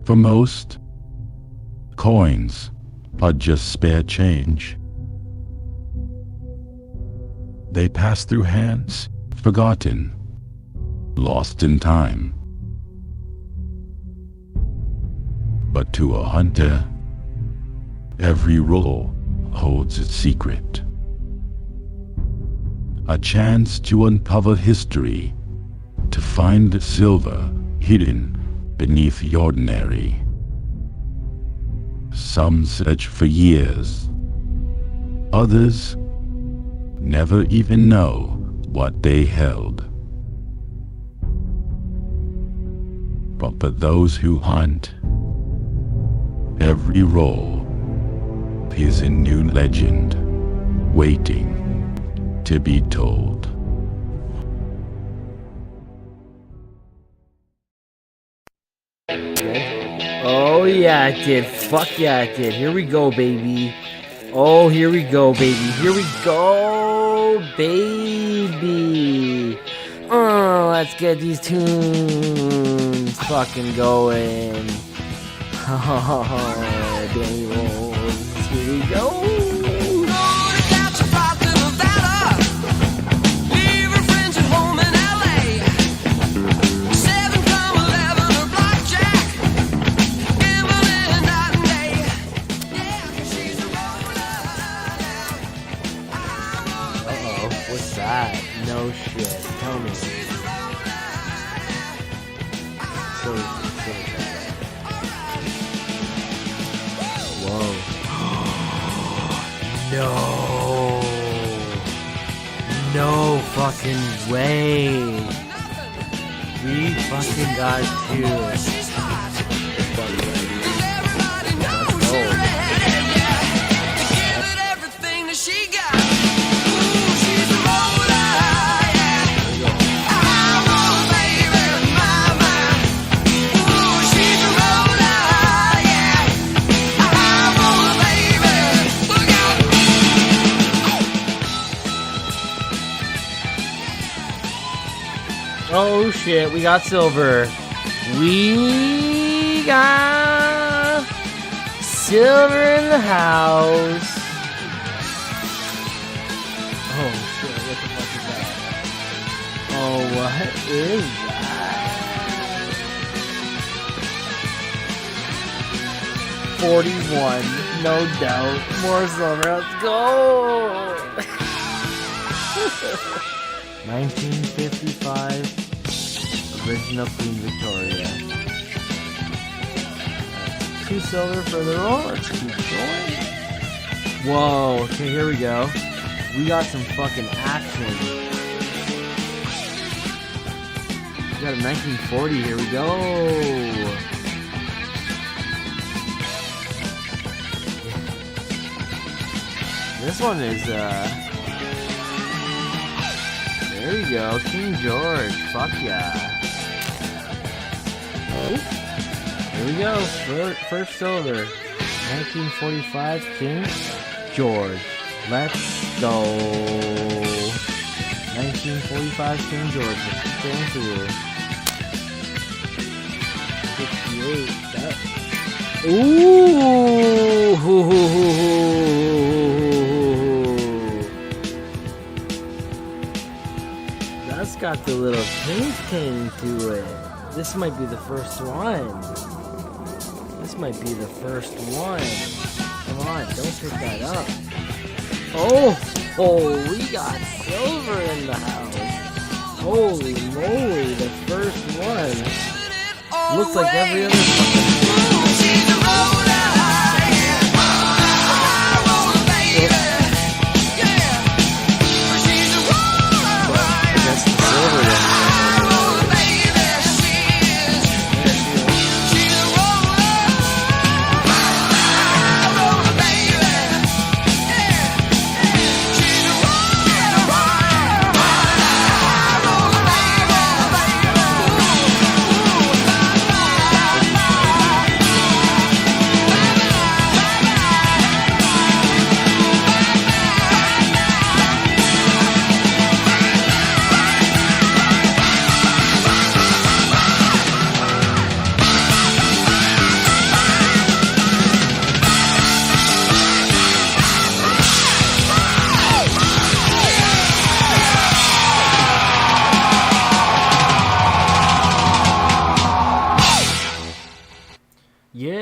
For most, coins are just spare change. They pass through hands, forgotten, lost in time. But to a hunter, every roll holds its secret. A chance to uncover history, to find the silver hidden beneath the ordinary. Some search for years. Others never even know what they held. But for those who hunt, every roll is a new legend waiting to be told. Oh yeah, it did. Fuck yeah, it did. Here we go, baby. Oh, here we go, baby. Here we go, baby. Oh, let's get these tunes fucking going. Oh, Danny rolls. Here we go. What's that? No shit. Tell me. Whoa. No. No fucking way. We fucking got two. Oh shit, we got silver. We got silver in the house. Oh shit, what the fuck is that? Oh, what is that? 41, no doubt. More silver, let's go! 1955. Original Queen Victoria. Two silver for the roll. Let's keep going. Whoa. Okay, here we go. We got some fucking action. We got a 1940. Here we go. This one is, there we go. King George. Fuck yeah. Here we go. First silver. 1945 King George. Let's go. 1945 King George. Going through. 68. That's got the little painting to it. This might be the first one. This might be the first one. Come on, don't pick that up. Oh, we got silver in the house. Holy moly, the first one. Looks like every other fucking that's the silver one.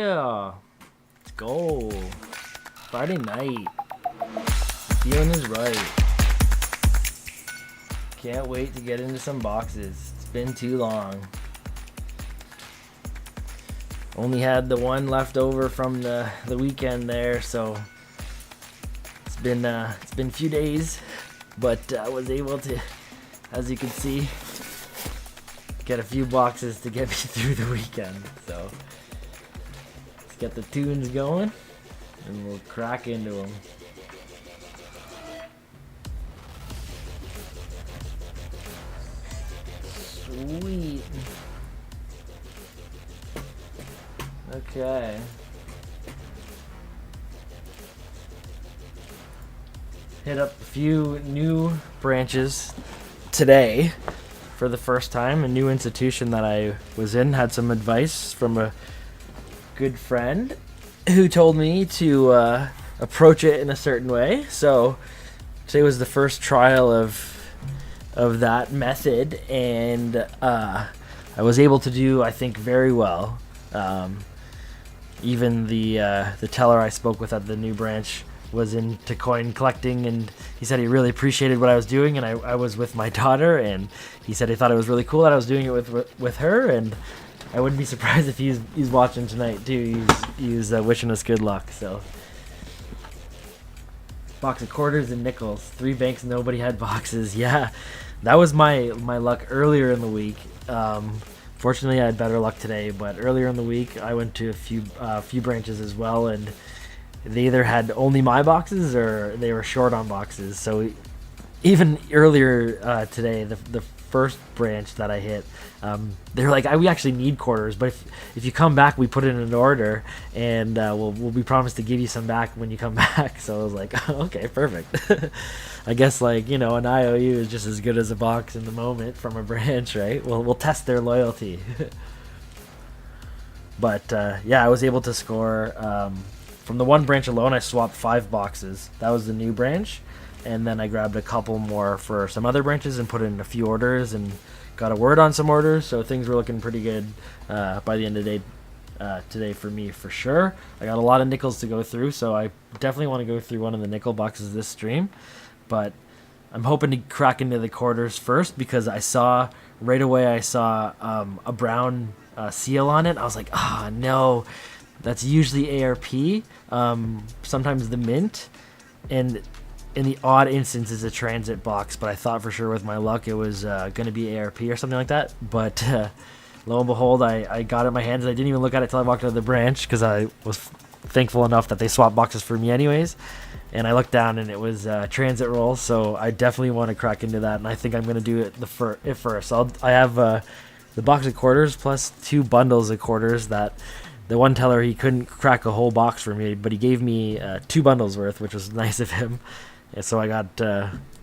Yeah. Let's go. Friday night. The feeling is right. Can't wait to get into some boxes. It's been too long. Only had the one left over from the weekend there, so it's been a few days, but I was able to, as you can see, get a few boxes to get me through the weekend. So let's get the tunes going, and we'll crack into them. Sweet. Okay. Hit up a few new branches today for the first time. A new institution that I was in. Had some advice from a good friend who told me to approach it in a certain way. So today was the first trial of that method, and I was able to do, I think, very well. Even the teller I spoke with at the new branch was into coin collecting, and he said he really appreciated what I was doing, and I was with my daughter, and he said he thought it was really cool that I was doing it with her, and I wouldn't be surprised if he's watching tonight too. He's wishing us good luck. So, box of quarters and nickels. 3 banks, nobody had boxes. Yeah, that was my luck earlier in the week. Fortunately, I had better luck today, but earlier in the week, I went to a few branches as well, and they either had only my boxes or they were short on boxes. So even earlier today, the first branch that I hit, they were like, we actually need quarters, but if you come back, we put it in an order, and we'll be promised to give you some back when you come back. So I was like, okay, perfect. I guess, like, you know, an IOU is just as good as a box in the moment from a branch, right? We'll test their loyalty. But yeah, I was able to score from the one branch alone. I swapped 5 boxes. That was the new branch, and then I grabbed a couple more for some other branches and put in a few orders and got a word on some orders. So things were looking pretty good by the end of the day today for me, for sure. I got a lot of nickels to go through, so I definitely want to go through one of the nickel boxes this stream. But I'm hoping to crack into the quarters first, because I saw a brown seal on it. I was like, no, that's usually ARP, sometimes the mint, and in the odd instance is a transit box, but I thought for sure with my luck it was going to be ARP or something like that. But lo and behold, I got it in my hands, and I didn't even look at it till I walked out of the branch, because I was thankful enough that they swapped boxes for me anyways. And I looked down, and it was transit roll, so I definitely want to crack into that, and I think I'm going to do it first. I have the box of quarters plus 2 bundles of quarters that the one teller, he couldn't crack a whole box for me, but he gave me 2 bundles worth, which was nice of him. And so I got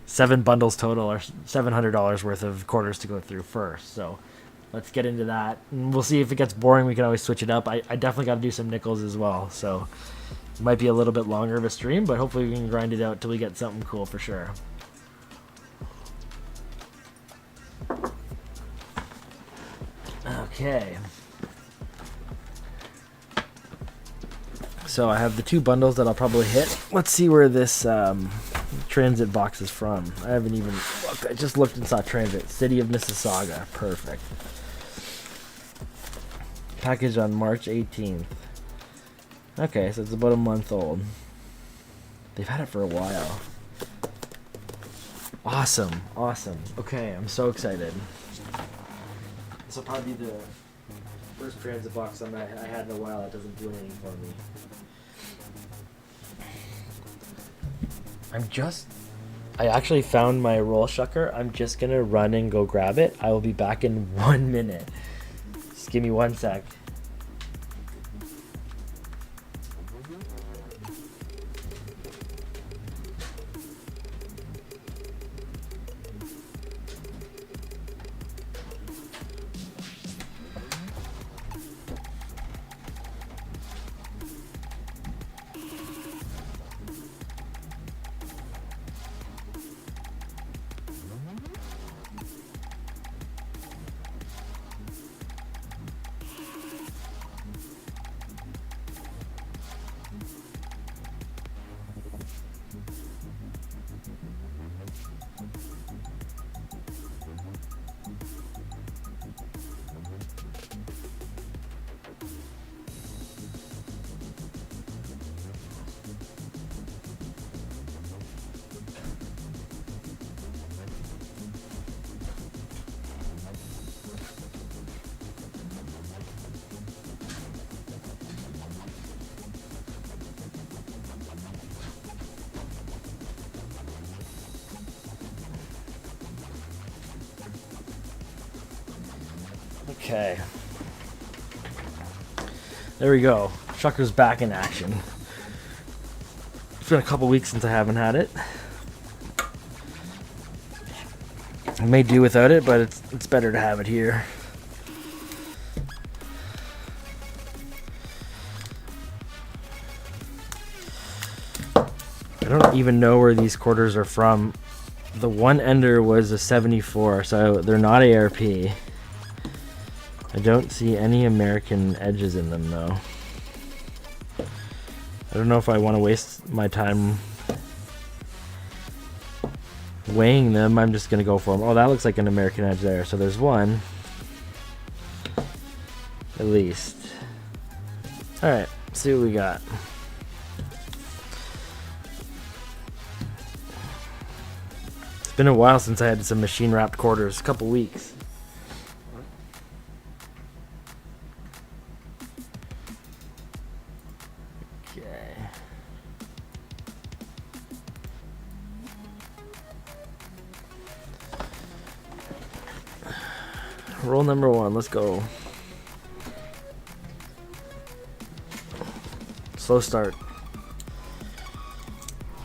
7 bundles total, or $700 worth of quarters to go through first. So let's get into that, and we'll see if it gets boring. We can always switch it up. I definitely got to do some nickels as well, so it might be a little bit longer of a stream, but hopefully we can grind it out till we get something cool for sure. Okay. So I have the 2 bundles that I'll probably hit. Let's see where this transit box is from. I haven't even looked. I just looked and saw transit. City of Mississauga. Perfect. Package on March 18th. Okay, so it's about a month old. They've had it for a while. Awesome. Okay, I'm so excited. This will probably be the first transit box I had in a while that doesn't do anything for me. I actually found my roll shucker. I'm just gonna run and go grab it. I will be back in 1 minute. Just give me 1 sec. Okay. There we go. Chucker's back in action. It's been a couple weeks since I haven't had it. I may do without it, but it's better to have it here. I don't even know where these quarters are from. The one ender was a 74, so they're not ARP. I don't see any American edges in them, though. I don't know if I want to waste my time weighing them. I'm just going to go for them. Oh, that looks like an American edge there. So there's one. At least. Alright, see what we got. It's been a while since I had some machine wrapped quarters. A couple weeks. Roll number 1, let's go. Slow start.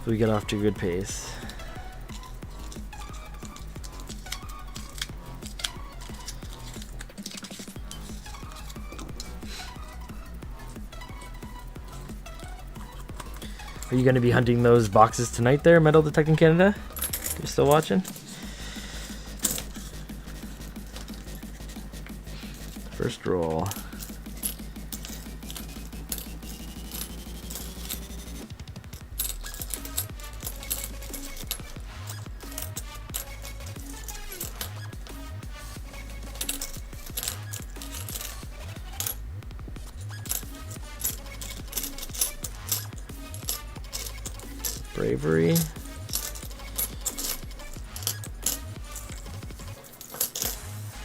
So we get off to a good pace. Are you going to be hunting those boxes tonight there, Metal Detecting Canada? You still watching? First roll. Bravery.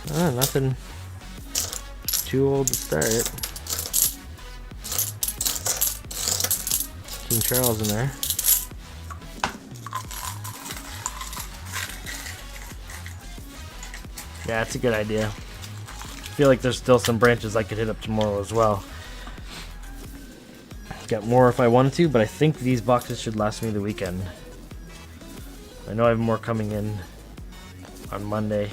Nothing too old to start. King Charles in there. Yeah, it's a good idea. I feel like there's still some branches I could hit up tomorrow as well. Get more if I wanted to, but I think these boxes should last me the weekend. I know I have more coming in on Monday,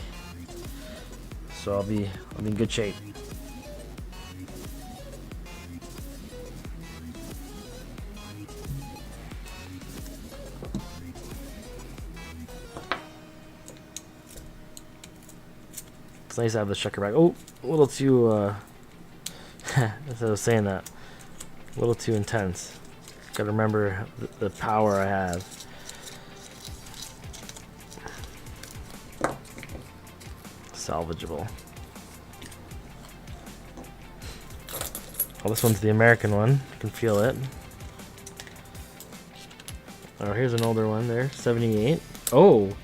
so I'll be in good shape. It's nice to have the checker back. Oh, a little too, as I was saying that, a little too intense. Gotta remember the power I have. Salvageable. Oh, this one's the American one. I can feel it. Oh, here's an older one there, 78. Oh,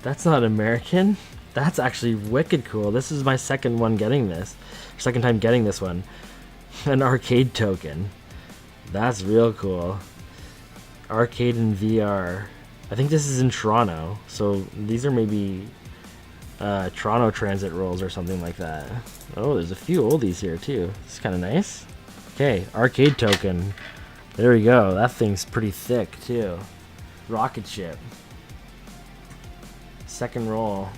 that's not American. That's actually wicked cool. This is my second time getting this one. An arcade token. That's real cool. Arcade and VR. I think this is in Toronto. So these are maybe Toronto Transit rolls or something like that. Oh, there's a few oldies here too. It's kind of nice. Okay, arcade token. There we go. That thing's pretty thick too. Rocket ship. Second roll.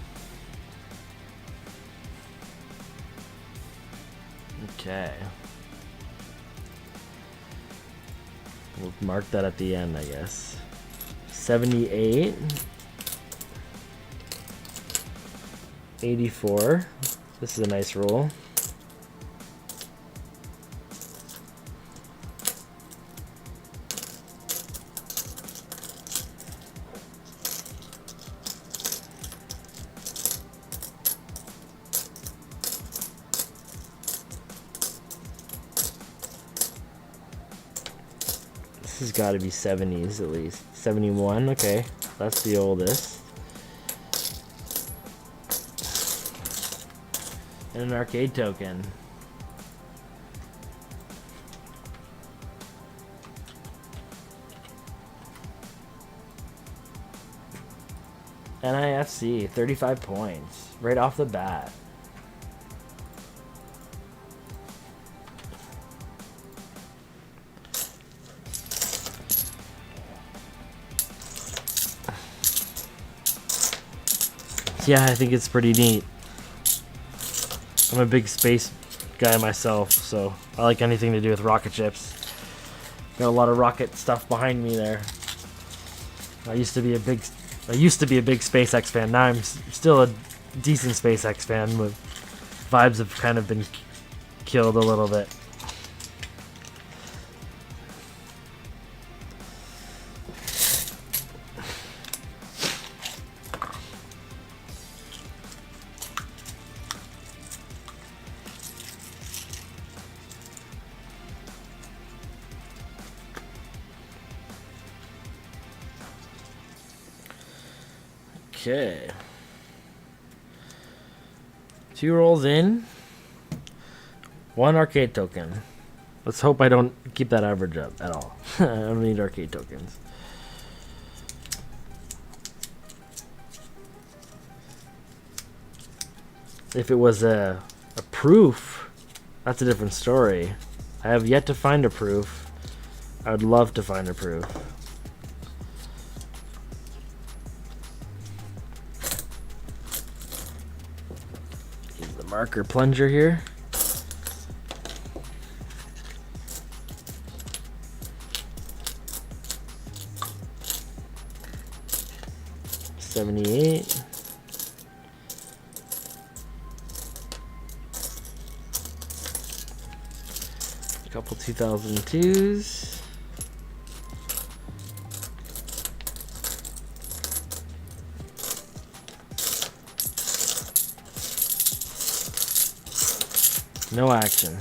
Okay. We'll mark that at the end, I guess. 78. 84. This is a nice roll. This has got to be 70s at least. 71, okay. That's the oldest. And an arcade token. NIFC, 35 points. Right off the bat. Yeah, I think it's pretty neat. I'm a big space guy myself, so I like anything to do with rocket ships. Got a lot of rocket stuff behind me there. I used to be a big SpaceX fan. Now I'm still a decent SpaceX fan, but vibes have kind of been killed a little bit. Okay. 2 rolls in. 1 arcade token. Let's hope I don't keep that average up at all. I don't need arcade tokens. If it was a proof, that's a different story. I have yet to find a proof. I would love to find a proof. Use the marker plunger here. $78. Couple 2002s. No action.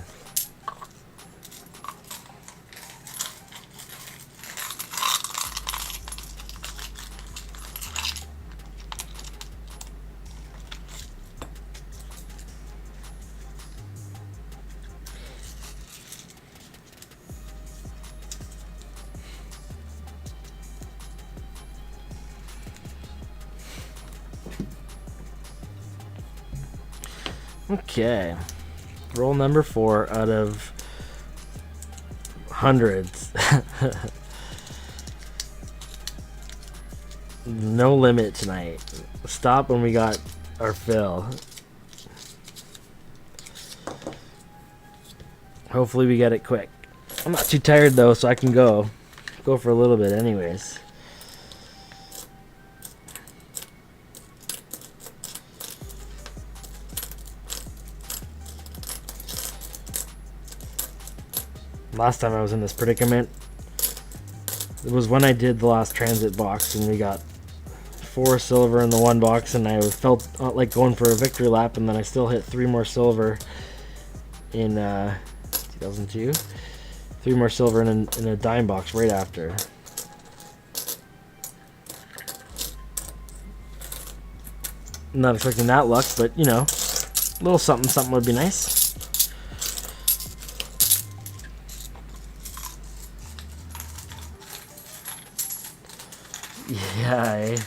Okay, roll number 4 out of hundreds. No limit tonight. Stop when we got our fill. Hopefully we get it quick. I'm not too tired though, so I can go for a little bit anyways. Last time I was in this predicament, it was when I did the last transit box and we got 4 silver in the 1 box, and I felt like going for a victory lap, and then I still hit 3 more silver in 2002. 3 more silver in a dime box right after. I'm not expecting that luck, but you know, a little something would be nice. Yeah.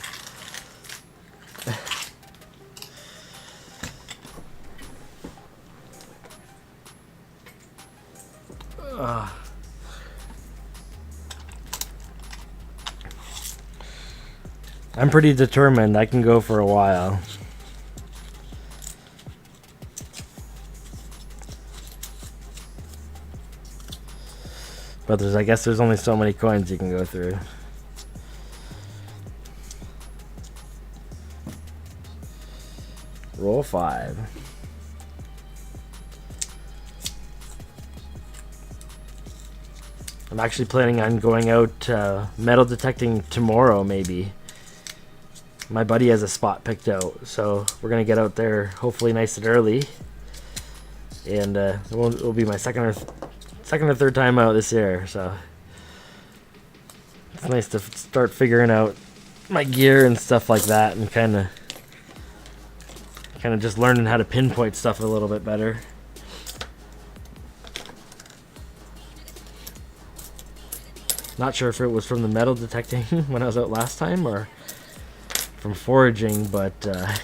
I'm pretty determined. I can go for a while. But I guess there's only so many coins you can go through. Roll 5. I'm actually planning on going out metal detecting tomorrow, maybe. My buddy has a spot picked out, so we're gonna get out there hopefully nice and early. And it'll be my second or third time out this year, so it's nice to start figuring out my gear and stuff like that, and kind of just learning how to pinpoint stuff a little bit better. Not sure if it was from the metal detecting when I was out last time or from foraging, but I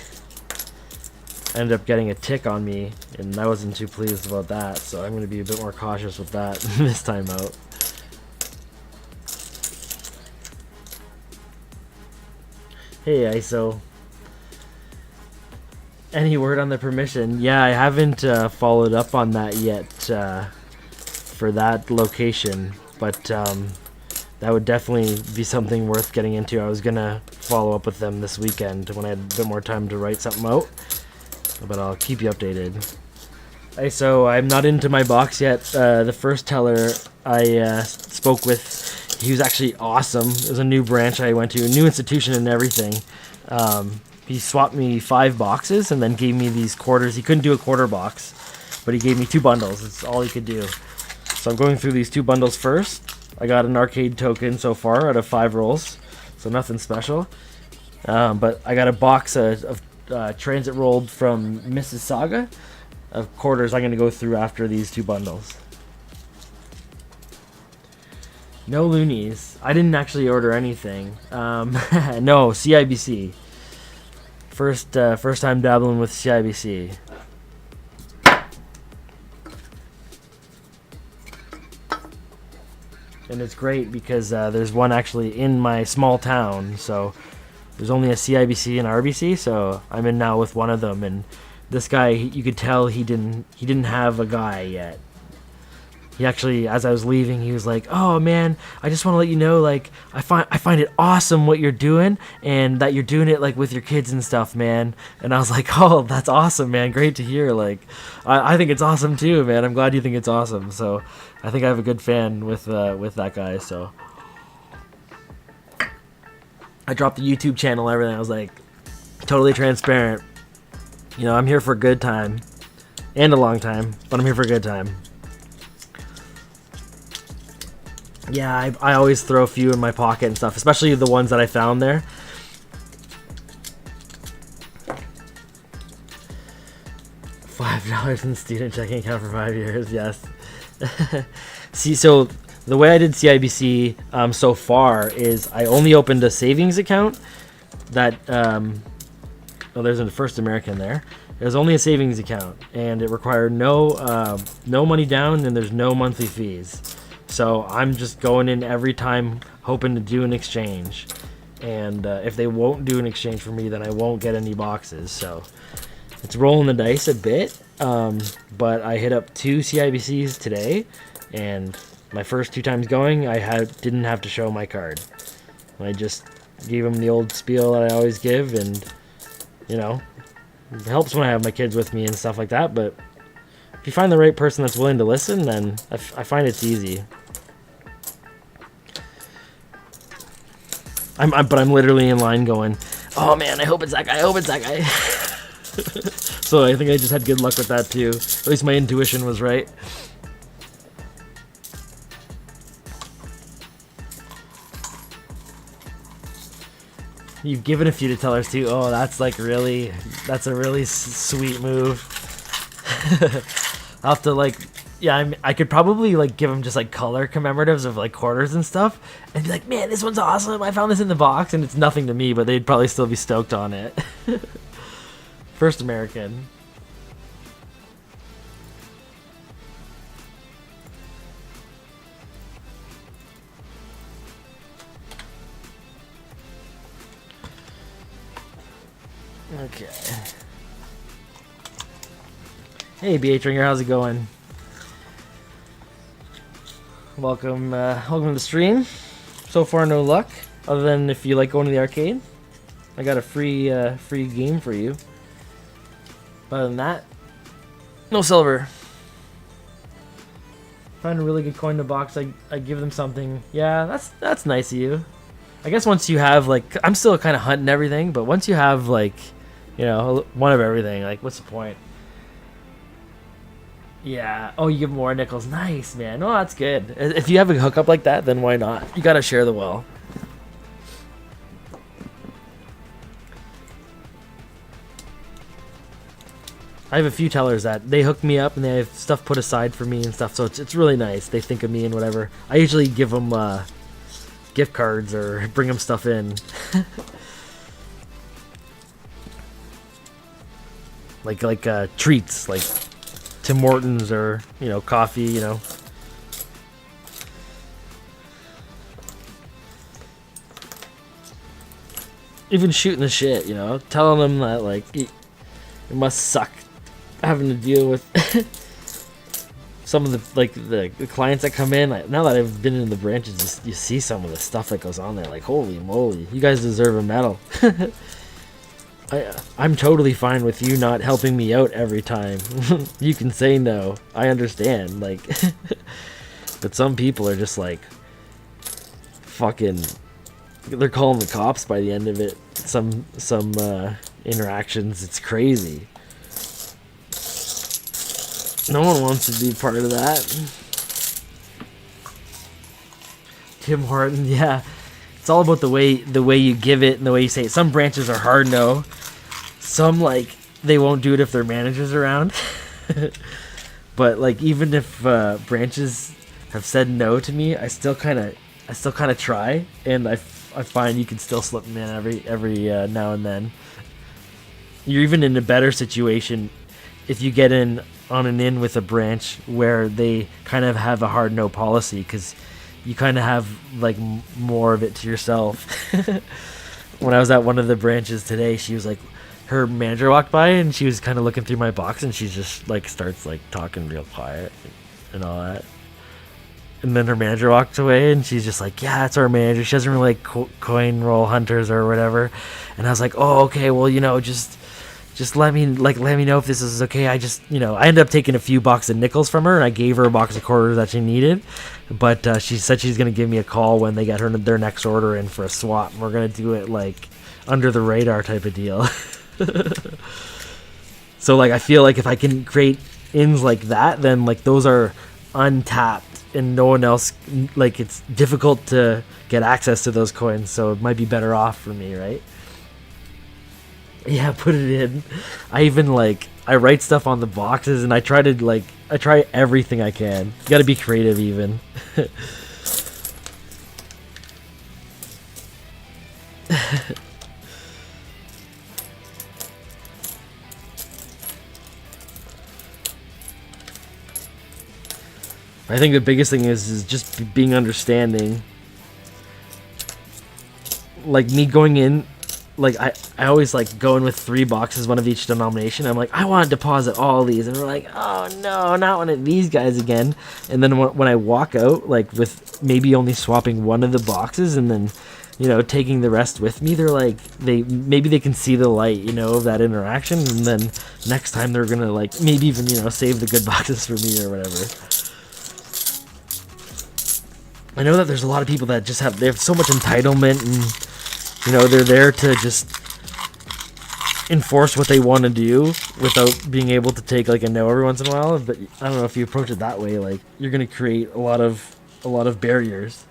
ended up getting a tick on me, and I wasn't too pleased about that, so I'm going to be a bit more cautious with that this time out. Hey, ISO. Any word on the permission? Yeah, I haven't followed up on that yet for that location, but that would definitely be something worth getting into. I was gonna follow up with them this weekend when I had a bit more time to write something out, but I'll keep you updated. Hey, so I'm not into my box yet. The first teller I spoke with, he was actually awesome. It was a new branch I went to, a new institution and everything. He swapped me 5 boxes and then gave me these quarters. He couldn't do a quarter box, but he gave me 2 bundles. That's all he could do. So I'm going through these 2 bundles first. I got an arcade token so far out of 5 rolls, so nothing special. But I got a box of transit rolled from Mississauga of quarters I'm going to go through after these 2 bundles. No loonies. I didn't actually order anything. No, CIBC. First time dabbling with CIBC. And it's great because there's one actually in my small town, so there's only a CIBC and RBC, so I'm in now with one of them. And this guy, you could tell he didn't have a guy yet. He actually, as I was leaving, he was like, "Oh man, I just want to let you know, like, I find it awesome what you're doing, and that you're doing it like with your kids and stuff, man." And I was like, "Oh, that's awesome, man. Great to hear. Like, I think it's awesome too, man. I'm glad you think it's awesome." So I think I have a good fan with that guy. So I dropped the YouTube channel and everything. I was like, totally transparent. You know, I'm here for a good time and a long time, but I'm here for a good time. Yeah, I always throw a few in my pocket and stuff, especially the ones that I found there. $5 in student checking account for 5 years, yes. See, so the way I did CIBC so far is I only opened a savings account that, oh, there's a First American there. It was only a savings account, and it required no money down, and there's no monthly fees. So I'm just going in every time hoping to do an exchange. And if they won't do an exchange for me, then I won't get any boxes. So it's rolling the dice a bit. But I hit up 2 CIBCs today. And my first 2 times going, didn't have to show my card. I just gave them the old spiel that I always give. And, you know, it helps when I have my kids with me and stuff like that. But if you find the right person that's willing to listen, then I find it's easy. But I'm literally in line going, "Oh man, I hope it's that guy, I hope it's that guy." So I think I just had good luck with that too. At least my intuition was right. You've given a few to tellers too. Oh, that's a really sweet move. I'll have to I could probably like give them just like color commemoratives of like quarters and stuff and be like, "Man, this one's awesome. I found this in the box," and it's nothing to me, but they'd probably still be stoked on it. First American. Okay. Hey, BH Ringer, how's it going? Welcome to the stream. So far, no luck. Other than if you like going to the arcade, I got a free game for you. But other than that, no silver. Find a really good coin in the box. I give them something. Yeah, that's nice of you. I guess once you have like, I'm still kind of hunting everything, but once you have like, you know, one of everything, like what's the point? Yeah. Oh, you give more nickels. Nice, man. Oh, that's good. If you have a hookup like that, then why not? You gotta share the well. I have a few tellers that they hook me up and they have stuff put aside for me and stuff, so it's really nice. They think of me and whatever. I usually give them gift cards or bring them stuff in. like treats, like Tim Hortons or, you know, coffee, you know. Even shooting the shit, you know, telling them that like, It must suck having to deal with some of the clients that come in. Now that I've been in the branches, you see some of the stuff that goes on there. Like, holy moly, you guys deserve a medal. I'm totally fine with you not helping me out every time. You can say no. I understand. Like, but some people are just like, fucking, they're calling the cops by the end of it. Some interactions, it's crazy. No one wants to be part of that. Tim Horton, yeah. It's all about the way you give it and the way you say it. Some branches are hard no. Some, like, they won't do it if their manager's around. But like, even if branches have said no to me, I still kind of try, and I find you can still slip them in every now and then. You're even in a better situation if you get in on an in with a branch where they kind of have a hard no policy, because you kind of have like more of it to yourself. When I was at one of the branches today, she was like, her manager walked by and she was kind of looking through my box, and she just like starts like talking real quiet and all that. And then her manager walked away, and she's just like, yeah, it's our manager. She doesn't really like coin roll hunters or whatever. And I was like, oh, okay, well, just let me know if this is okay. I ended up taking a few boxes of nickels from her, and I gave her a box of quarters that she needed. But she said she's going to give me a call when they get their next order in for a swap. And we're going to do it like under the radar type of deal. So like, I feel like if I can create ins like that, then like those are untapped and no one else, like, it's difficult to get access to those coins. So it might be better off for me, right? Yeah, put it in. I even I write stuff on the boxes, and I try everything I can. You gotta be creative even. I think the biggest thing is just being understanding. Like me going in, like I always like going with 3 boxes, one of each denomination. I'm like, I want to deposit all these, and they're like, oh no, not one of these guys again. And then when I walk out, like with maybe only swapping one of the boxes, and then taking the rest with me, they're like, maybe they can see the light, of that interaction, and then next time they're gonna like maybe even save the good boxes for me or whatever. I know that there's a lot of people that just have so much entitlement, and they're there to just enforce what they want to do without being able to take like a no every once in a while. But I don't know, if you approach it that way, like, you're gonna create a lot of barriers.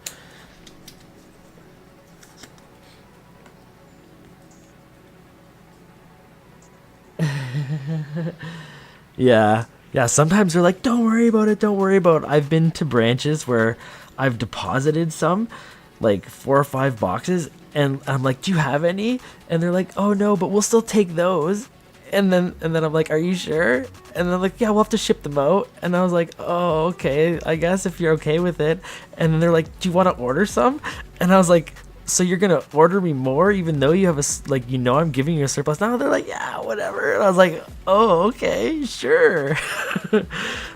Yeah. Sometimes they're like, don't worry about it. I've been to branches where I've deposited some, like 4 or 5 boxes, and I'm like, do you have any? And they're like, oh no, but we'll still take those. And then I'm like, are you sure? And they're like, yeah, we'll have to ship them out. And I was like, oh, okay, I guess if you're okay with it. And then they're like, do you want to order some? And I was like, so you're gonna order me more even though you have I'm giving you a surplus now? They're like, yeah, whatever. And I was like, oh, okay, sure.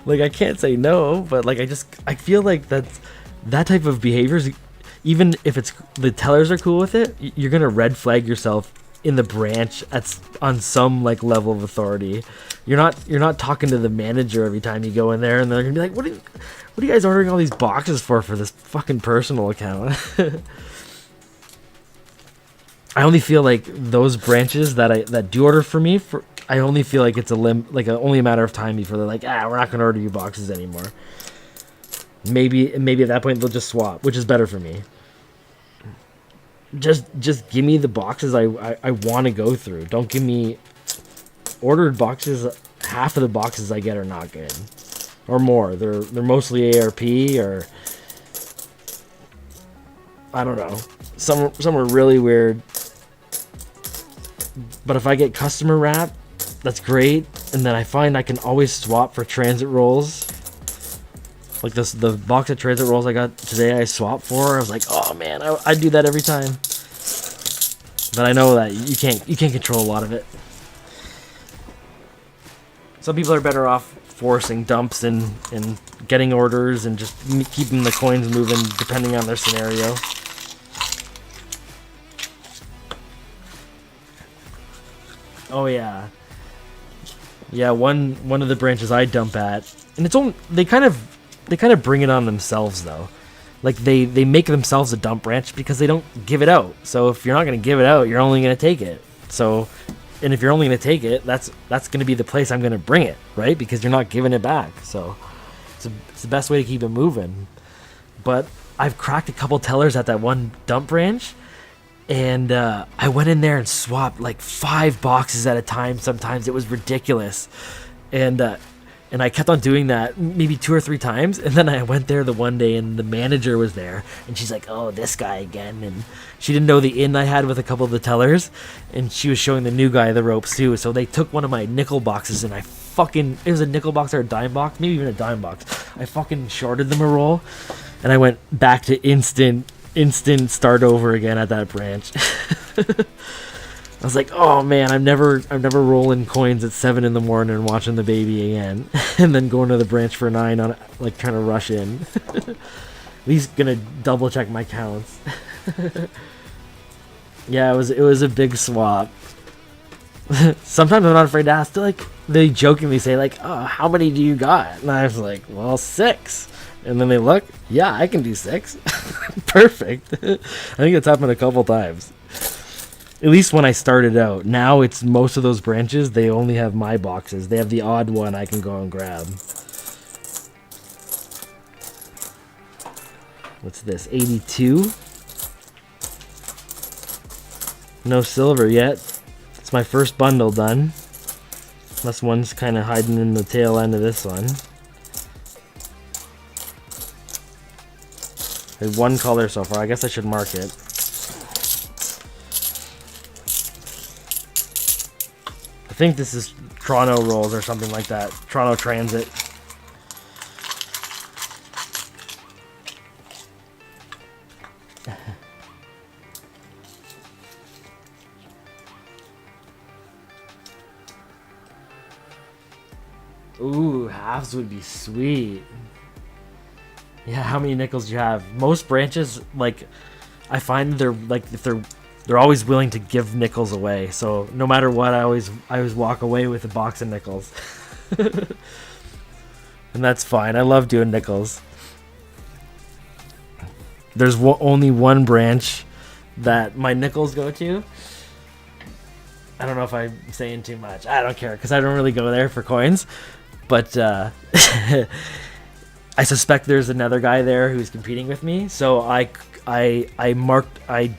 Like, I can't say no, but like, I feel like that type of behaviors, even if the tellers are cool with it, you're gonna red flag yourself in the branch on some like level of authority. You're not talking to the manager every time you go in there, and they're gonna be like, what are you guys ordering all these boxes for this fucking personal account? I only feel like those branches that do order for me, I only feel like it's only a matter of time before they're like, we're not gonna order you boxes anymore. Maybe at that point they'll just swap, which is better for me. Just give me the boxes I want to go through. Don't give me ordered boxes. Half of the boxes I get are not good, or more. They're mostly ARP, or I don't know. Some are really weird. But if I get customer wrap, that's great. And then I find I can always swap for transit rolls. Like the box of transit rolls I got today, I swapped for. I was like, oh man, I do that every time. But I know that you can't control a lot of it. Some people are better off forcing dumps and getting orders and just keeping the coins moving depending on their scenario. Oh yeah. Yeah, one of the branches I dump at, and it's only they kind of bring it on themselves though. Like they make themselves a dump branch because they don't give it out. So if you're not going to give it out, you're only going to take it. So, and if you're only going to take it, that's going to be the place I'm going to bring it, right? Because you're not giving it back. So it's the best way to keep it moving. But I've cracked a couple tellers at that one dump branch, and I went in there and swapped like 5 boxes at a time. Sometimes it was ridiculous, and I kept on doing that maybe 2 or 3 times. And then I went there the one day and the manager was there and she's like, oh, this guy again. And she didn't know the in I had with a couple of the tellers, and she was showing the new guy the ropes too. So they took one of my nickel boxes and it was a nickel box or a dime box, maybe even a dime box. I fucking shorted them a roll and I went back to instant start over again at that branch. I was like, oh man, I'm never rolling coins at 7 in the morning and watching the baby again, and then going to the branch for 9 on like trying to rush in. At least gonna double check my counts. Yeah, it was a big swap. Sometimes I'm not afraid to ask. They jokingly say like, oh, how many do you got? And I was like, well, 6. And then they look, yeah, I can do 6. Perfect. I think it's happened a couple times. At least when I started out. Now it's most of those branches, they only have my boxes. They have the odd one I can go and grab. What's this? 82? No silver yet. It's my first bundle done. Unless one's kind of hiding in the tail end of this one. There's 1 color so far. I guess I should mark it. I think this is Toronto rolls or something like that. Toronto Transit. Ooh, halves would be sweet. Yeah, how many nickels do you have? Most branches, like, I find they're like, if they're always willing to give nickels away. So no matter what, I always walk away with a box of nickels. And that's fine. I love doing nickels. There's only one branch that my nickels go to. I don't know if I'm saying too much. I don't care because I don't really go there for coins. But I suspect there's another guy there who's competing with me. So I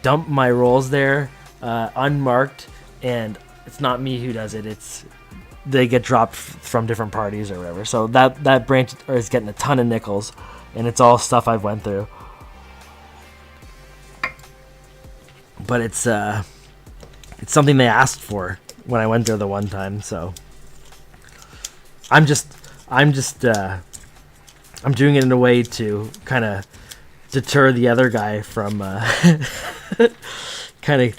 dump my rolls there unmarked, and it's not me who does it. They get dropped from different parties or whatever. So that branch is getting a ton of nickels, and it's all stuff I've went through. But it's something they asked for when I went there the one time. So I'm doing it in a way to kind of deter the other guy from kind of,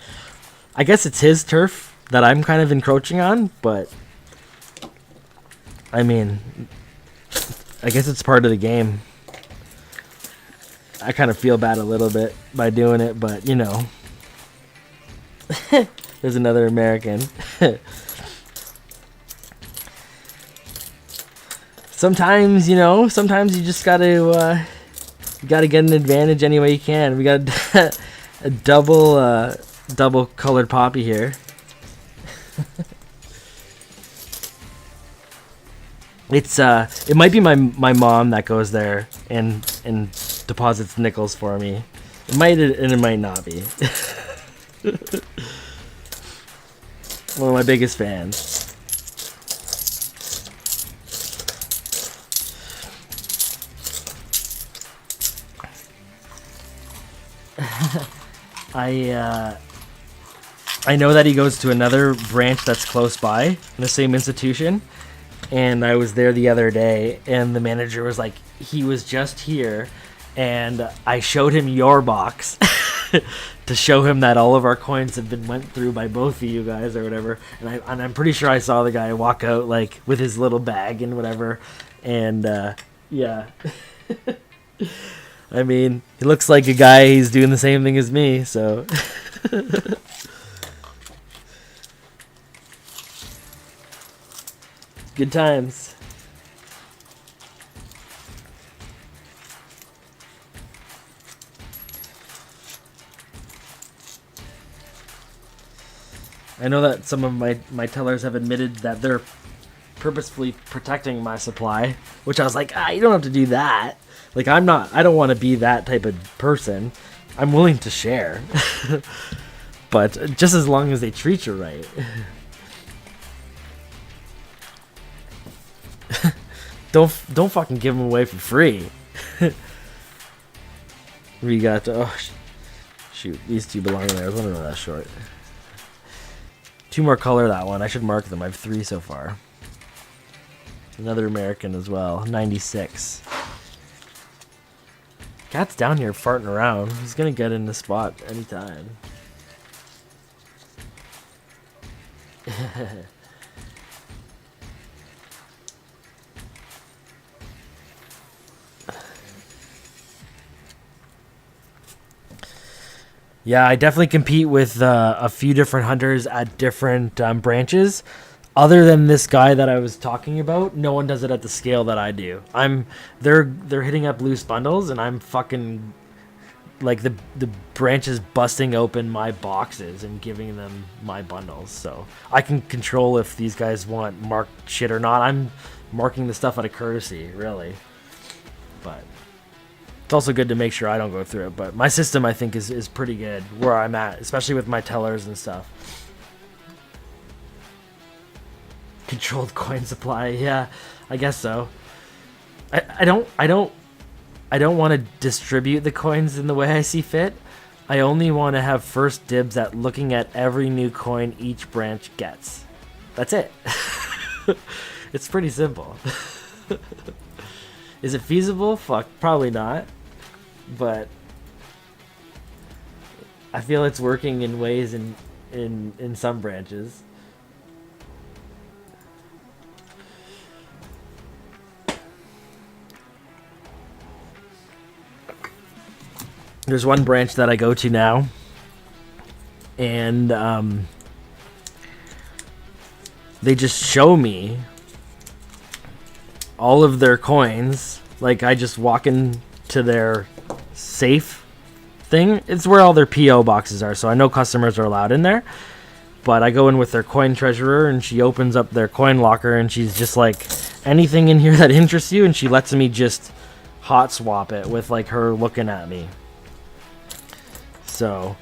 I guess it's his turf that I'm kind of encroaching on, but I mean, I guess it's part of the game. I kind of feel bad a little bit by doing it, but you know, there's another American. Sometimes you just gotta get an advantage any way you can. We got a double colored poppy here. It might be my mom that goes there and deposits nickels for me. It might and it might not be. One of my biggest fans. I know that he goes to another branch that's close by in the same institution, and I was there the other day, and the manager was like, he was just here, and I showed him your box. to show him that all of our coins have been went through by both of you guys or whatever. And I'm pretty sure I saw the guy walk out like with his little bag and whatever. And yeah. I mean, he looks like a guy, he's doing the same thing as me, so. Good times. I know that some of my tellers have admitted that they're purposefully protecting my supply, which I was like, you don't have to do that. Like, I don't want to be that type of person. I'm willing to share. But just as long as they treat you right. Don't fucking give them away for free. We got shoot, these two belong in there. I was wondering why that's short. 2 more color that one. I should mark them. I have 3 so far. Another American as well. 96. Cat's down here farting around. He's gonna get in the spot anytime. Yeah, I definitely compete with a few different hunters at different branches. Other than this guy that I was talking about, no one does it at the scale that I do. They're hitting up loose bundles, and I'm fucking like the branches busting open my boxes and giving them my bundles. So I can control if these guys want marked shit or not. I'm marking the stuff out of courtesy, really. But it's also good to make sure I don't go through it. But my system, I think, is pretty good where I'm at, especially with my tellers and stuff. Controlled coin supply, yeah, I guess so. I don't want to distribute the coins in the way I see fit. I only want to have first dibs at looking at every new coin each branch gets. That's it. It's pretty simple. Is it feasible? Fuck, probably not. But I feel it's working in ways in some branches. There's one branch that I go to now, and they just show me all of their coins. Like, I just walk into their safe thing. It's where all their PO boxes are, so I know customers are allowed in there. But I go in with their coin treasurer, and she opens up their coin locker, and she's just like, anything in here that interests you, and she lets me just hot swap it with like her looking at me. So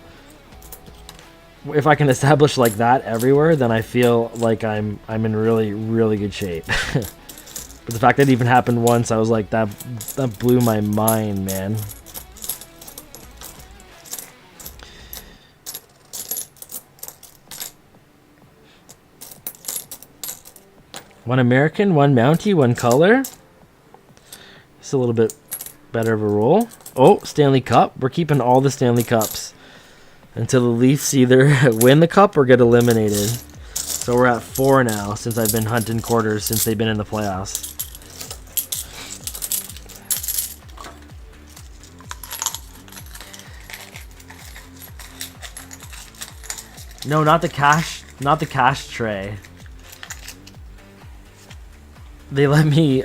if I can establish like that everywhere, then I feel like I'm in really, really good shape. But the fact that it even happened once, I was like, that blew my mind, man. One American, one Mountie, one color. It's a little bit better of a roll. Oh, Stanley Cup. We're keeping all the Stanley Cups until the Leafs either win the cup or get eliminated. So we're at 4 now since I've been hunting quarters since they've been in the playoffs. No, not the cash tray. They let me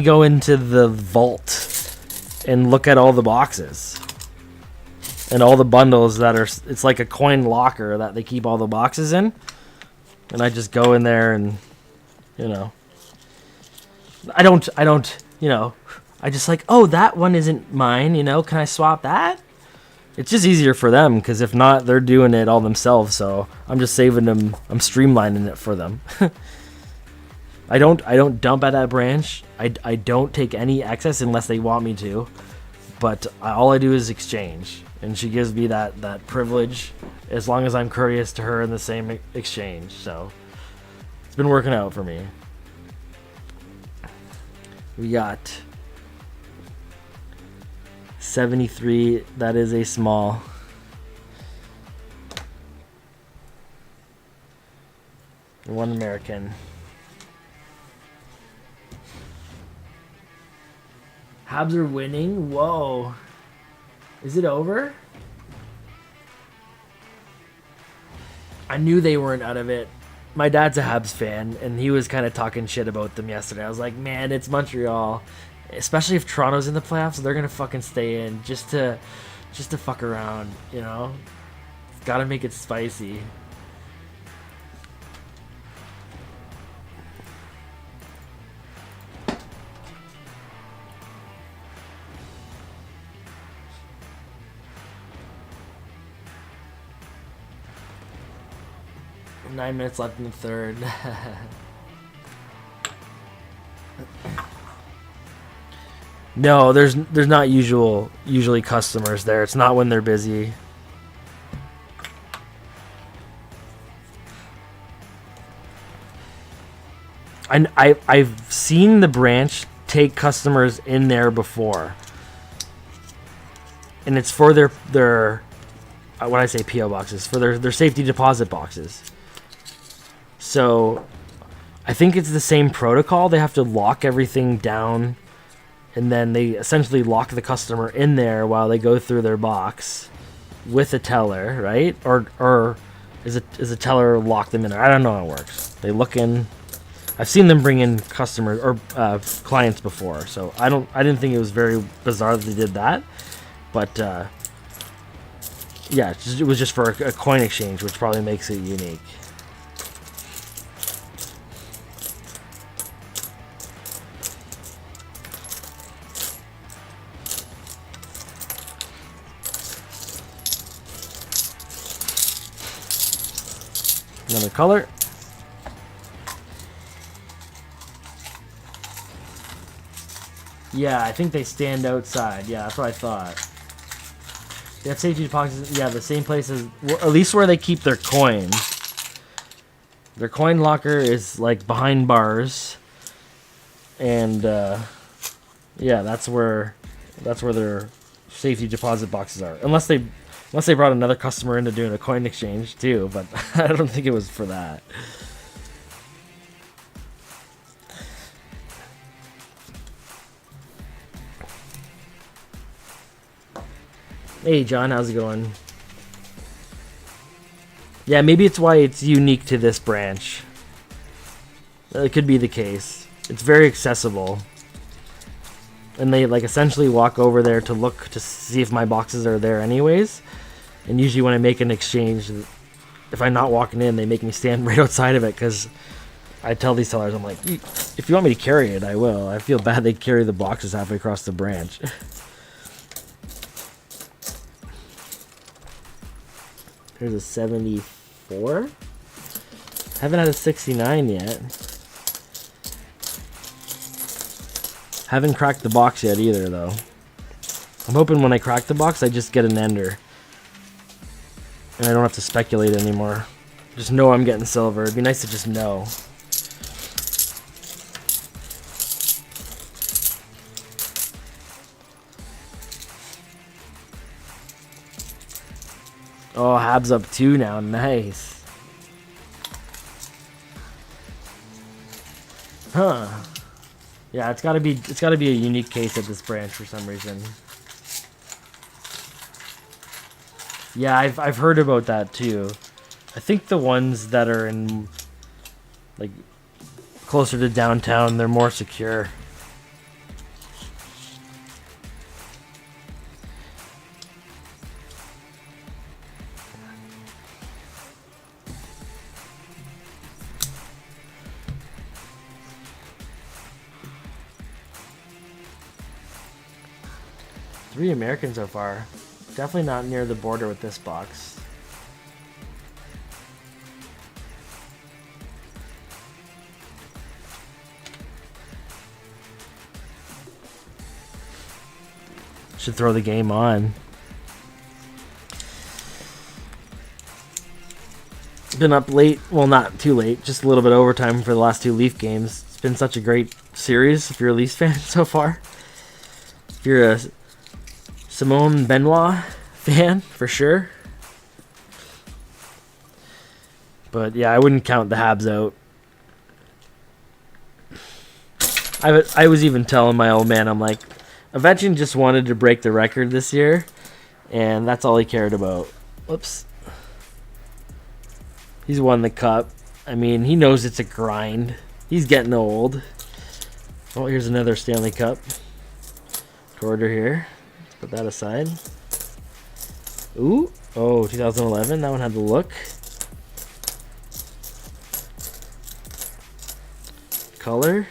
go into the vault and look at all the boxes and all the bundles that are, it's like a coin locker that they keep all the boxes in, and I just go in there and, you know, I don't, you know, I just like, oh, that one isn't mine, you know, can I swap that? It's just easier for them, because if not, they're doing it all themselves, so I'm just saving them, I'm streamlining it for them. I don't dump at that branch. I don't take any excess unless they want me to, but all I do is exchange, and she gives me that privilege as long as I'm courteous to her in the same exchange. So it's been working out for me. We got 73. That is a small. One American. Habs are winning. Whoa. Is it over? I knew they weren't out of it. My dad's a Habs fan, and he was kind of talking shit about them yesterday. I was like, man, it's Montreal. Especially if Toronto's in the playoffs, they're going to fucking stay in just to fuck around, you know? Got to make it spicy. Nine minutes left in the third. No, there's not usually customers there. It's not when they're busy. I've seen the branch take customers in there before, and it's for their when I say PO boxes, for their safety deposit boxes. So I think it's the same protocol. They have to lock everything down, and then they essentially lock the customer in there while they go through their box with a teller, right? Or is a teller lock them in there? I don't know how it works. They look in. I've seen them bring in customers or clients before, so I didn't think it was very bizarre that they did that. But yeah, it was just for a coin exchange, which probably makes it unique. Another color. Yeah, I think they stand outside. Yeah, that's what I thought. They have safety deposits. Yeah, the same place as, at least where they keep their coins. Their coin locker is like behind bars, and yeah, that's where their safety deposit boxes are. Unless they brought another customer into doing a coin exchange too, but I don't think it was for that. Hey John, how's it going? Yeah, maybe it's why it's unique to this branch. It could be the case. It's very accessible. And they like essentially walk over there to look to see if my boxes are there anyways. And usually when I make an exchange, if I'm not walking in, they make me stand right outside of it, because I tell these sellers, I'm like, if you want me to carry it, I will. I feel bad they carry the boxes halfway across the branch. Here's a 74. Haven't had a 69 yet. Haven't cracked the box yet either, though. I'm hoping when I crack the box, I just get an ender. And I don't have to speculate anymore. Just know I'm getting silver. It'd be nice to just know. Oh, Habs up 2 now. Nice. Huh. Yeah, it's gotta be a unique case at this branch for some reason. Yeah, I've heard about that too. I think the ones that are in like closer to downtown, they're more secure. Three Americans so far. Definitely not near the border with this box. Should throw the game on. Been up late. Well, not too late. Just a little bit overtime for the last 2 Leaf games. It's been such a great series if you're a Leafs fan so far. If you're a Simone Benoit fan for sure. But yeah, I wouldn't count the Habs out. I was even telling my old man, I'm like, Ovechkin just wanted to break the record this year, and that's all he cared about. Whoops. He's won the cup. I mean, he knows it's a grind. He's getting old. Oh, here's another Stanley Cup. Quarter here. Let's put that aside. Ooh. Oh, 2011. That one had the look. Color.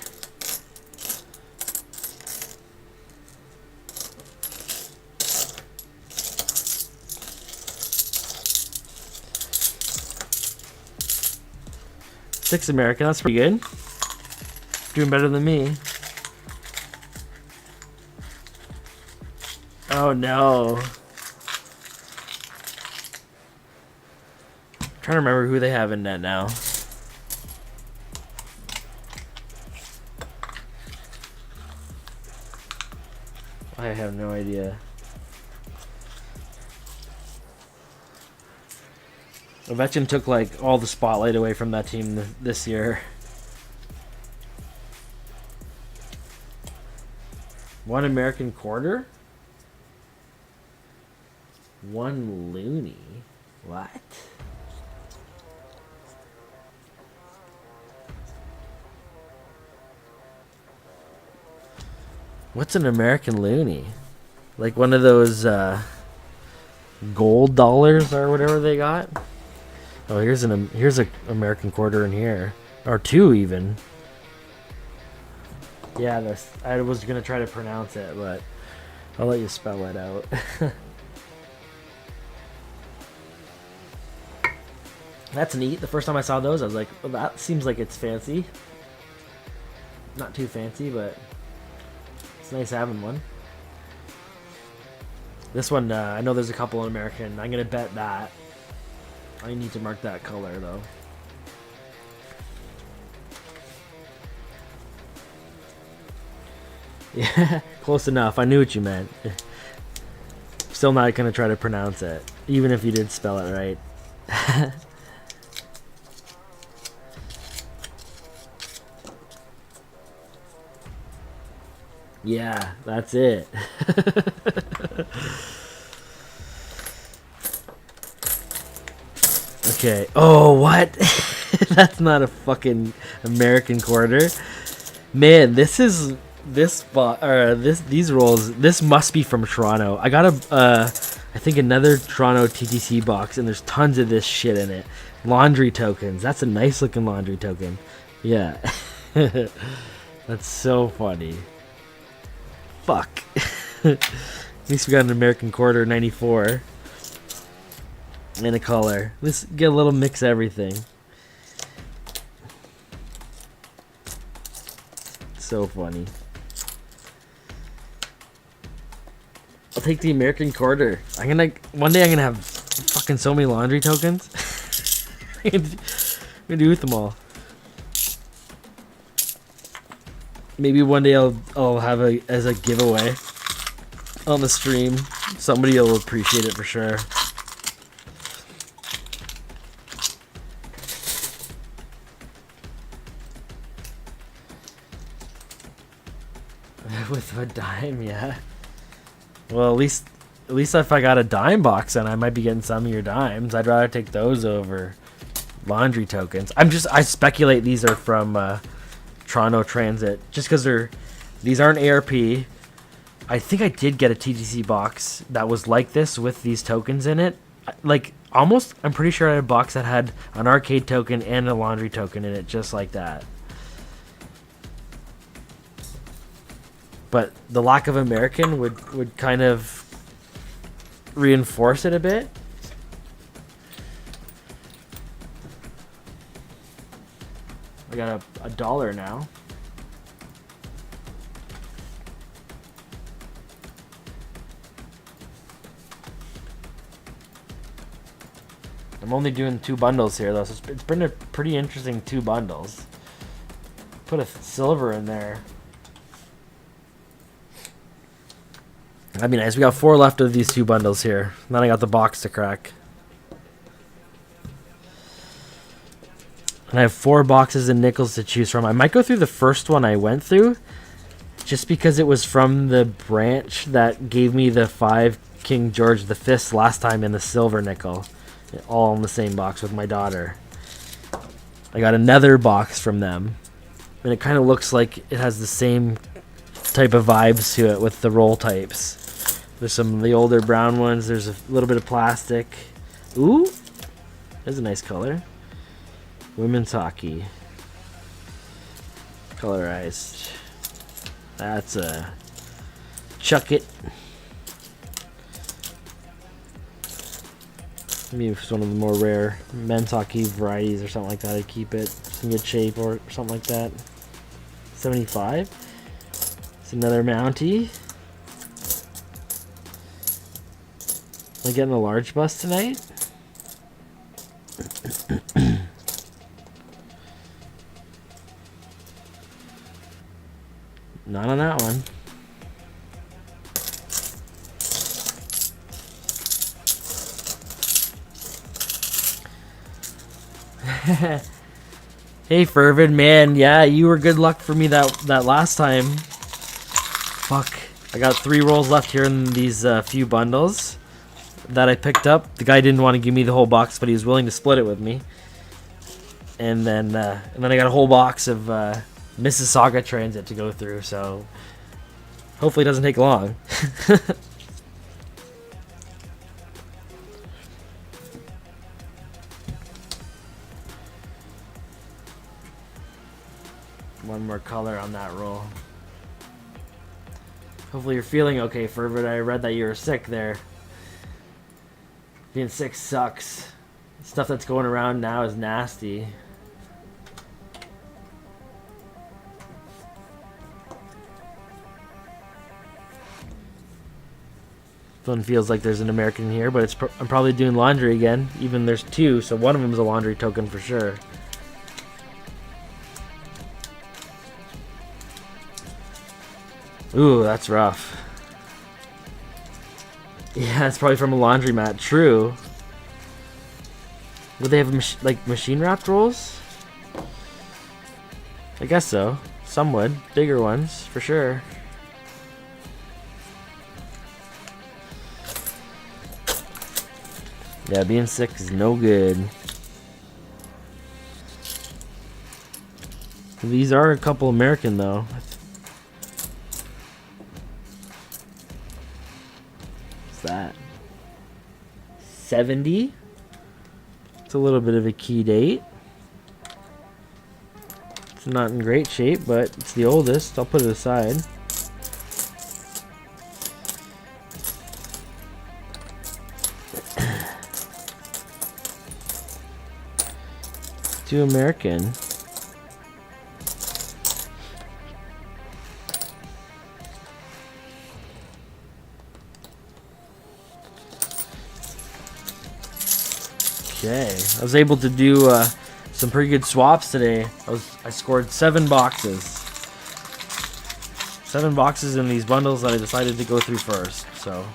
Six American, that's pretty good. Doing better than me. Oh no. I'm trying to remember who they have in net now. I have no idea. Ovechkin took like all the spotlight away from that team this year. One American quarter? One Looney? What? What's an American Looney? Like one of those gold dollars or whatever they got? Oh, here's a American quarter in here, or two even. Yeah, I was gonna try to pronounce it, but I'll let you spell it out. That's neat. The first time I saw those, I was like, well, that seems like it's fancy. Not too fancy, but it's nice having one. This one, I know there's a couple in American. I'm gonna bet that. I need to mark that color though. Yeah, close enough. I knew what you meant. Still not gonna try to pronounce it, even if you did spell it right. Yeah, that's it. Okay. Oh, what? That's not a fucking American quarter. Man, these rolls. This must be from Toronto. I got I think another Toronto TTC box, and there's tons of this shit in it. Laundry tokens. That's a nice looking laundry token. Yeah. That's so funny. Fuck. At least we got an American quarter, 94. And a color. Let's get a little mix of everything. So funny. I'll take the American quarter. One day I'm gonna have fucking so many laundry tokens. I'm gonna do with them all. Maybe one day I'll have as a giveaway on the stream. Somebody will appreciate it for sure. With a dime, yeah. Well, at least if I got a dime box, then I might be getting some of your dimes. I'd rather take those over laundry tokens. I speculate these are from Toronto Transit, just because these aren't ARP. I think I did get a TTC box that was like this with these tokens in it. Like almost, I'm pretty sure I had a box that had an arcade token and a laundry token in it, just like that. But the lack of American would kind of reinforce it a bit. I got a dollar now. I'm only doing 2 bundles here though, so it's been a pretty interesting 2 bundles. Put a silver in there. That'd be nice. We got 4 left of these 2 bundles here. Then I got the box to crack. And I have 4 boxes of nickels to choose from. I might go through the first one I went through, just because it was from the branch that gave me the 5 King George V last time in the silver nickel. All in the same box with my daughter. I got another box from them. And it kind of looks like it has the same type of vibes to it with the roll types. There's some of the older brown ones. There's a little bit of plastic. Ooh, that's a nice color. Women's hockey. Colorized. That's a chuck it. Maybe if it's one of the more rare men's hockey varieties or something like that, I'd keep it in good shape or something like that. 75. It's another Mountie. Am I getting a large bus tonight? Not on that one. Hey Fervid, man, yeah, you were good luck for me that last time. Fuck, I got 3 rolls left here in these few bundles that I picked up. The guy didn't want to give me the whole box, but he was willing to split it with me. And then I got a whole box of Mississauga Transit to go through, so hopefully it doesn't take long. One more color on that roll. Hopefully you're feeling okay, Fervid. I read that you were sick there. Being sick sucks. Stuff that's going around now is nasty. One feels like there's an American here, but I'm probably doing laundry again. Even there's 2, so one of them is a laundry token for sure. Ooh, that's rough. Yeah, it's probably from a laundromat. True. Would they have like machine wrapped rolls? I guess so. Some would. Bigger ones, for sure. Yeah, being sick is no good. These are a couple American though. What's that? 70? It's a little bit of a key date. It's not in great shape, but it's the oldest. I'll put it aside. Too American. Okay, I was able to do some pretty good swaps today. I scored 7 boxes. 7 boxes in these bundles that I decided to go through first. So,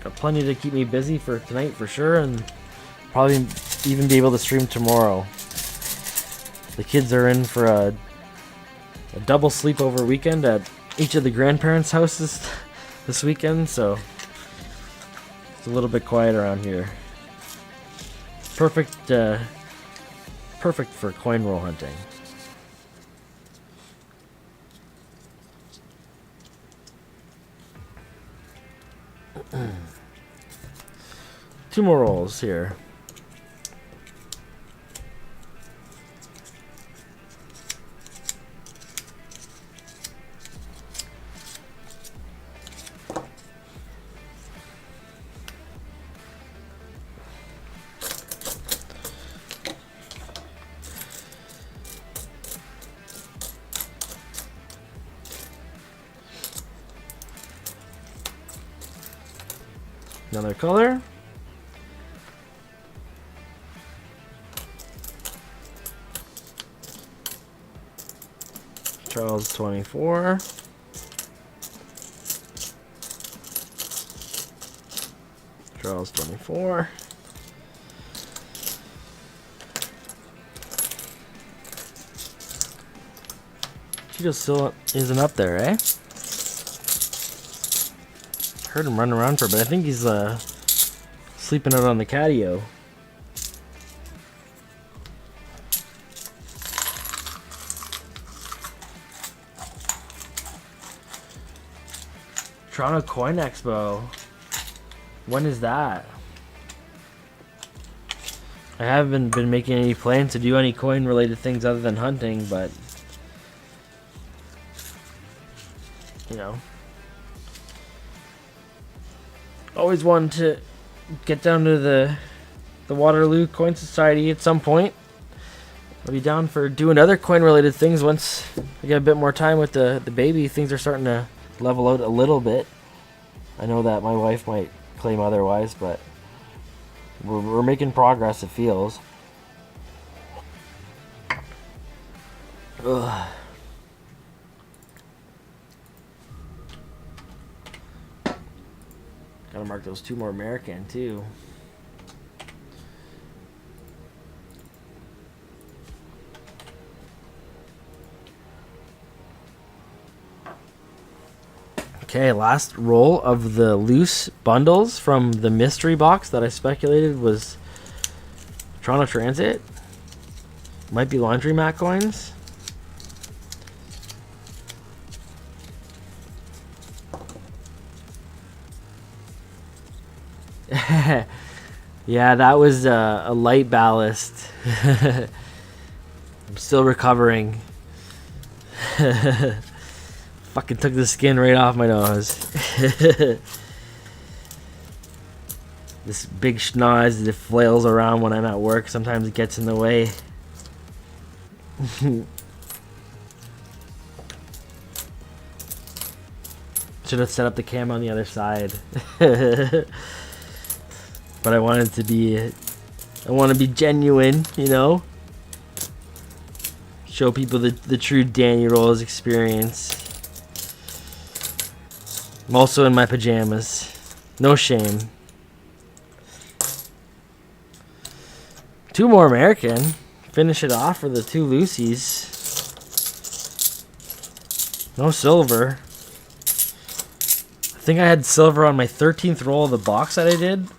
got plenty to keep me busy for tonight for sure, and probably even be able to stream tomorrow. The kids are in for a double sleepover weekend at each of the grandparents' houses this weekend, so it's a little bit quiet around here. Perfect for coin roll hunting. Two more rolls here. Another color. Charles 24. Charles 24. Cheetos still isn't up there, eh? Heard him running around for a bit. I think he's sleeping out on the catio. Toronto Coin Expo. When is that? I haven't been making any plans to do any coin related things other than hunting, but you know, always wanted to get down to the Waterloo Coin Society at some point. I'll be down for doing other coin related things once I get a bit more time with the baby. Things are starting to level out a little bit. I know that my wife might claim otherwise, but we're making progress, it feels. Ugh. Gotta mark those 2 more American too. Okay, last roll of the loose bundles from the mystery box that I speculated was Toronto Transit. Might be laundromat coins. Yeah, that was a light ballast. I'm still recovering. Fucking took the skin right off my nose. This big schnoz that flails around when I'm at work. Sometimes it gets in the way. Should have set up the cam on the other side. But I wanted to be... I want to be genuine, you know? Show people the true Danny Rolls experience. I'm also in my pajamas. No shame. 2 more American. Finish it off for the 2 Lucy's. No silver. I think I had silver on my 13th roll of the box that I did.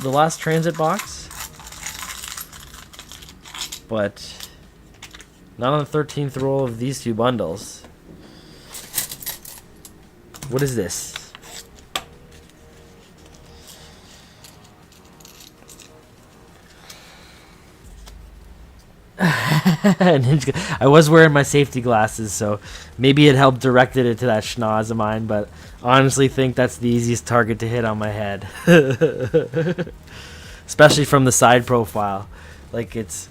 The last transit box. But not on the 13th roll of these 2 bundles. What is this? I was wearing my safety glasses, so maybe it helped directed it to that schnoz of mine, but I honestly think that's the easiest target to hit on my head. Especially from the side profile. Like it's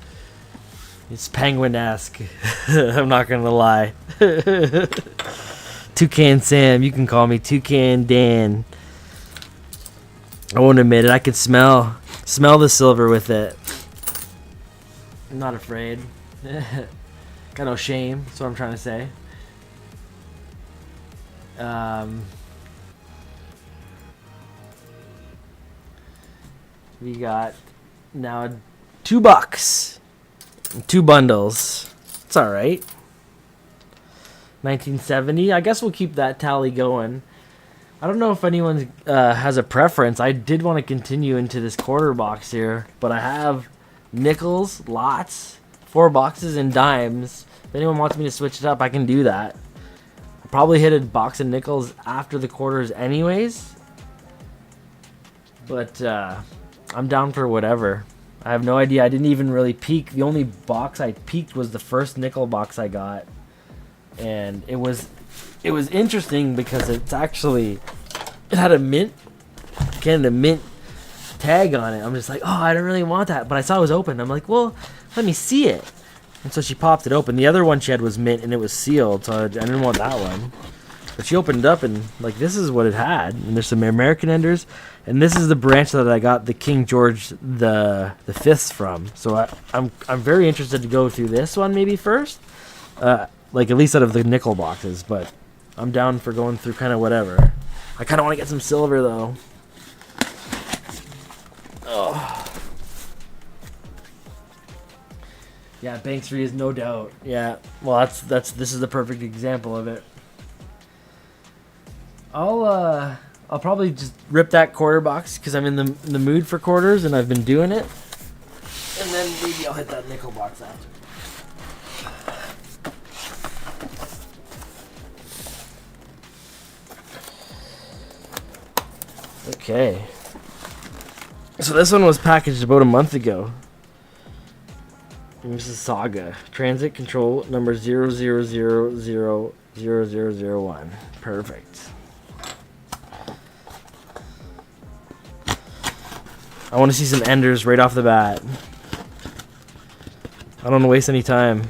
penguin-esque. I'm not gonna lie. Toucan Sam, you can call me Toucan Dan. I won't admit it. I could smell the silver with it. I'm not afraid. Got no shame. That's what I'm trying to say. We got now $2. 2 bundles. It's all right. 1970. I guess we'll keep that tally going. I don't know if anyone has a preference. I did want to continue into this quarter box here, but I have nickels, lots, 4 boxes, and dimes. If anyone wants me to switch it up, I can do that. I'll probably hit a box of nickels after the quarters anyways. But I'm down for whatever. I have no idea. I didn't even really peek. The only box I peeked was the first nickel box I got. And it was interesting because it had a Canada Mint tag on it. I'm just like, oh, I don't really want that, but I saw it was open. I'm like, well, let me see it. And so she popped it open. The other one she had was mint and it was sealed, so I didn't want that one. But she opened it up and like, this is what it had. And there's some American Enders, and this is the branch that I got the King George the Fifths from. So I'm very interested to go through this one maybe first, like at least out of the nickel boxes. But I'm down for going through kind of whatever. I kind of want to get some silver though. Oh. Yeah, Banks 3 is no doubt. Yeah, well, this is the perfect example of it. I'll probably just rip that quarter box because I'm in the mood for quarters and I've been doing it. And then maybe I'll hit that nickel box after. Okay. So this one was packaged about a month ago. Mississauga. Transit control number 00000001. Perfect. I want to see some enders right off the bat. I don't want to waste any time.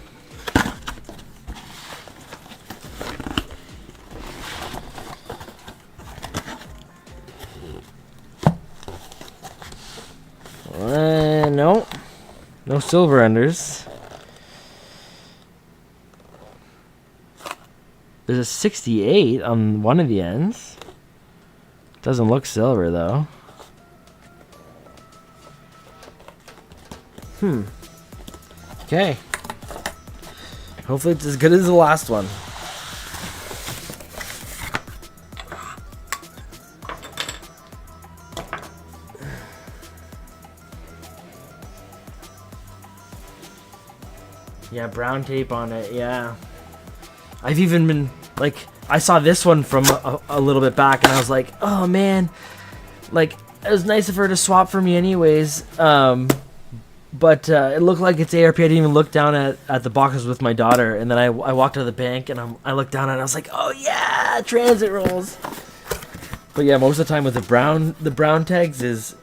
No. No silver enders. There's a 68 on one of the ends. Doesn't look silver though. Okay. Hopefully it's as good as the last one. Yeah, brown tape on it, yeah. I've even been, like, I saw this one from a little bit back, and I was like, oh, man. Like, it was nice of her to swap for me anyways. But it looked like it's ARP. I didn't even look down at the boxes with my daughter. And then I walked to the bank, and I looked down, and I was like, oh, yeah, transit rolls. But, yeah, most of the time with the brown tags is...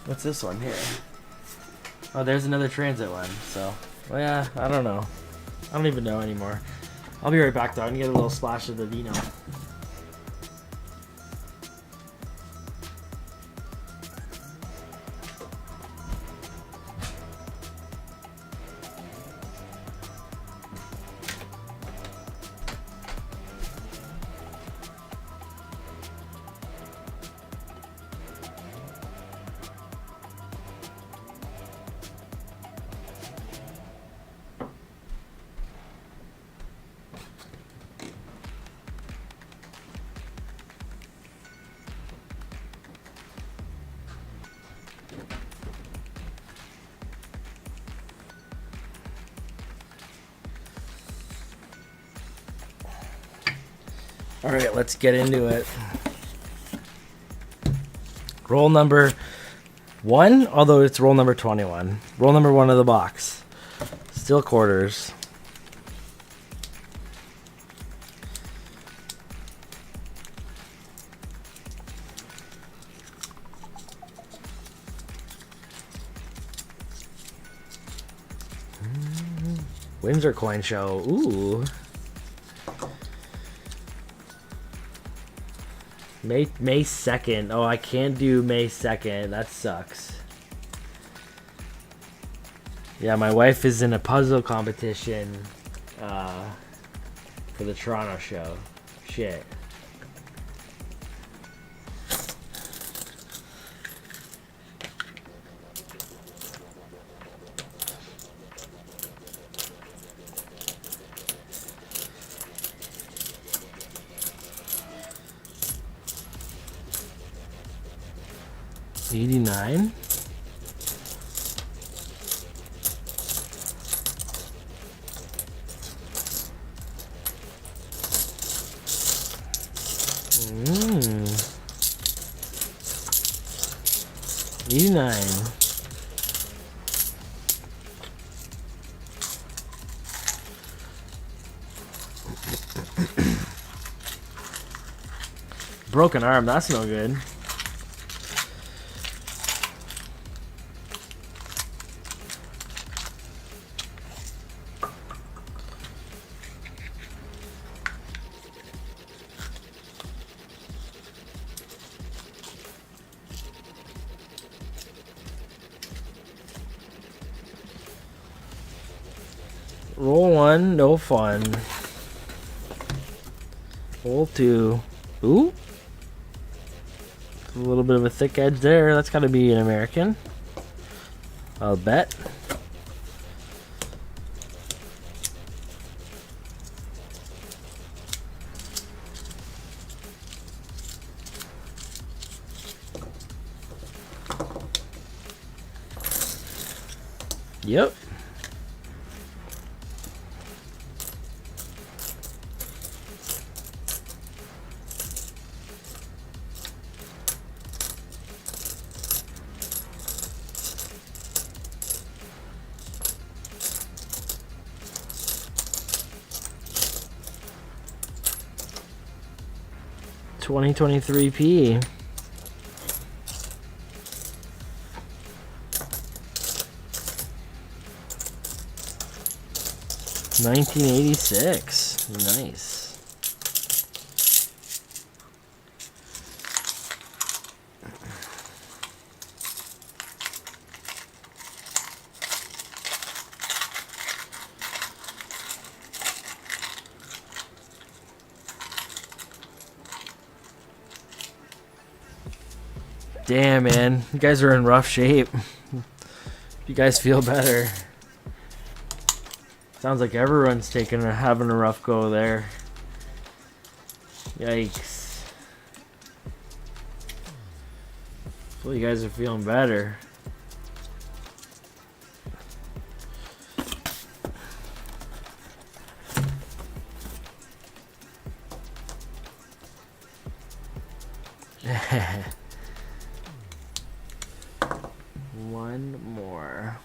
What's this one here? Oh, there's another transit one, so... Well, yeah, I don't know. I don't even know anymore. I'll be right back, though. I'm going to get a little splash of the vino. Alright, let's get into it. Roll number 1, although it's roll number 21. Roll number 1 of the box. Still quarters. Windsor coin show. Ooh. May 2nd. Oh, I can't do May 2nd. That sucks. Yeah, my wife is in a puzzle competition for the Toronto show. Shit. $89. $89. Broken arm, that's no good. Roll 1, no fun. Roll 2. Ooh. little bit of a thick edge there. That's got to be an American. I'll bet. Yep. $20.23p. $19.86. Nice. Damn, man. You guys are in rough shape. You guys feel better. Sounds like everyone's having a rough go there. Yikes. Well, you guys are feeling better. One more.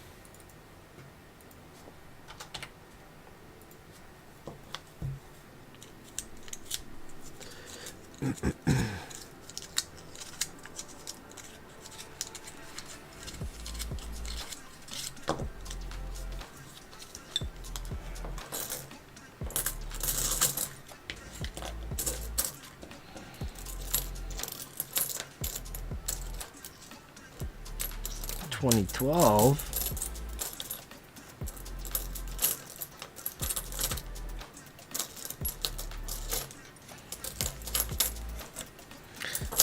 $20.12.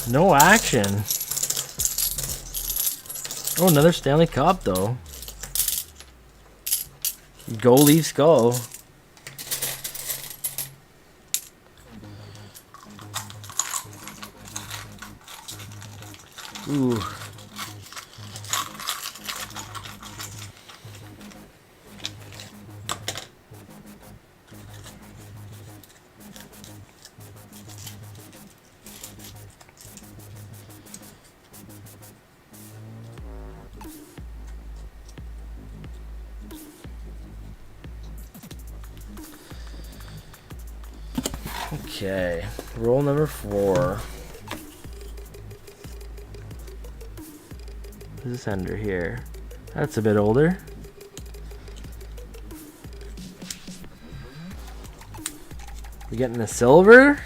No action. Oh, another Stanley Cup though. Go Leafs, go. Ooh. Okay, roll number 4. Who's this under here? That's a bit older. We getting a silver?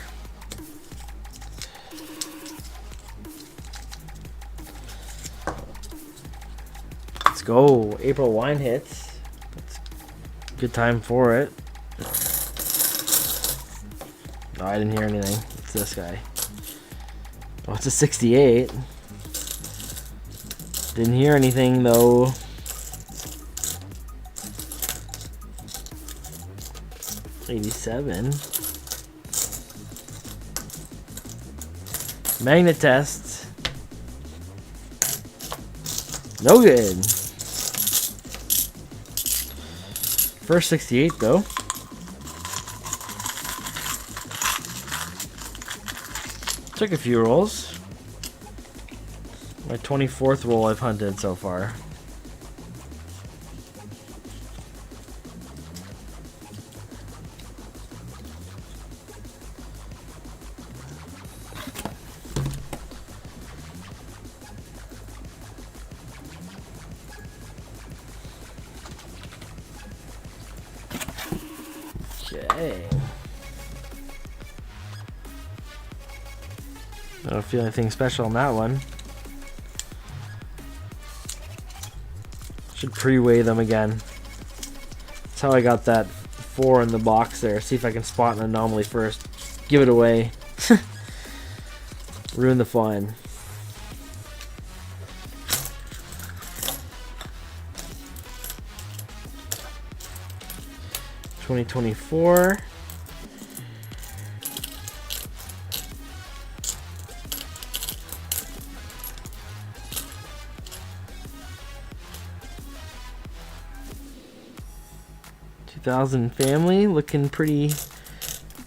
Let's go. April wine hits. That's a good time for it. No, I didn't hear anything. It's this guy. Oh, it's a 68. Didn't hear anything though. $87. Magnet test. No good. First 68 though. Took a few rolls. My 24th roll I've hunted so far. Okay. I don't feel anything special on that one. Should pre-weigh them again. That's how I got that 4 in the box there. See if I can spot an anomaly first. Give it away. Ruin the fun. 2024. Family looking pretty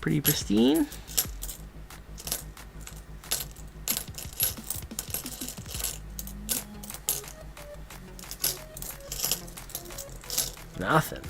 pristine. Nothing.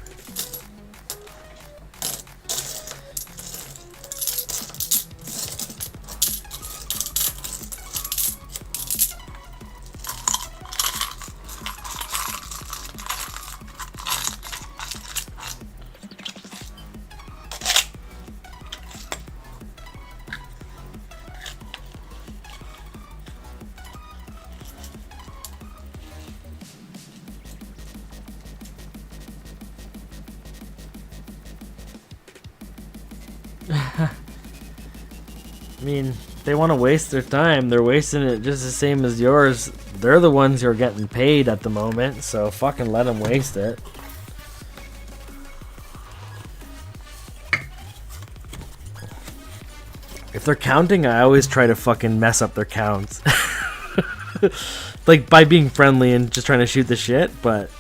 I mean, they want to waste their time. They're wasting it just the same as yours. They're the ones who are getting paid at the moment, so fucking let them waste it. If they're counting, I always try to fucking mess up their counts. Like, by being friendly and just trying to shoot the shit, but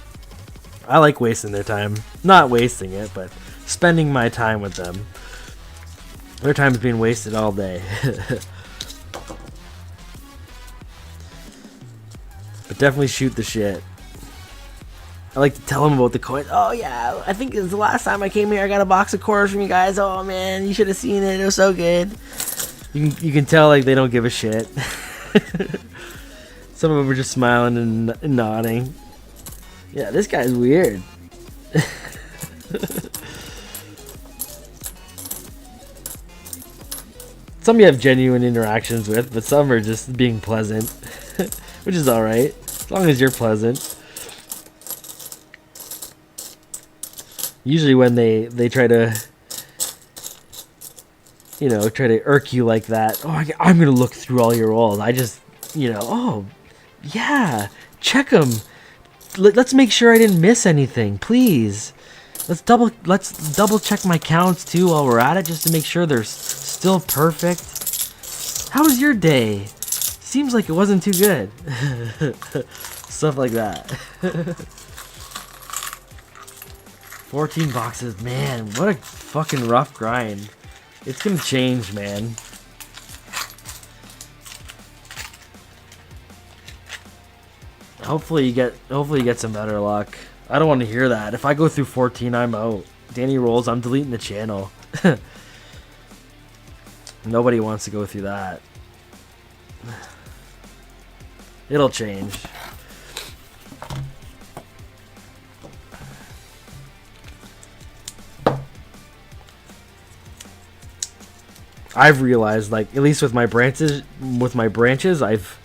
I like wasting their time. Not wasting it, but spending my time with them. Their time's being wasted all day. But definitely shoot the shit. I like to tell them about the coins. Oh yeah, I think it was the last time I came here, I got a box of quarters from you guys. Oh man, you should have seen it. It was so good. You can tell like they don't give a shit. Some of them are just smiling and nodding. Yeah, this guy's weird. Some you have genuine interactions with, but some are just being pleasant. Which is alright, as long as you're pleasant. Usually when they try to, you know, try to irk you like that. Oh, I'm gonna look through all your rolls. I just, you know, oh, yeah, check them. Let's make sure I didn't miss anything, please. Let's double check my counts too while we're at it, just to make sure they're still perfect. How was your day? Seems like it wasn't too good. Stuff like that. 14 boxes, man, what a fucking rough grind. It's gonna change, man. Hopefully you get some better luck. I don't want to hear that. If I go through 14, I'm out. Danny rolls, I'm deleting the channel. Nobody wants to go through that. It'll change. I've realized, like, at least with my branches, I've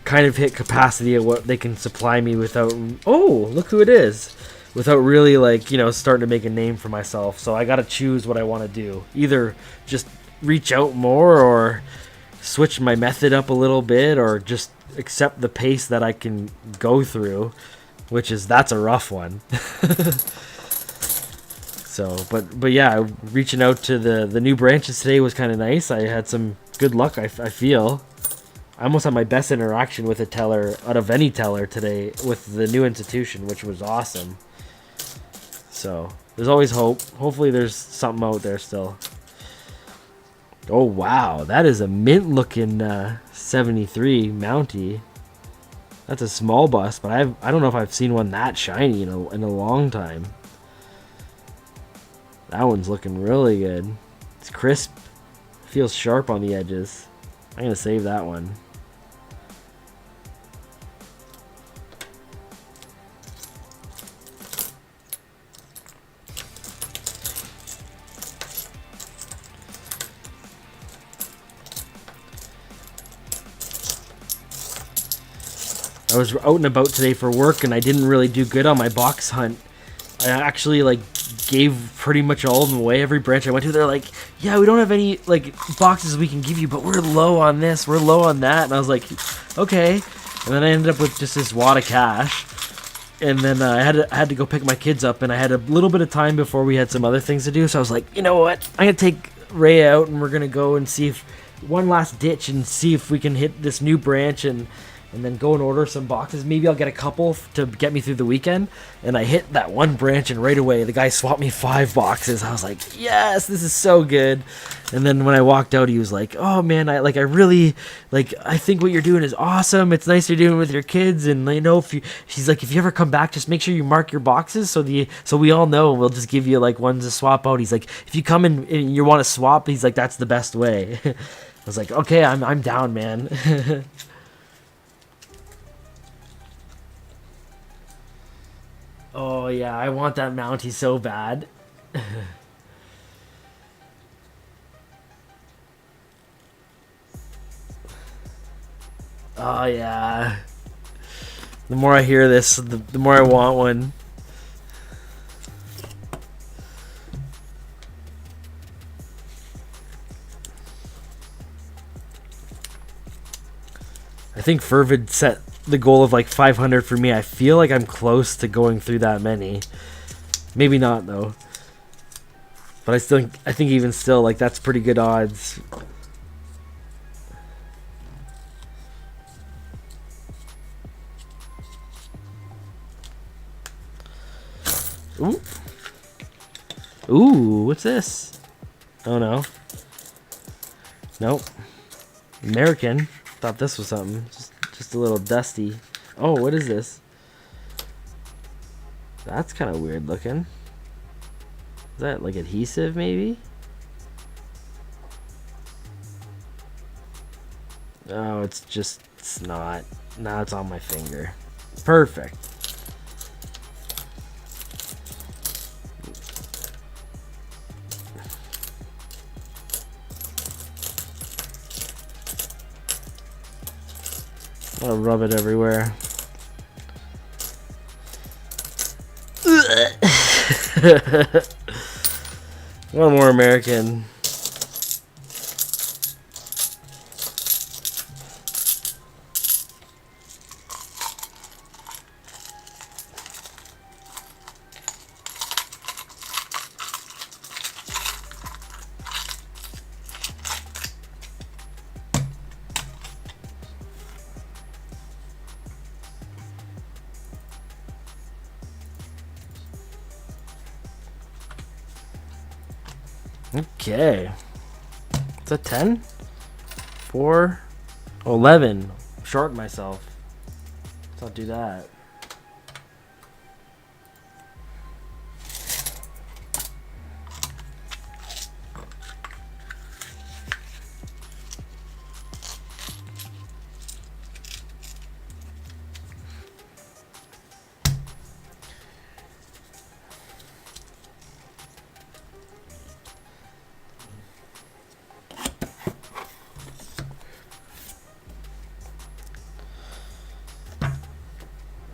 kind of hit capacity at what they can supply me without. Oh, look who it is! Without really, like, you know, starting to make a name for myself. So I gotta choose what I want to do. Either just reach out more, or switch my method up a little bit, or just accept the pace that I can go through, that's a rough one. So, but yeah, reaching out to the new branches today was kind of nice. I had some good luck, I feel. I almost had my best interaction with a teller out of any teller today with the new institution, which was awesome. So, there's always hope. Hopefully there's something out there still. Oh, wow. That is a mint-looking 73 Mountie. That's a small bust, but I don't know if I've seen one that shiny in a long time. That one's looking really good. It's crisp. Feels sharp on the edges. I'm going to save that one. I was out and about today for work, and I didn't really do good on my box hunt. I actually, like, gave pretty much all of them away. Every branch I went to, they're like, yeah, we don't have any, like, boxes we can give you, but we're low on this, we're low on that. And I was like, okay. And then I ended up with just this wad of cash. And then I had to go pick my kids up, and I had a little bit of time before we had some other things to do. So I was like, you know what? I'm gonna take Ray out, and we're gonna go and see if one last ditch and see if we can hit this new branch and then go and order some boxes. Maybe I'll get a couple to get me through the weekend. And I hit that one branch, and right away the guy swapped me 5 boxes. I was like, yes, this is so good. And then when I walked out, he was like, oh man, I think what you're doing is awesome. It's nice you're doing it with your kids. And she's like, if you ever come back, just make sure you mark your boxes so we all know, and we'll just give you like ones to swap out. He's like, if you come in and you want to swap, he's like, that's the best way. I was like, okay, I'm down, man. Oh yeah, I want that Mountie so bad. Oh yeah. The more I hear this, the more I want one. I think Fervid set the goal of like 500 for me. I feel like I'm close to going through that many. Maybe not though. But I think even still, like, that's pretty good odds. Ooh. Ooh, what's this? Oh no. Nope. American. Thought this was something. Just a little dusty. Oh, what is this? That's kind of weird looking. Is that like adhesive maybe? Oh, it's not. Now it's on my finger. Perfect. I'll rub it everywhere. One more American. Okay. Is that 10? 4? 11. Short myself. Let's not do that.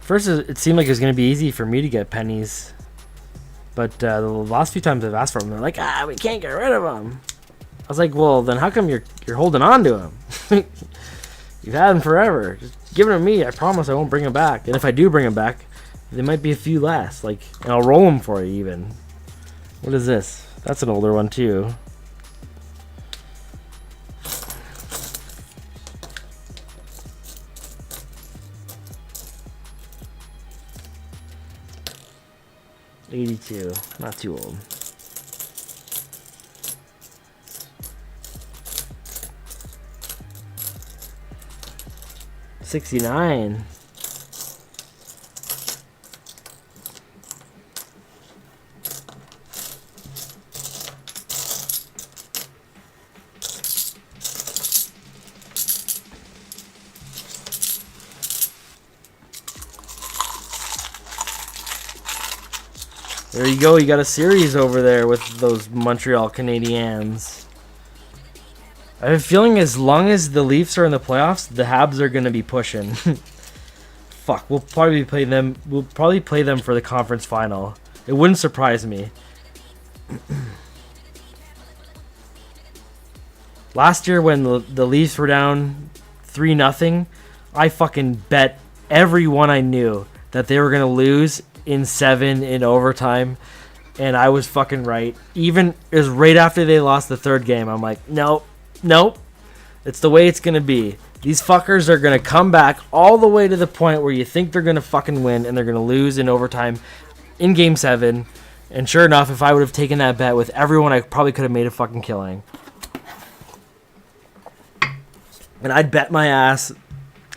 First, it seemed like it was going to be easy for me to get pennies. But the last few times I've asked for them, they're like, we can't get rid of them. I was like, well, then how come you're holding on to them? You've had them forever. Just give them to me. I promise I won't bring them back. And if I do bring them back, there might be a few less. Like, and I'll roll them for you even. What is this? That's an older one too. $82, not too old. $69. There you go, you got a series over there with those Montreal Canadiens. I have a feeling as long as the Leafs are in the playoffs, the Habs are going to be pushing. Fuck, we'll probably play them for the conference final. It wouldn't surprise me. Last year when the Leafs were down 3-0, I fucking bet everyone I knew that they were going to lose in 7 in overtime. And I was fucking right. Even it was right after they lost the 3rd game. I'm like, nope. It's the way it's going to be. These fuckers are going to come back all the way to the point where you think they're going to fucking win, and they're going to lose in overtime in Game 7. And sure enough, if I would have taken that bet with everyone, I probably could have made a fucking killing. And I'd bet my ass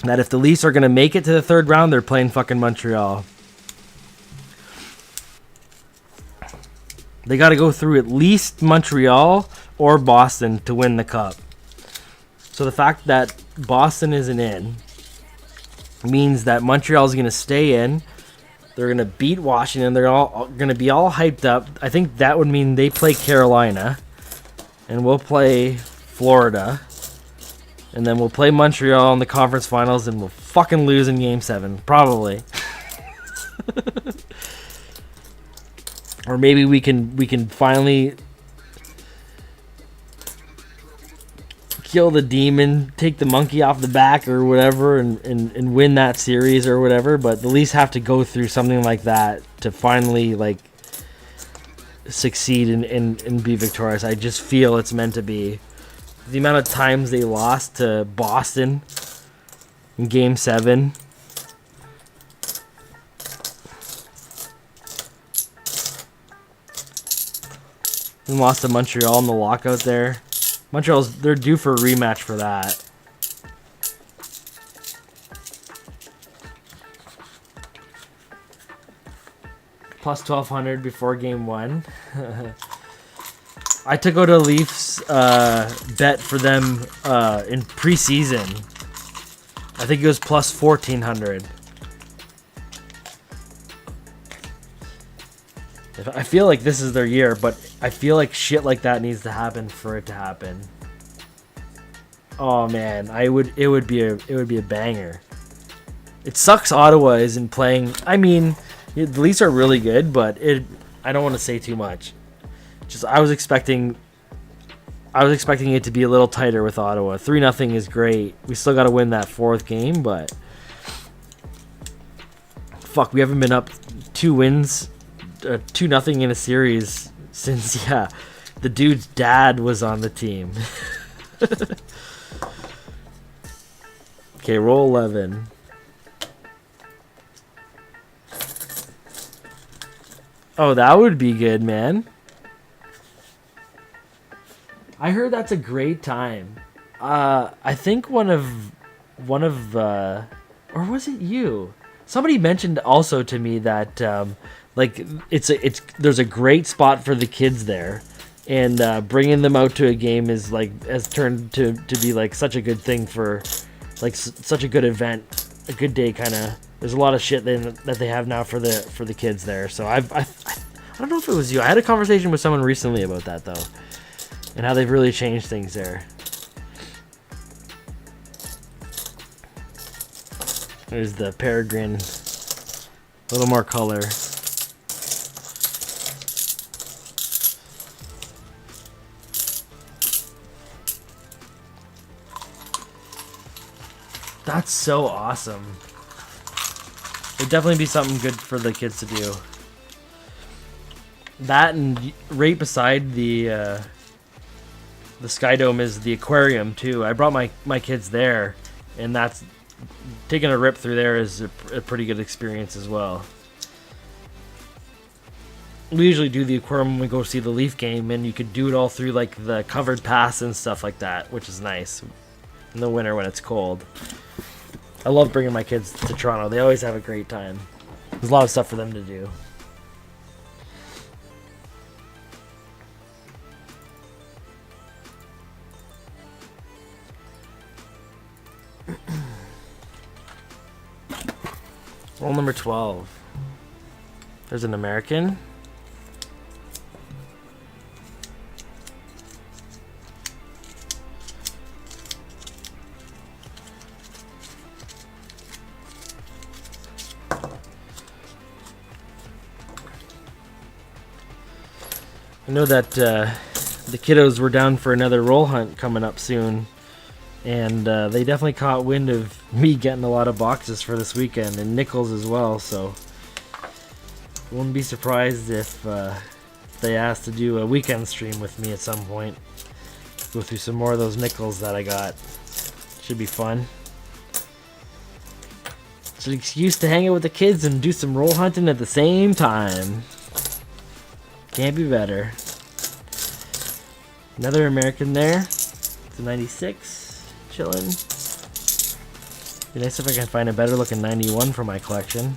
that if the Leafs are going to make it to the 3rd round, they're playing fucking Montreal. They got to go through at least Montreal or Boston to win the cup. So the fact that Boston isn't in means that Montreal is going to stay in. They're going to beat Washington. They're all going to be all hyped up. I think that would mean they play Carolina, and we'll play Florida, and then we'll play Montreal in the conference finals, and we'll fucking lose in Game 7, probably. Or maybe we can finally kill the demon, take the monkey off the back or whatever, and win that series or whatever. But the Leafs have to go through something like that to finally like succeed and be victorious. I just feel it's meant to be. The amount of times they lost to Boston in Game 7. And lost to Montreal in the lockout there. They're due for a rematch for that. Plus 1,200 before Game 1. I took out a Leafs bet for them in preseason. I think it was plus 1,400. I feel like this is their year, but I feel like shit like that needs to happen for it to happen. Oh man, it would be a banger. It sucks Ottawa isn't playing. I mean, the Leafs are really good, but I don't want to say too much. Just I was expecting it to be a little tighter with Ottawa. 3-0 is great. We still got to win that 4th game, but fuck, we haven't been up 2-0 in a series since the dude's dad was on the team. Okay, roll 11. Oh, that would be good, man. I heard that's a great time. I think one of or was it you? Somebody mentioned also to me that like there's a great spot for the kids there, and bringing them out to a game has turned to be like such a good thing for like such a good event, a good day kind of. There's a lot of shit that they have now for the kids there. So I don't know if it was you. I had a conversation with someone recently about that though, and how they've really changed things there. There's the Peregrine, a little more color. That's so awesome. It'd definitely be something good for the kids to do. That, and right beside the Sky Dome is the aquarium too. I brought my kids there, and that's taking a rip through there is a pretty good experience as well. We usually do the aquarium when we go see the Leaf game, and you could do it all through like the covered pass and stuff like that, which is nice in the winter when it's cold. I love bringing my kids to Toronto. They always have a great time. There's a lot of stuff for them to do. Roll number 12. There's an American. I know that the kiddos were down for another roll hunt coming up soon, and they definitely caught wind of me getting a lot of boxes for this weekend, and nickels as well, so wouldn't be surprised if they asked to do a weekend stream with me at some point. Go through some more of those nickels that I got. Should be fun. It's an excuse to hang out with the kids and do some roll hunting at the same time. Can't be better. Another American there. It's a 96. Chilling. Be nice if I can find a better looking 91 for my collection.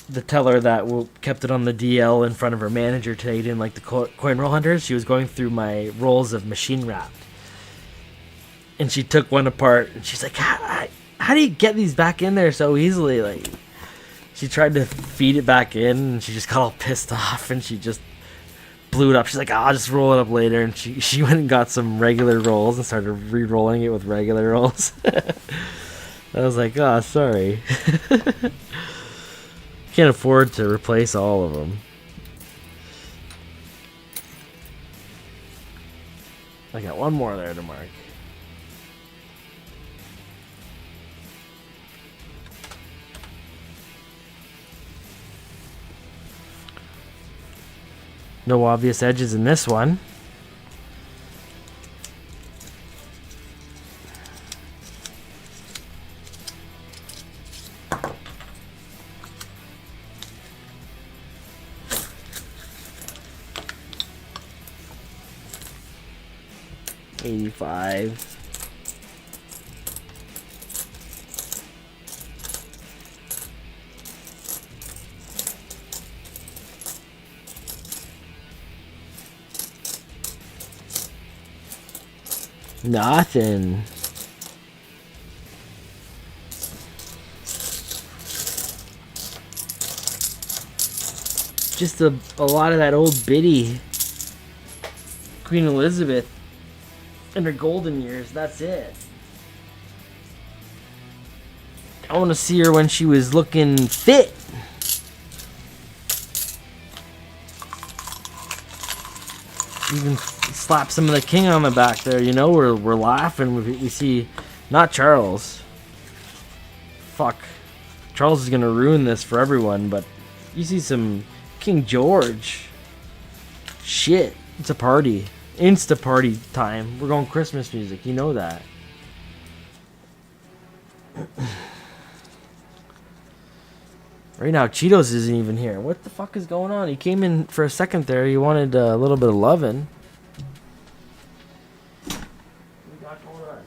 The teller that kept it on the DL in front of her manager today didn't like the coin roll hunters. She was going through my rolls of machine wrapped, and she took one apart, and she's like, how do you get these back in there so easily? Like, she tried to feed it back in, and she just got all pissed off, and she just blew it up. She's like, I'll just roll it up later, and she went and got some regular rolls and started re-rolling it with regular rolls. I was like, oh, sorry. Can't afford to replace all of them. I got one more there to mark. No obvious edges in this one. $85. Nothing. Just a lot of that old biddy Queen Elizabeth in her golden years. That's it. I want to see her when she was looking fit. Even slap some of the king on the back there. You know, we're laughing. We see, not Charles. Fuck. Charles is gonna ruin this for everyone. But you see some King George. Shit, it's a party. Insta party time. We're going Christmas music. You know that. Right now, Cheetos isn't even here. What the fuck is going on? He came in for a second there. He wanted a little bit of loving. What we got going on?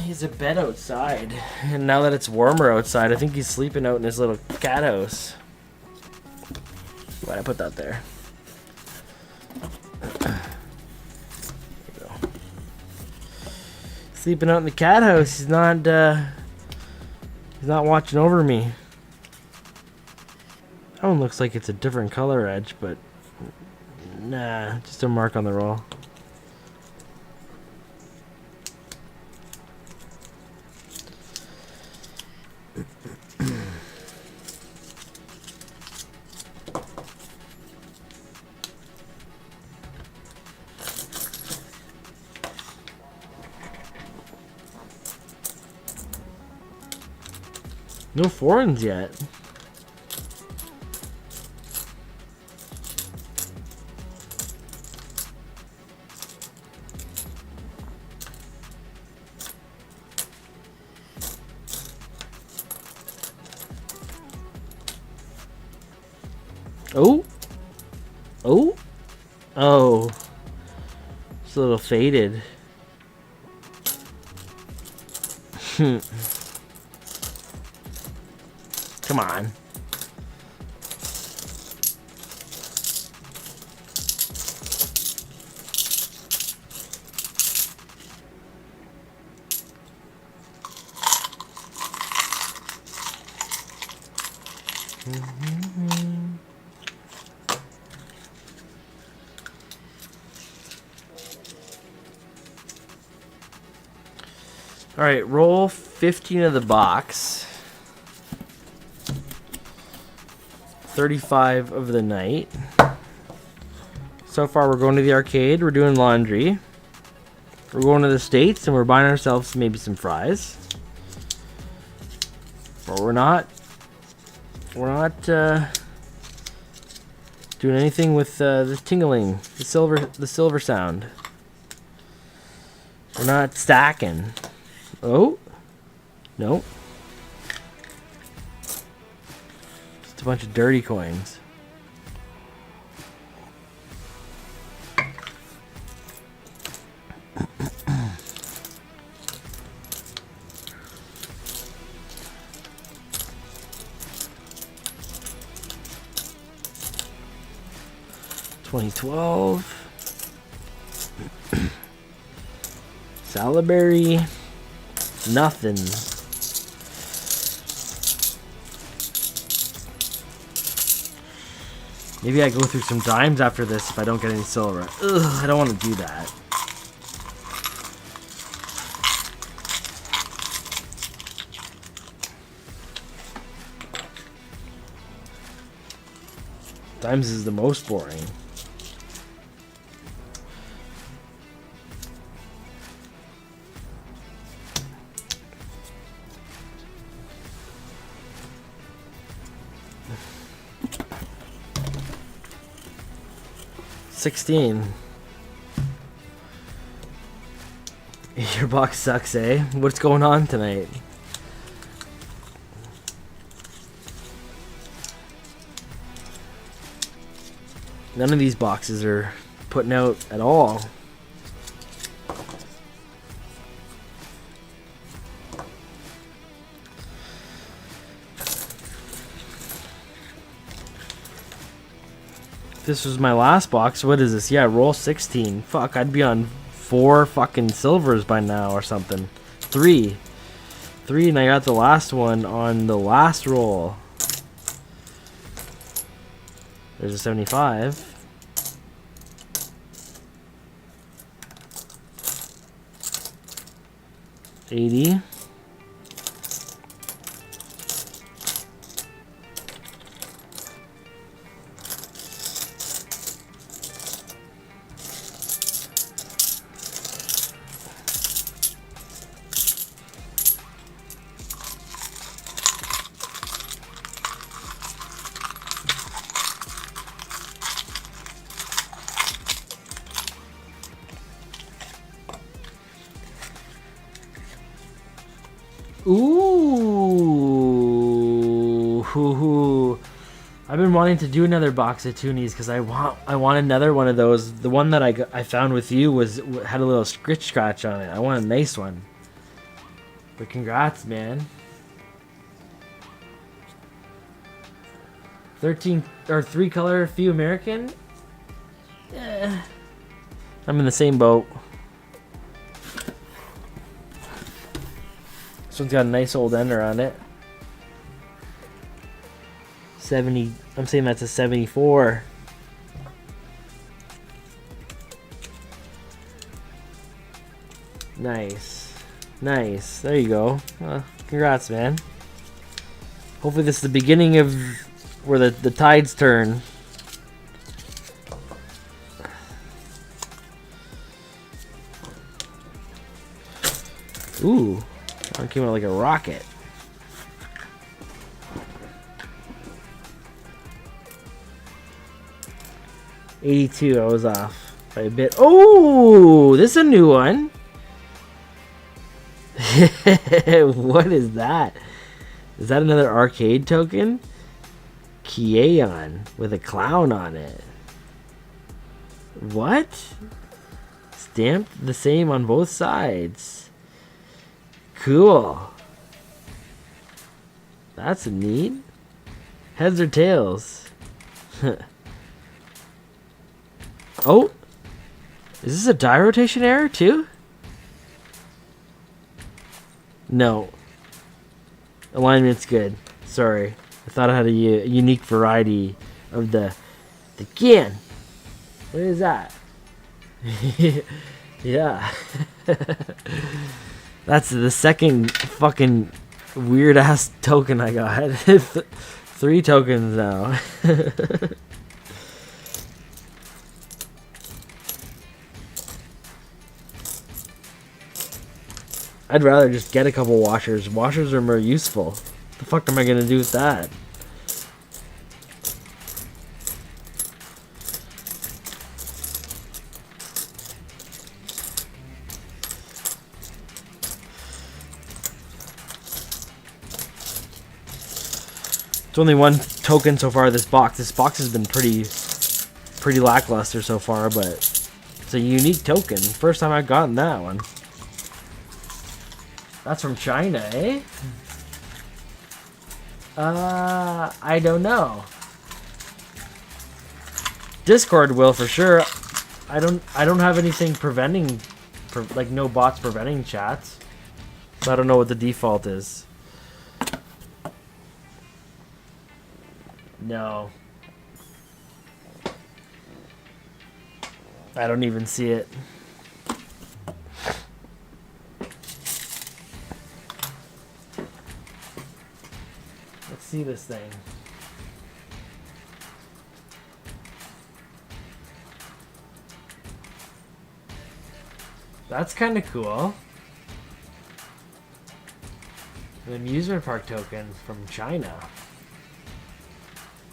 He's a bed outside. And now that it's warmer outside, I think he's sleeping out in his little cat house. Why'd I put that there? Sleeping out in the cat house. He's not watching over me. That one looks like it's a different color edge, but nah, just a mark on the roll. No foreigns yet. Oh. Oh. Oh. It's a little faded. Come on. All right, roll 15 of the box. 35 of the night. So far, we're going to the arcade. We're doing laundry. We're going to the States, and we're buying ourselves maybe some fries. But we're not doing anything with the tingling, the silver sound. We're not stacking. Oh, nope. Just a bunch of dirty coins. $20.12. Salaberry. Nothing. Maybe I go through some dimes after this if I don't get any silver. Ugh, I don't want to do that. Dimes is the most boring. $16. Your box sucks, eh? What's going on tonight? None of these boxes are putting out at all. This was my last box. What is this? Yeah, roll 16. Fuck, I'd be on 4 fucking silvers by now or something. 3, and I got the last one on the last roll. There's a 75. $80. Ooh, I've been wanting to do another box of toonies because I want another one of those. The one that I found with you had a little scratch on it. I want a nice one. But congrats, man. 13 or 3 color, few American. Yeah, I'm in the same boat. This one's got a nice old ender on it. 70. I'm saying that's a 74. Nice. There you go. Congrats, man. Hopefully this is the beginning of where the tides turn. Ooh. It came out like a rocket. $82, I was off by a bit. Oh, this is a new one. What is that? Is that another arcade token? Keon with a clown on it. What? Stamped the same on both sides. Cool. That's neat. Heads or tails? Oh, is this a die rotation error too? No. Alignment's good. Sorry. I thought I had a unique variety of the can. What is that? Yeah. That's the second fucking weird ass token I got. 3 tokens now. I'd rather just get a couple washers. Washers are more useful. The fuck am I gonna do with that? It's only 1 token so far this box. This box has been pretty lackluster so far, but it's a unique token. First time I've gotten that one. That's from China, eh? I don't know. Discord will for sure. I don't have anything preventing, like no bots preventing chats. So I don't know what the default is. No. I don't even see it. Let's see this thing. That's kind of cool. An amusement park token from China.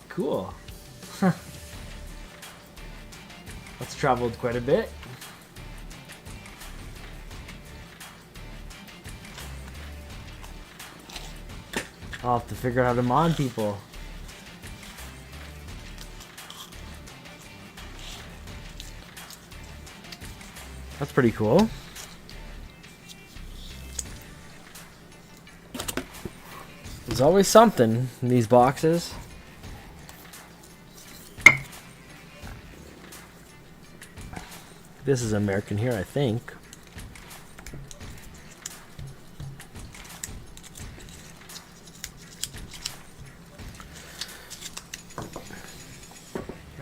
Cool. That's traveled quite a bit. I'll have to figure out how to mod people. That's pretty cool. There's always something in these boxes. This is American here, I think.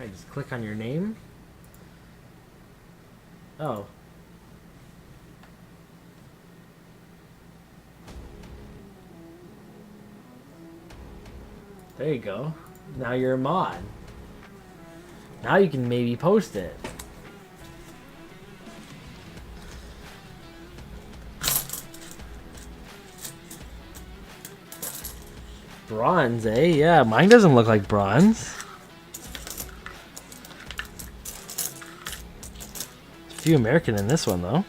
I just click on your name. Oh. There you go. Now you're a mod. Now you can maybe post it. Bronze, eh? Yeah, mine doesn't look like bronze. There's a few American in this one, though.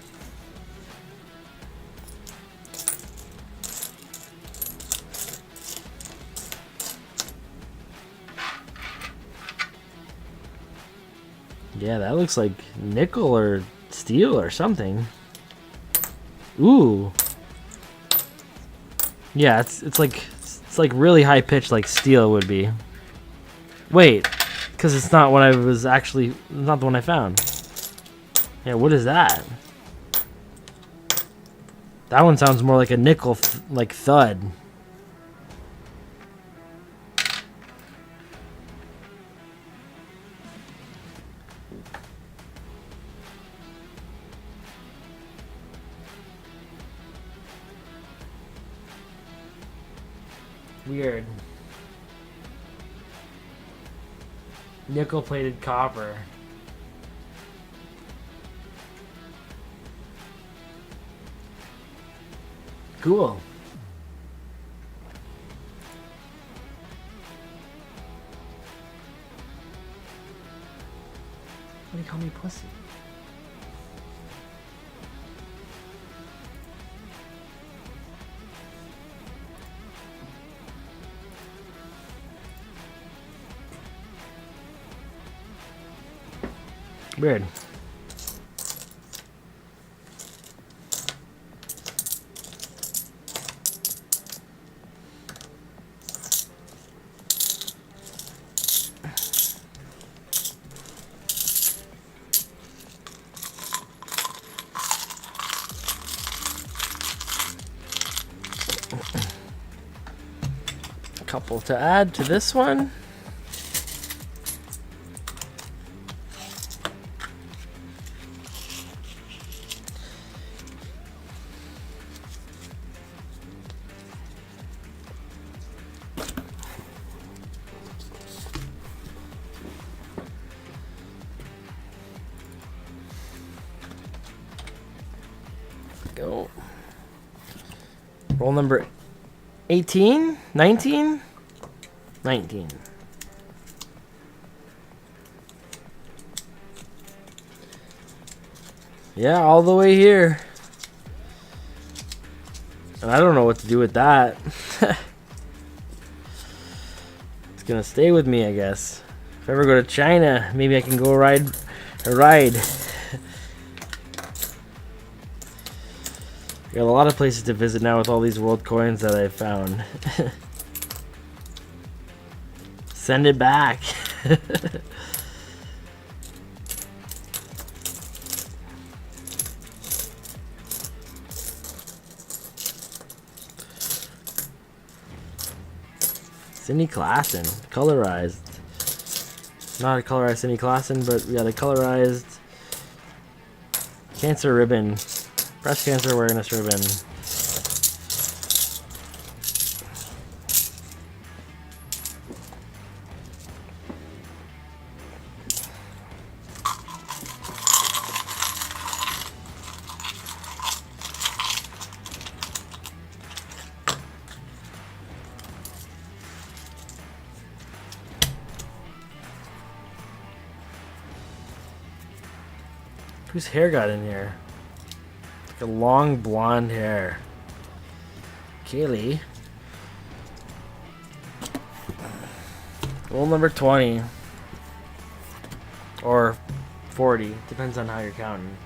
Yeah, that looks like nickel or steel or something. Ooh. Yeah, it's like really high pitched, like steel would be. Wait, because it's not what I was actually, not the one I found. Yeah, what is that? That one sounds more like a nickel, like thud. Weird. Nickel plated copper. Cool. Why do you call me pussy? Weird. couple to add to this one. Go. Roll number 18, 19, 19. Yeah, all the way here. And I don't know what to do with that. It's gonna stay with me, I guess. If I ever go to China, maybe I can go ride a ride. Got a lot of places to visit now with all these world coins that I found. Send it back. Cindy Klassen, colorized. Not a colorized Cindy Klassen, but we got a colorized cancer ribbon. Breast cancer awareness ribbon. Whose hair got in here? Like a long blonde hair. Kaylee. Roll number 20. Or 40. Depends on how you're counting.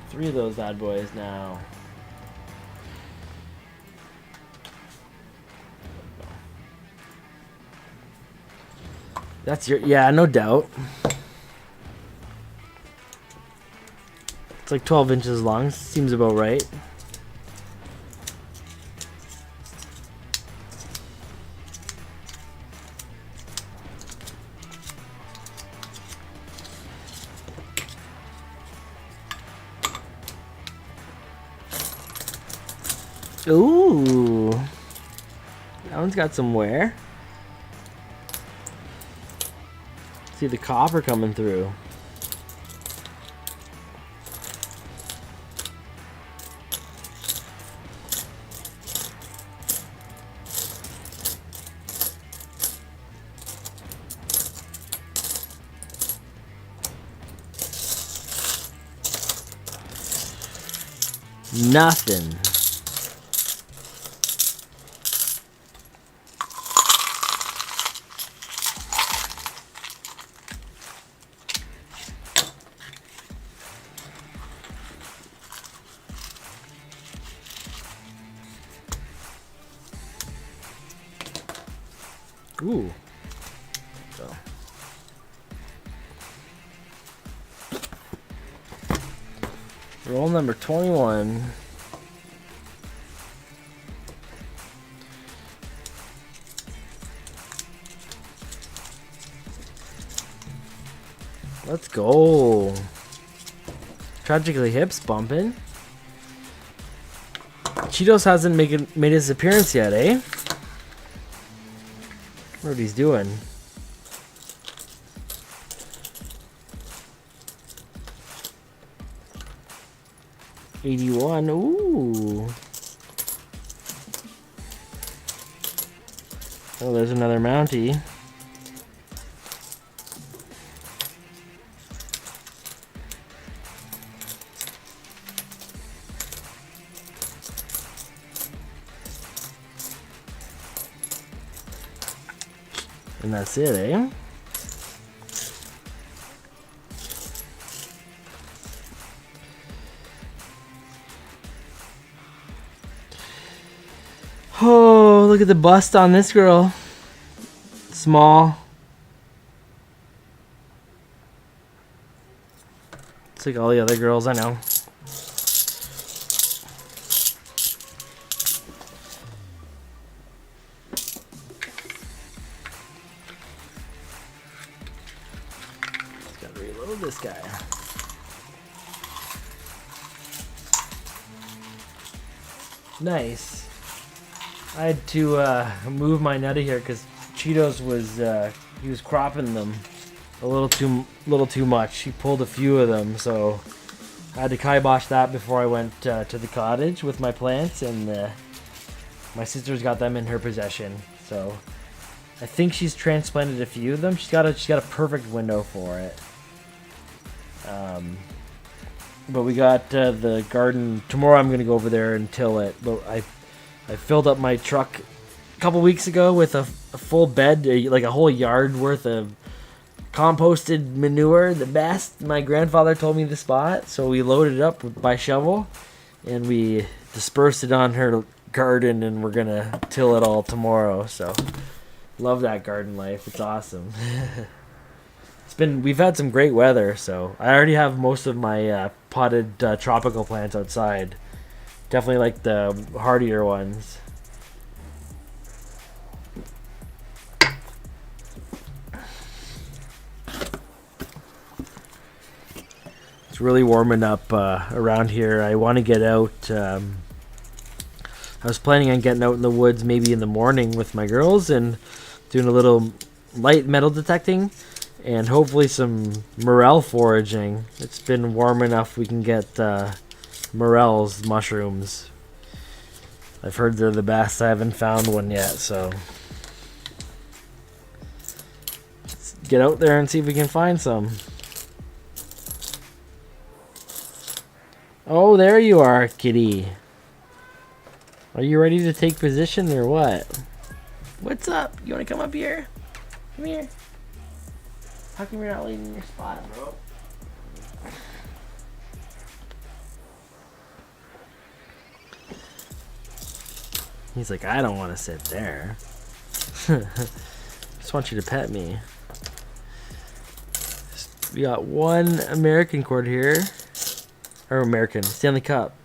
Three of those bad boys now. That's your, yeah, no doubt. It's like 12 inches long. Seems about right. Ooh, that one's got some wear. See the copper coming through. Nothing. Ooh. So. Roll number 21. Let's go. Tragically Hips bumping. Cheetos hasn't made his appearance yet, eh? What he's doing. $81. Ooh. Oh, there's another Mountie. And that's it, eh? Oh, look at the bust on this girl. small. It's like all the other girls I know. Just gotta reload this guy. Nice. I had to move my nutty here because Cheetos was he was cropping them a little too much. He pulled a few of them, so I had to kibosh that before I went to the cottage with my plants, and my sister's got them in her possession. So I think she's transplanted a few of them. She's got a perfect window for it. But we got the garden tomorrow. I'm gonna go over there and till it. But I filled up my truck a couple weeks ago with a full bed, like a whole yard worth of composted manure, the best. My grandfather told me the spot, so we loaded it up by shovel and we dispersed it on her garden, and we're gonna till it all tomorrow. So love that garden life. It's awesome. We've had some great weather, so I already have most of my potted tropical plants outside. Definitely like the hardier ones. It's really warming up around here. I want to get out. I was planning on getting out in the woods maybe in the morning with my girls and doing a little light metal detecting and hopefully some morel foraging. It's been warm enough we can get morels, mushrooms. I've heard they're the best. I haven't found one yet, so let's get out there and see if we can find some. Oh, there you are, kitty. Are you ready to take position or what? What's up? You want to come up here? Come here. How come you're not leaving your spot, bro? He's like, I don't want to sit there. Just want you to pet me. We got one American cord here. Or American, Stanley Cup.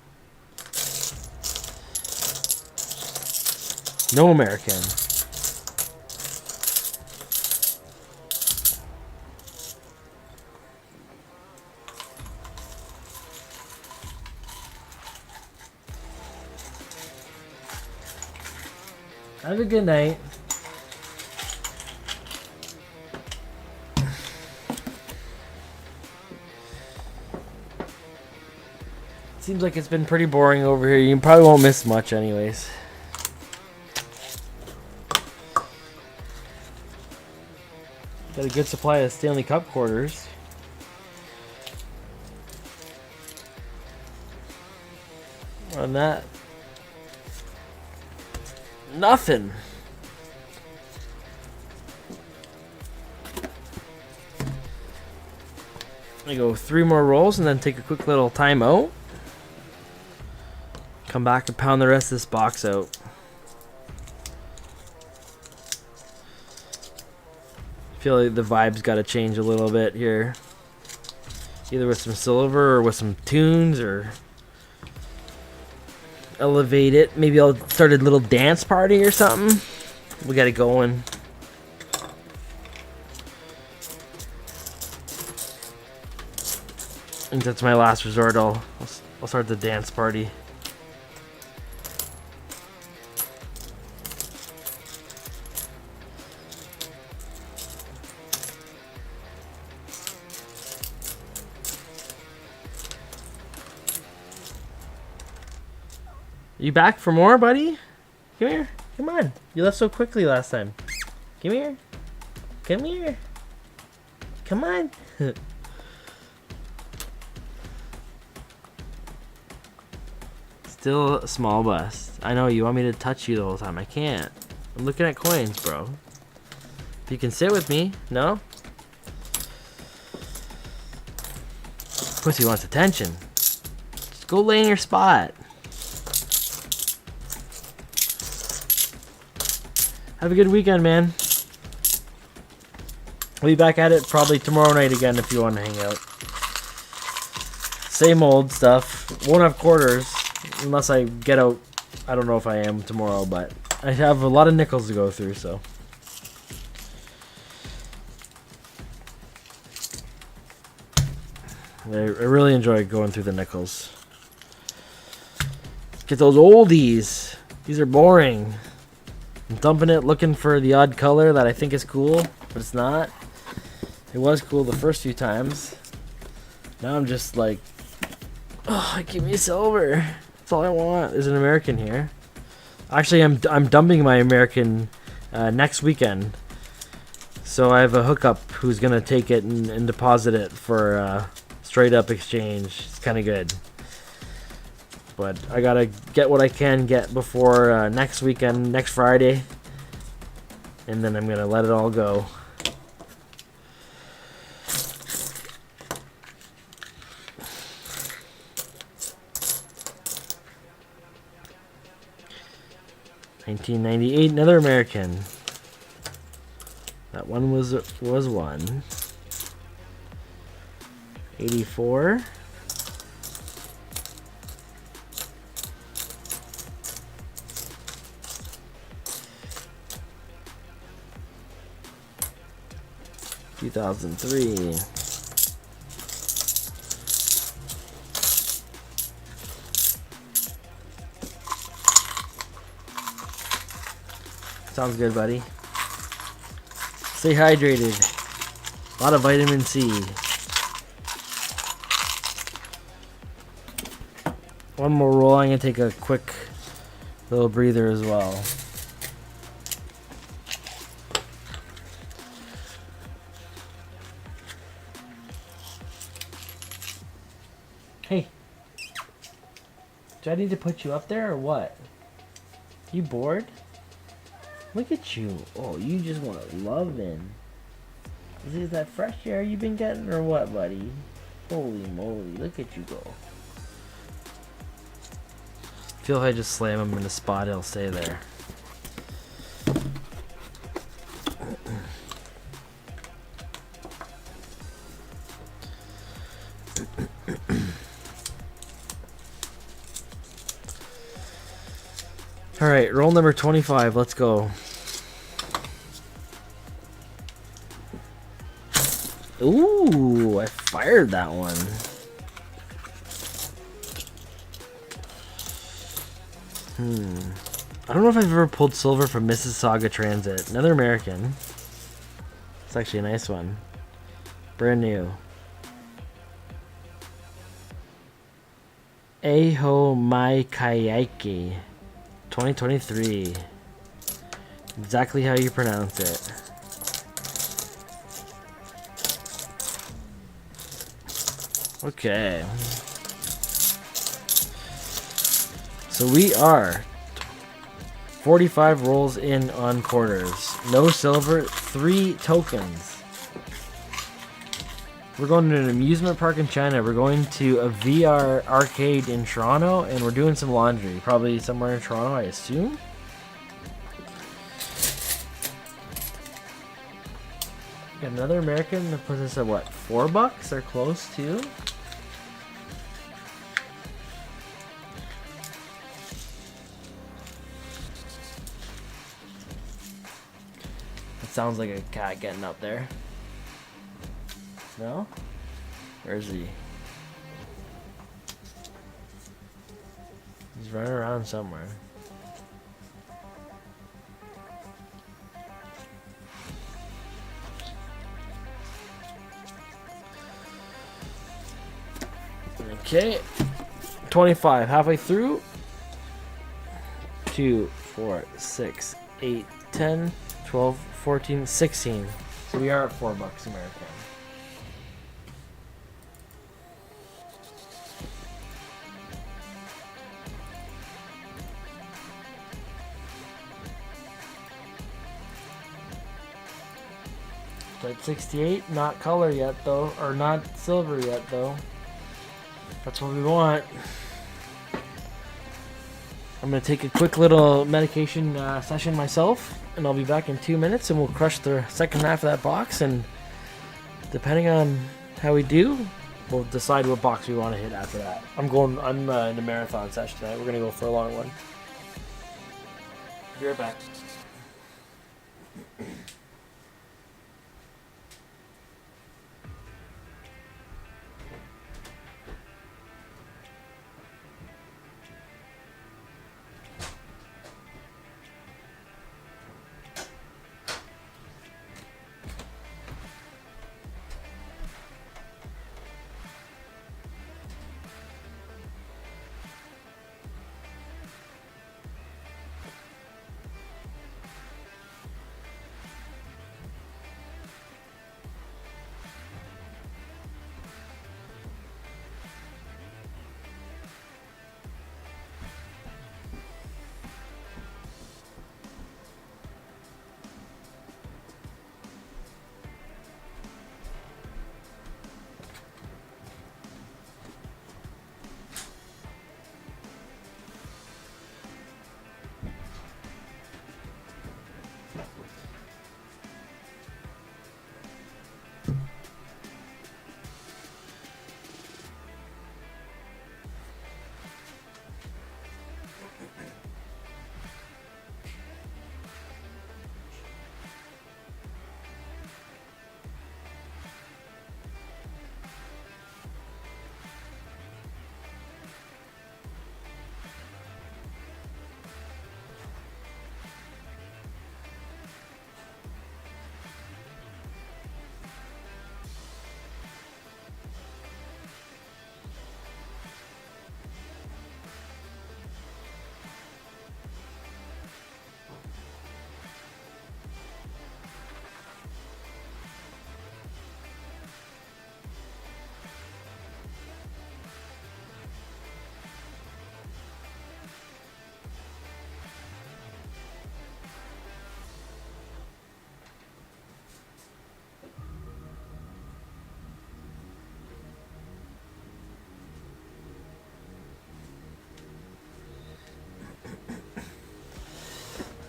No American. Have a good night. Seems like it's been pretty boring over here. You probably won't miss much anyways. Got a good supply of Stanley Cup quarters. On that, nothing. I go 3 more rolls and then take a quick little time out. Come back and pound the rest of this box out. Feel like the vibe's got to change a little bit here. Either with some silver or with some tunes, or elevate it. Maybe I'll start a little dance party or something. We got it going. I think that's my last resort. I'll start the dance party. You back for more, buddy? Come here. Come on. You left so quickly last time. Come here. Come here. Come on. Still a small bust. I know you want me to touch you the whole time. I can't. I'm looking at coins, bro. If you can sit with me. No? Pussy wants attention. Just go lay in your spot. Have a good weekend, man. I'll be back at it probably tomorrow night again if you want to hang out. Same old stuff. Won't have quarters unless I get out. I don't know if I am tomorrow, but I have a lot of nickels to go through, so. I really enjoy going through the nickels. Get those oldies. These are boring. I'm dumping it looking for the odd color that I think is cool, but it's not. It was cool the first few times. Now I'm just like, oh, give me silver. That's all I want. There's an American here. Actually, I'm dumping my American next weekend. So I have a hookup who's gonna take it and deposit it for straight up exchange. It's kind of good. But I gotta get what I can get before next weekend, next Friday. And then I'm gonna let it all go. $19.98, another American. That one was one. 84. $2003. Sounds good, buddy. Stay hydrated. A lot of vitamin C. One more roll. I'm gonna take a quick little breather as well. Hey, do I need to put you up there or what? You bored? Look at you. Oh, you just want to love in. Is it that fresh air you've been getting or what, buddy? Holy moly, look at you go. I feel if I just slam him in a spot, he'll stay there. Alright, roll number 25, let's go. Ooh, I fired that one. I don't know if I've ever pulled silver from Mississauga Transit. Another American. It's actually a nice one. Brand new. Aho Mai Kayake. 2023. Exactly how you pronounce it. Okay. So we are 45 rolls in on quarters. No silver, 3 tokens. We're going to an amusement park in China. We're going to a VR arcade in Toronto, and we're doing some laundry. Probably somewhere in Toronto, I assume. Got another American that puts us at what, $4 or close to? That sounds like a cat getting up there. No? Where is he? He's running around somewhere. Okay. 25. Halfway through. 2, 4, 6, 8, 10, 12, 14, 16. So we are at $4 American. At 68, not color yet though, or not silver yet though. That's what we want. I'm gonna take a quick little medication session myself, and I'll be back in 2 minutes, and we'll crush the second half of that box and depending on how we do, we'll decide what box we want to hit after that. I'm in a marathon session tonight. We're gonna go for a long one. Be right back.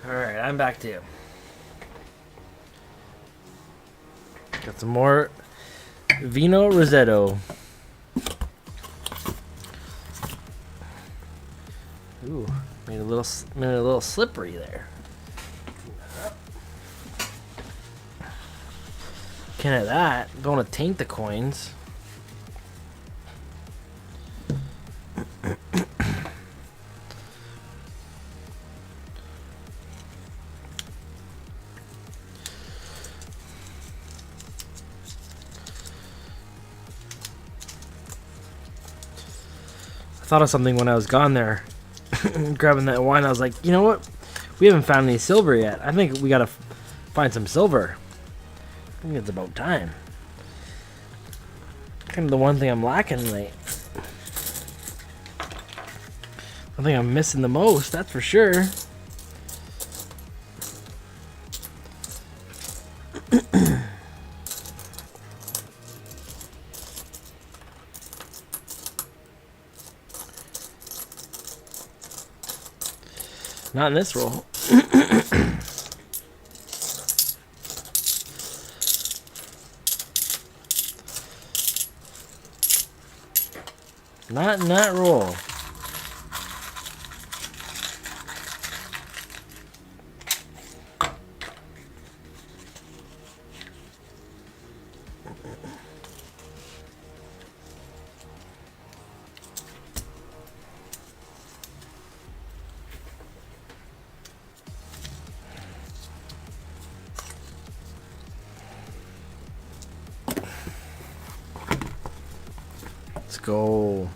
Alright, I'm back to you. Got some more Vino Rosetto. Ooh, made a little slippery there. Can't have that. Don't want to taint the coins. I thought of something when I was gone there, grabbing that wine. I was like, you know what? We haven't found any silver yet. I think we gotta find some silver. I think it's about time. Kind of the one thing I'm lacking tonight. I think I'm missing the most, that's for sure. Not in this roll. Not in that roll. Let's go.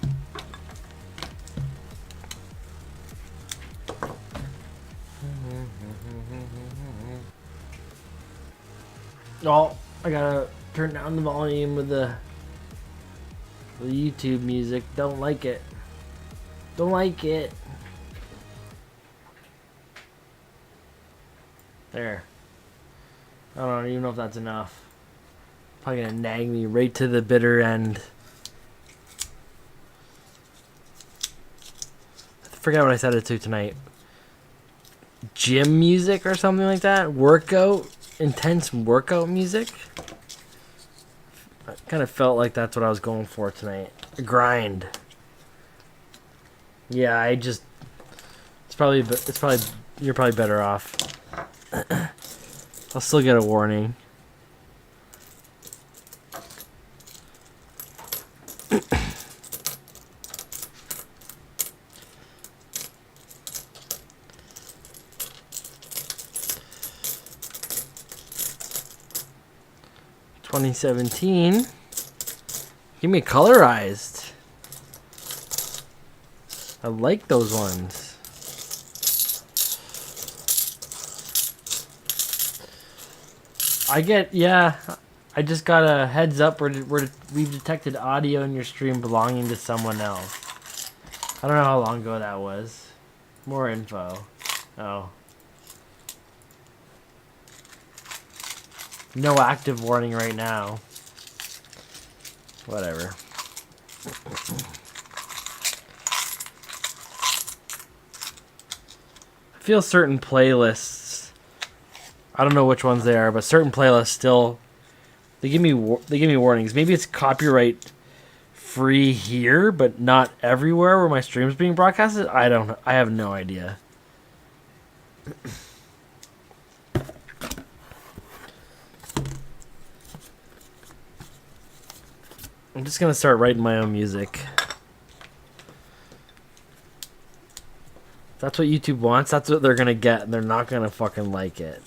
Oh, I gotta turn down the volume with the YouTube music. Don't like it. Don't like it. There. I don't even know if that's enough. Probably gonna nag me right to the bitter end. I forget what I said it to tonight. Gym music or something like that? Workout? Intense workout music? I kind of felt like that's what I was going for tonight. A grind. Yeah, it's probably you're probably better off. I'll still get a warning. $2017. Give me colorized. I like those ones. I just got a heads up where we've detected audio in your stream belonging to someone else. I don't know how long ago that was. More info. Oh. No active warning right now. Whatever. I feel certain playlists, I don't know which ones they are, but certain playlists still they give me warnings. Maybe it's copyright free here, but not everywhere where my stream's being broadcasted. I have no idea. I'm just gonna start writing my own music. That's what YouTube wants. That's what they're gonna get, and they're not gonna fucking like it.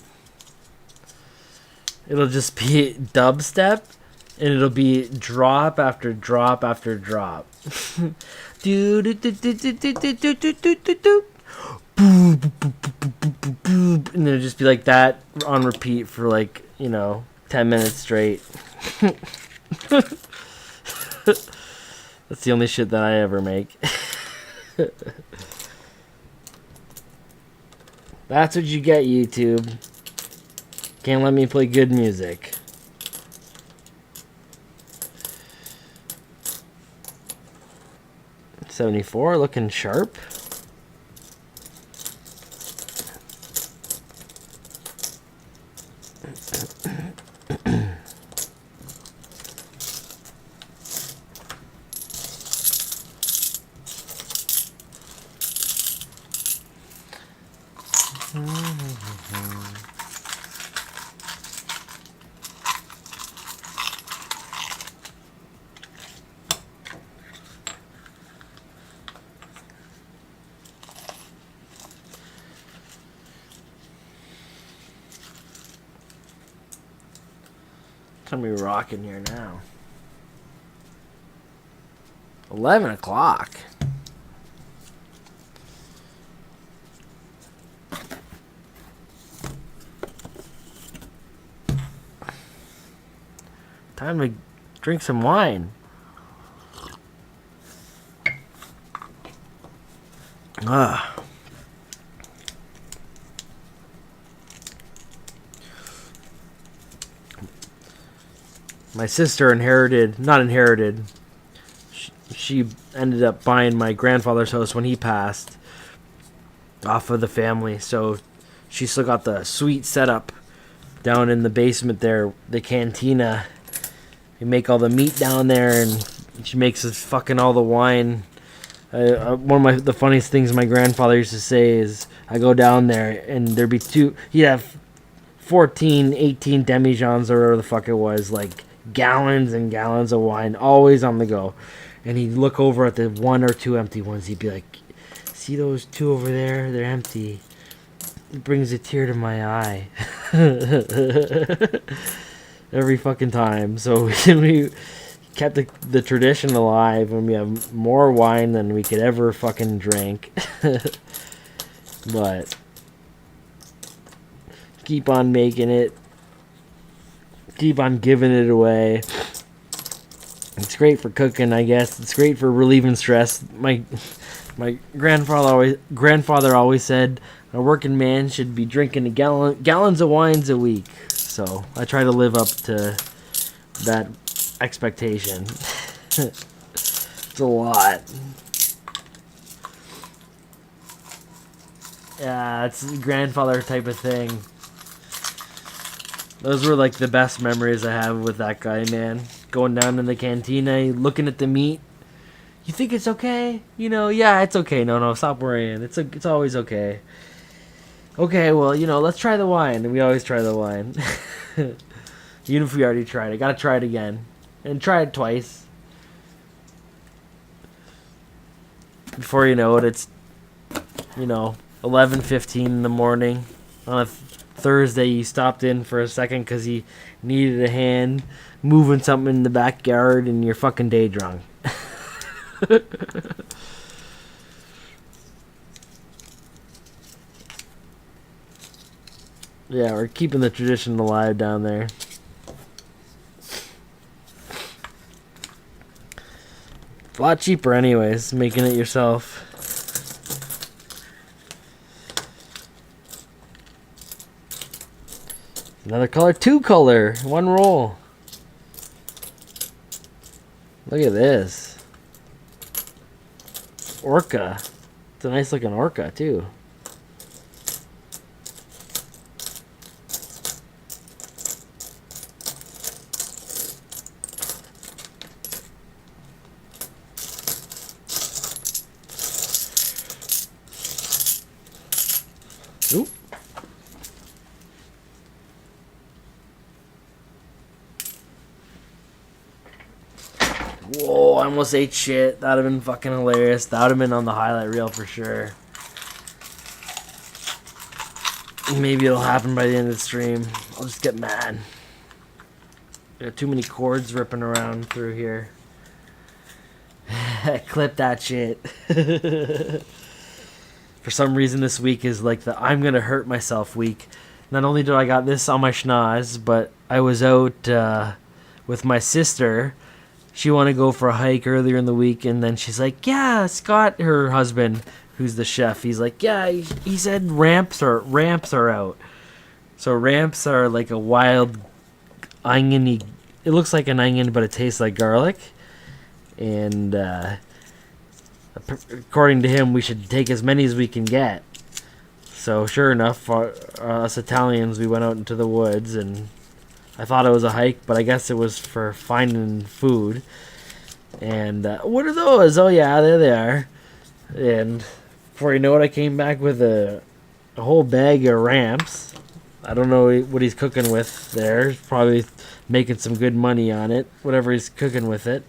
It'll just be dubstep, and it'll be drop after drop after drop. And it'll just be like that on repeat for 10 minutes straight. That's the only shit that I ever make. That's what you get, YouTube. Can't let me play good music. $74, looking sharp. Gonna be rocking here now. 11 o'clock. Time to drink some wine. My sister not inherited. She ended up buying my grandfather's house when he passed off of the family. So she still got the sweet setup down in the basement there, the cantina. We make all the meat down there, and she makes us fucking all the wine. One of the funniest things my grandfather used to say is, I go down there and there'd be he'd have 14, 18 demijohns or whatever the fuck it was, like gallons and gallons of wine, always on the go. And he'd look over at the one or two empty ones. He'd be like, see those two over there? They're empty. It brings a tear to my eye. Every fucking time. So we kept the tradition alive, and we have more wine than we could ever fucking drink. But keep on making it. Keep on giving it away. It's great for cooking, I guess. It's great for relieving stress. My grandfather always said a working man should be drinking gallons of wines a week. So I try to live up to that expectation. It's a lot. Yeah, it's a grandfather type of thing. Those were like the best memories I have with that guy, man. going down in the cantina, looking at the meat. You think it's okay? You know, yeah, it's okay. No, stop worrying. It's always okay. Okay, well, you know, let's try the wine. And we always try the wine. Even if we already tried it. Gotta try it again. And try it twice. Before you know it, it's, you know, 11:15 in the morning. On a Thursday, you stopped in for a second because you needed a hand moving something in the backyard and you're fucking day drunk. Yeah, we're keeping the tradition alive down there. It's a lot cheaper anyways, making it yourself. Another color, 2 color, 1 roll. Look at this. Orca. It's a nice looking orca too. Ooh. Whoa, I almost ate shit. That would have been fucking hilarious. That would have been on the highlight reel for sure. Maybe it'll happen by the end of the stream. I'll just get mad. Got too many cords ripping around through here. Clip that shit. For some reason this week is like the I'm gonna hurt myself week. Not only do I got this on my schnoz, but I was out with my sister. She wanted to go for a hike earlier in the week, and then she's like, yeah, Scott, her husband, who's the chef, he's like, yeah, he said ramps are out. So ramps are like a wild oniony, it looks like an onion, but it tastes like garlic. And according to him, we should take as many as we can get. So sure enough, for us Italians, we went out into the woods, and I thought it was a hike, but I guess it was for finding food. And what are those? Oh yeah, there they are. And before you know it, I came back with a whole bag of ramps. I don't know what he's cooking with there. He's probably making some good money on it, whatever he's cooking with it.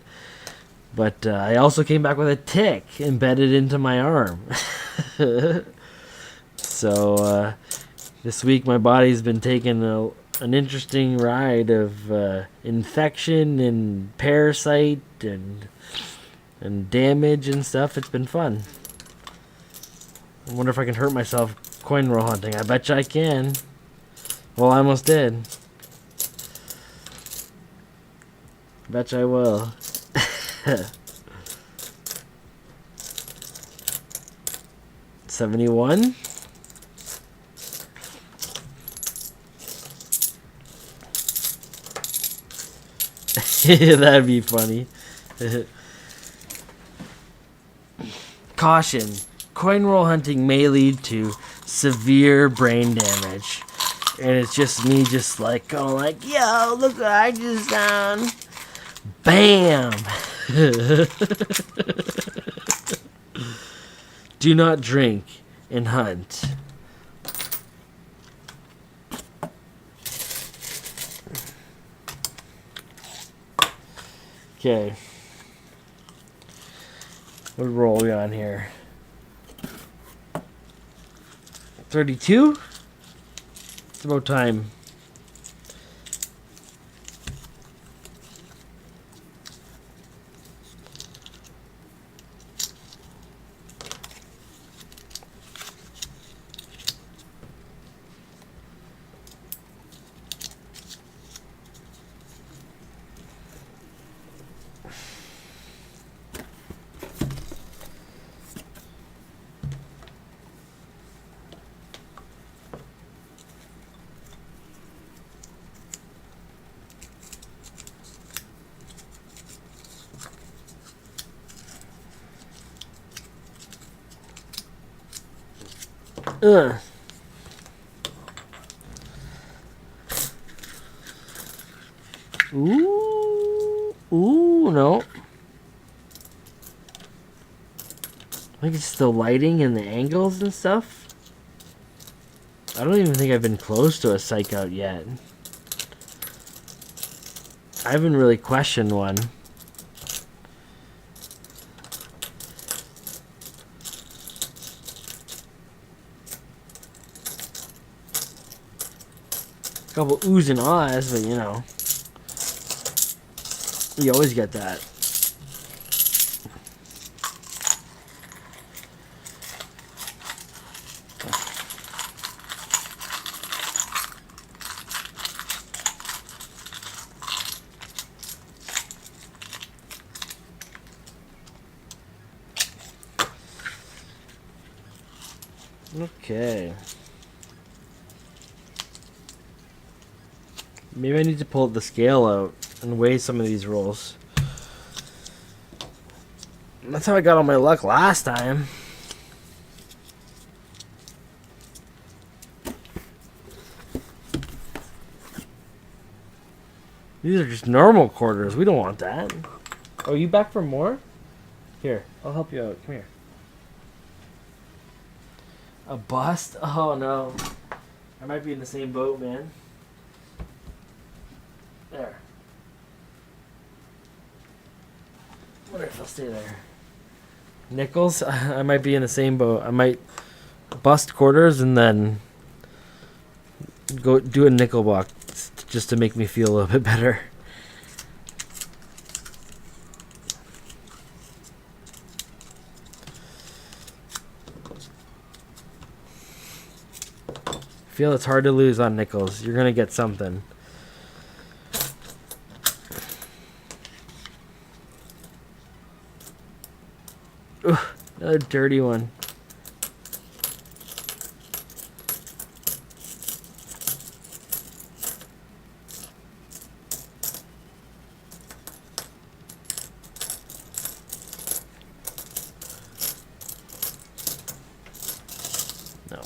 But I also came back with a tick embedded into my arm. So this week my body's been taking an interesting ride of infection and parasite and damage and stuff. It's been fun. I wonder if I can hurt myself coin roll hunting. I bet you I can. Well, I almost did. Bet you I will. 71. That'd be funny. Caution. Coin roll hunting may lead to severe brain damage. And it's just me just like going like, yo, look what I just found. Bam! Do not drink and hunt. Okay. What roll are we on here? 32? It's about time. Ooh. Ooh, no. I think it's the lighting and the angles and stuff. I don't even think I've been close to a psych out yet. I haven't really questioned one. A couple oohs and ahs, but you know, you always get that. Okay. Maybe I need to pull the scale out and weigh some of these rolls. That's how I got all my luck last time. These are just normal quarters. We don't want that. Oh, you back for more? Here, I'll help you out. Come here. A bust? Oh no. I might be in the same boat, man. There. Wonder if I'll stay there. Nickels? I might be in the same boat. I might bust quarters and then go do a nickel box just to make me feel a little bit better. I feel it's hard to lose on nickels. You're gonna get something. Ugh, another dirty one. No.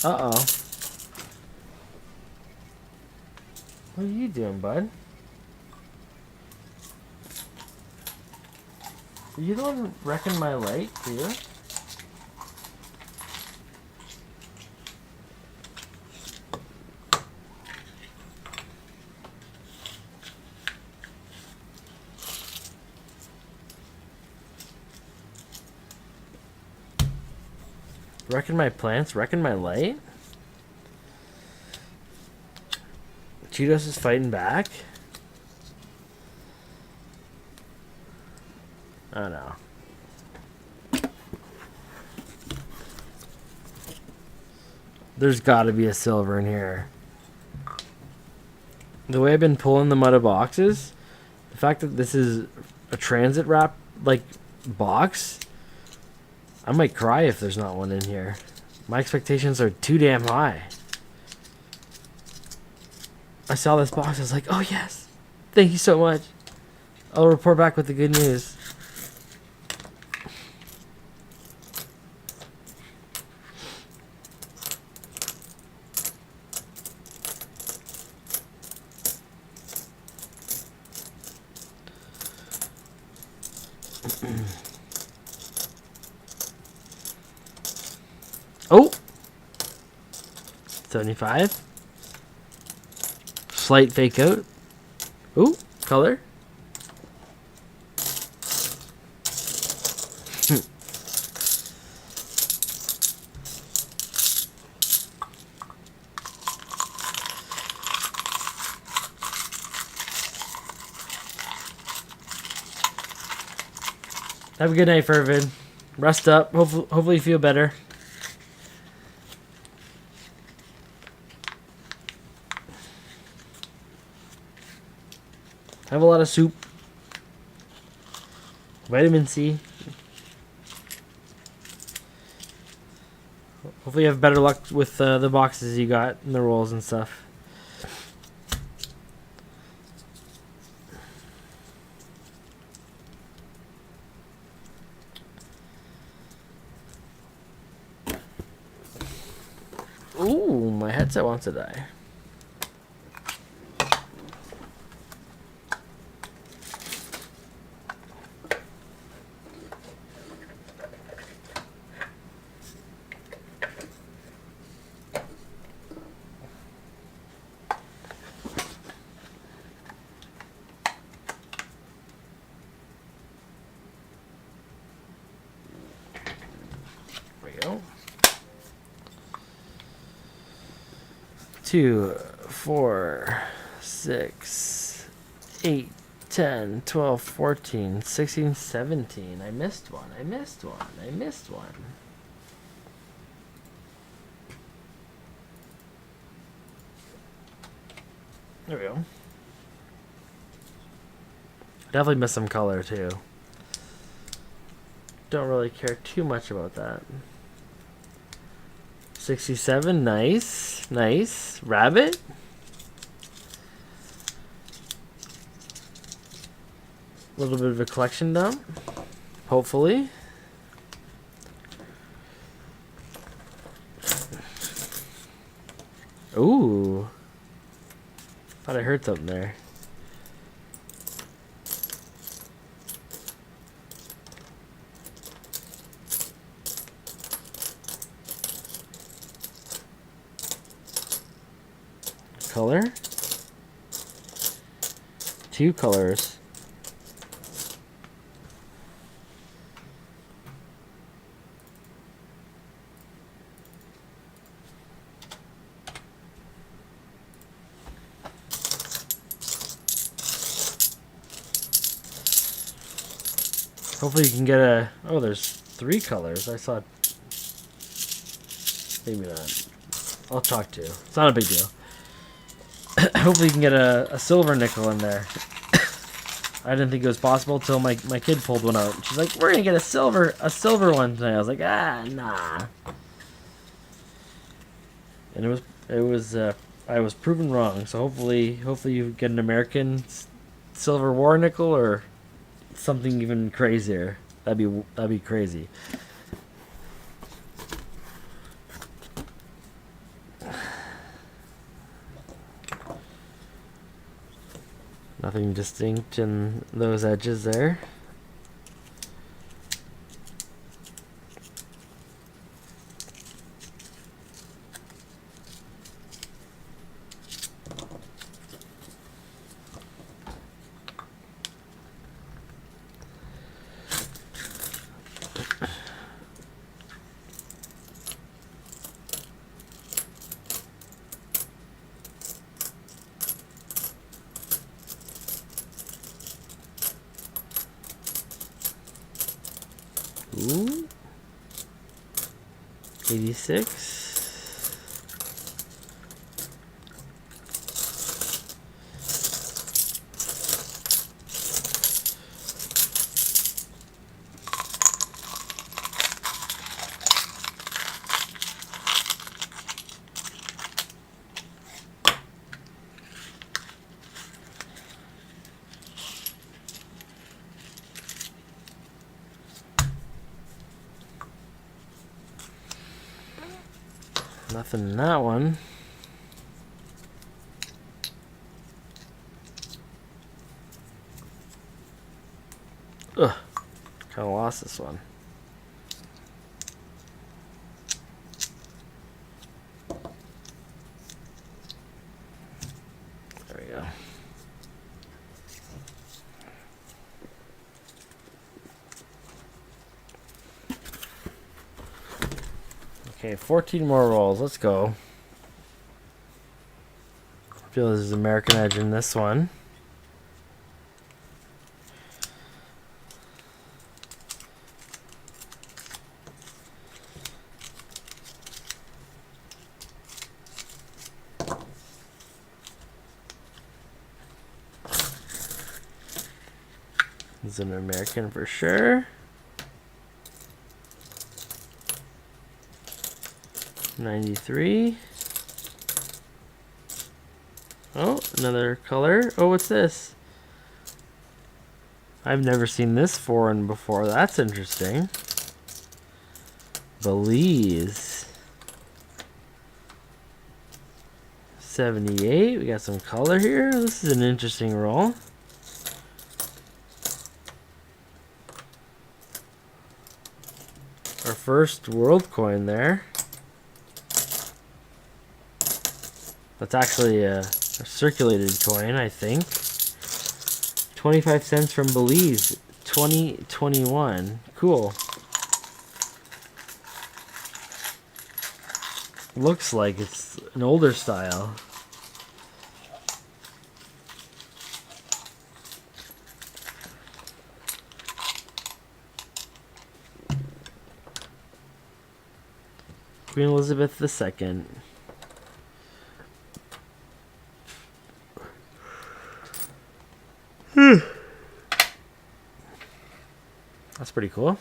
Uh-oh. What are you doing, bud? You don't reckon my light, do you? Wrecking my plants? Wrecking my light? Cheetos is fighting back? Oh no. There's gotta be a silver in here. The way I've been pulling them out of boxes, the fact that this is a transit wrap like box, I might cry if there's not one in here. My expectations are too damn high. I saw this box, I was like, oh yes, thank you so much. I'll report back with the good news. Oh! 75. Slight fake out. Ooh, color. Have a good night, Fervid. Rest up. Hopefully you feel better. Have a lot of soup. Vitamin C. Hopefully you have better luck with the boxes you got and the rolls and stuff. Ooh, my head headset wants to die. There we go. 2, 4, 6, 8, 10, 12, 14, 16, 17. I missed one. I missed one. I missed one. There we go. Definitely missed some color too. Don't really care too much about that. 67, nice, nice. Rabbit. A little bit of a collection dump, hopefully. Ooh. Thought I heard something there. Color? 2 colors. Hopefully you can get a... Oh, there's 3 colors. I saw... Maybe not. I'll talk to you. It's not a big deal. Hopefully you can get a silver nickel in there. I didn't think it was possible until my kid pulled one out. She's like, "We're gonna get a silver one tonight." I was like, nah. And I was proven wrong. So hopefully you get an American silver war nickel or something even crazier. That'd be crazy. Nothing distinct in those edges there. Ooh. 86. Nothing in that one. Ugh. Kind of lost this one. There we go. Okay, 14 more rolls. Let's go. I feel there's American Edge in this one. It's an American for sure. 93. Oh, another color. Oh, what's this? I've never seen this foreign before. That's interesting. Belize. 78. We got some color here. This is an interesting roll. Our first world coin there. That's actually a circulated coin, I think. 25 cents from Belize, 2021. Cool. Looks like it's an older style. Queen Elizabeth II. That's pretty cool.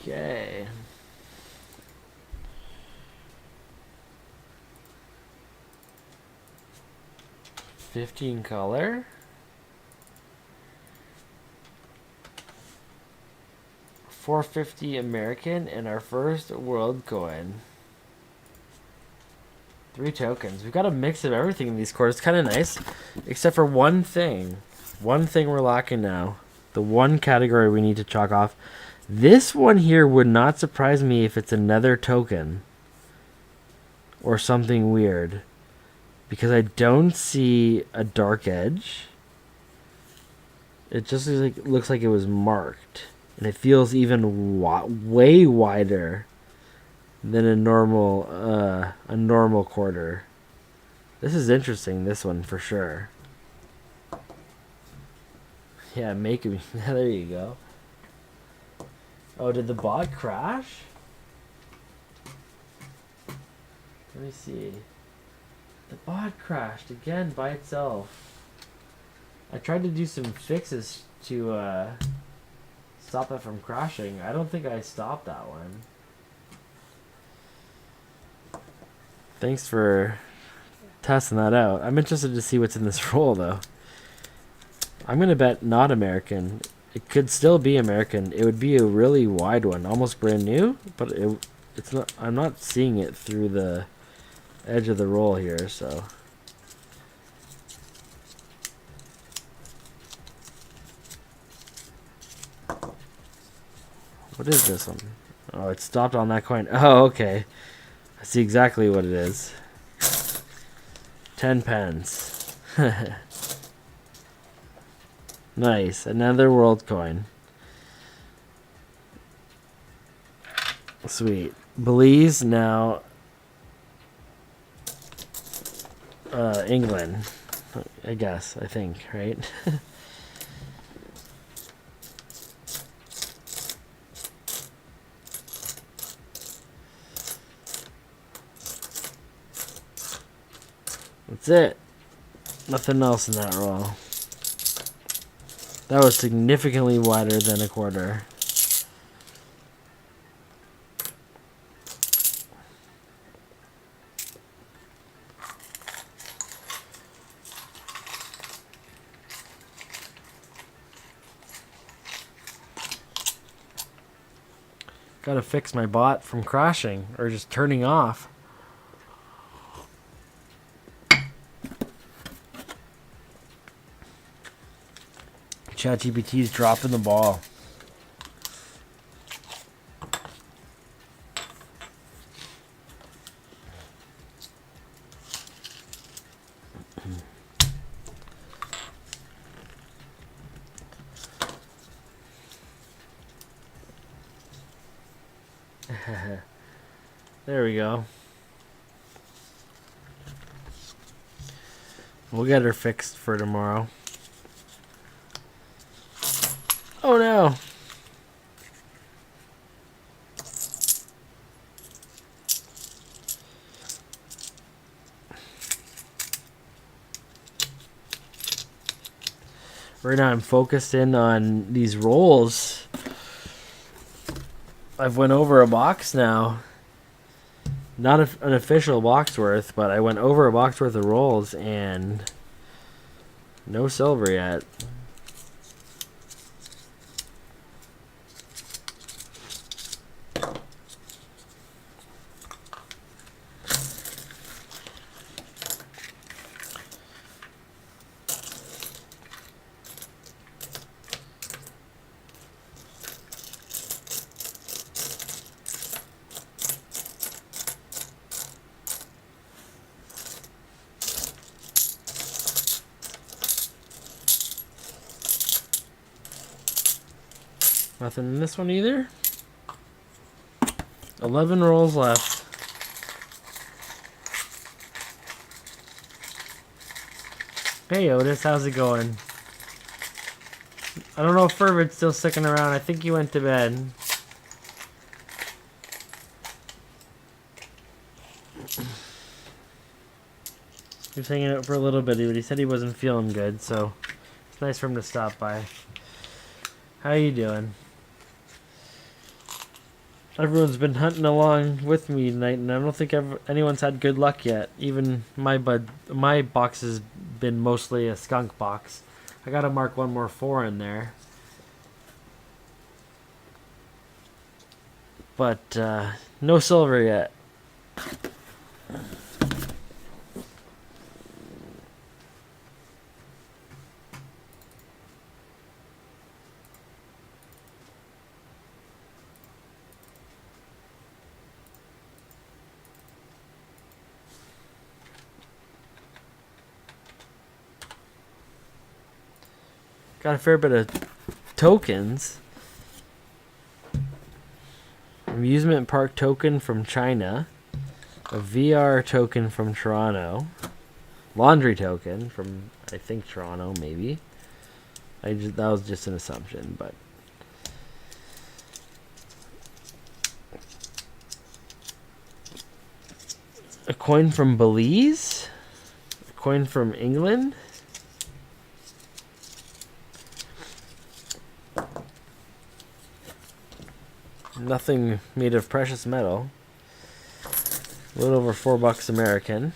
Okay. $15 color. $4.50 American and our first world coin. 3 tokens. We've got a mix of everything in these quarters. It's kind of nice, except for one thing. One thing we're lacking now. The one category we need to chalk off. This one here would not surprise me if it's another token or something weird, because I don't see a dark edge. It just looks like it was marked, and it feels even way wider than a normal quarter. This is interesting, this one for sure. Yeah, make me. There you go. Oh, did the bot crash? Let me see. The bot crashed again by itself. I tried to do some fixes to stop it from crashing. I don't think I stopped that one. Thanks for testing that out. I'm interested to see what's in this roll, though. I'm going to bet not American. It could still be American. It would be a really wide one, almost brand new, but it's not. I'm not seeing it through the edge of the roll here, so. What is this one? Oh, it stopped on that coin. Oh, okay. I see exactly what it is. 10 pence. Nice. Another world coin. Sweet. Belize, now England. I guess, I think, right? That's it. Nothing else in that roll. That was significantly wider than a quarter. Gotta fix my bot from crashing or just turning off. ChatGPT's dropping the ball. There we go. We'll get her fixed for tomorrow. Oh no. Right now I'm focused in on these rolls. I've went over a box now. Not an official box worth, but I went over a box worth of rolls and no silver yet. Nothing in this one either. 11 rolls left. Hey Otis, how's it going? I don't know if Fervid's still sticking around. I think he went to bed. He was hanging out for a little bit, but he said he wasn't feeling good, so it's nice for him to stop by. How you doing? Everyone's been hunting along with me tonight, and I don't think anyone's had good luck yet. Even my box has been mostly a skunk box. I gotta mark one more 4 in there. But no silver yet. Got a fair bit of tokens. Amusement park token from China. A VR token from Toronto. Laundry token from, I think, Toronto, maybe. That was just an assumption, but... A coin from Belize? A coin from England? Nothing made of precious metal. A little over $4 American.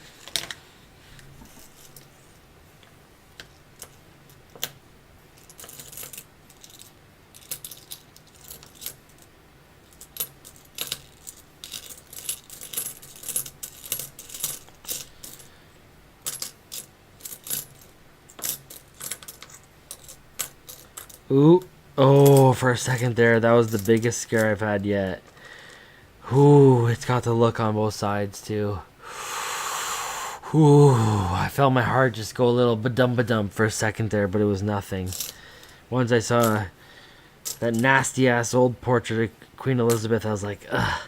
Ooh. Oh, for a second there, that was the biggest scare I've had yet. Ooh, it's got the look on both sides, too. Ooh, I felt my heart just go a little ba-dum for a second there, but it was nothing. Once I saw that nasty-ass old portrait of Queen Elizabeth, I was like, ugh.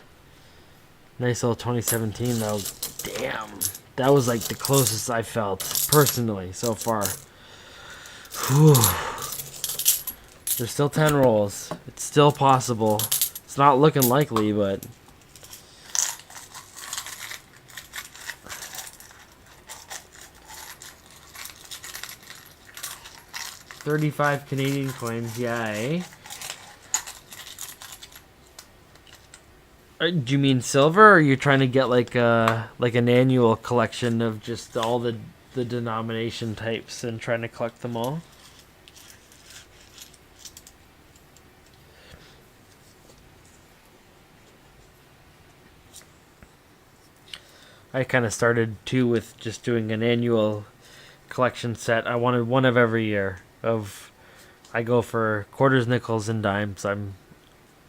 Nice little 2017, though. Damn. That was, like, the closest I felt, personally, so far. Whew. There's still 10 rolls. It's still possible. It's not looking likely, but... $35 Canadian coins, yeah, eh? Do you mean silver, or are you trying to get like an annual collection of just all the denomination types and trying to collect them all? I kind of started too with just doing an annual collection set. I wanted one of every year. I go for quarters, nickels, and dimes. I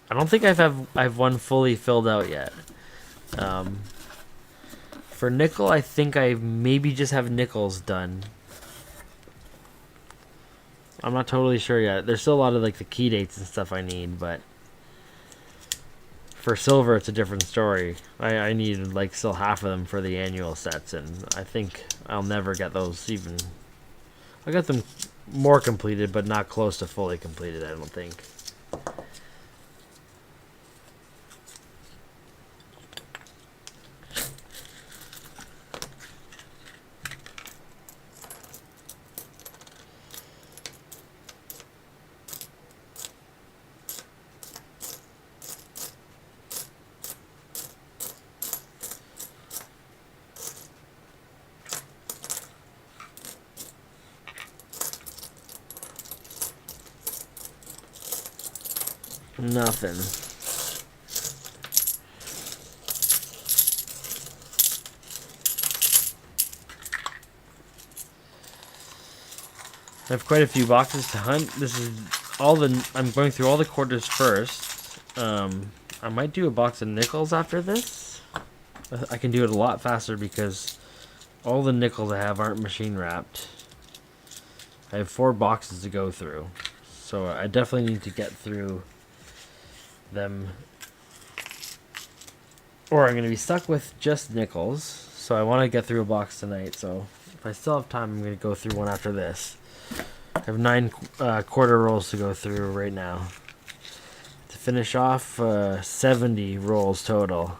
don't think I've one fully filled out yet. For nickel, I think I maybe just have nickels done. I'm not totally sure yet. There's still a lot of like the key dates and stuff I need, but for silver, it's a different story. I need like still half of them for the annual sets, and I think I'll never get those even. I got them more completed, but not close to fully completed, I don't think. Nothing. I have quite a few boxes to hunt. This is all the... I'm going through all the quarters first. I might do a box of nickels after this. I can do it a lot faster because all the nickels I have aren't machine wrapped. I have 4 boxes to go through. So I definitely need to get through them. Or I'm going to be stuck with just nickels. So I want to get through a box tonight. So if I still have time, I'm going to go through one after this. I have 9 quarter rolls to go through right now. To finish off 70 rolls total.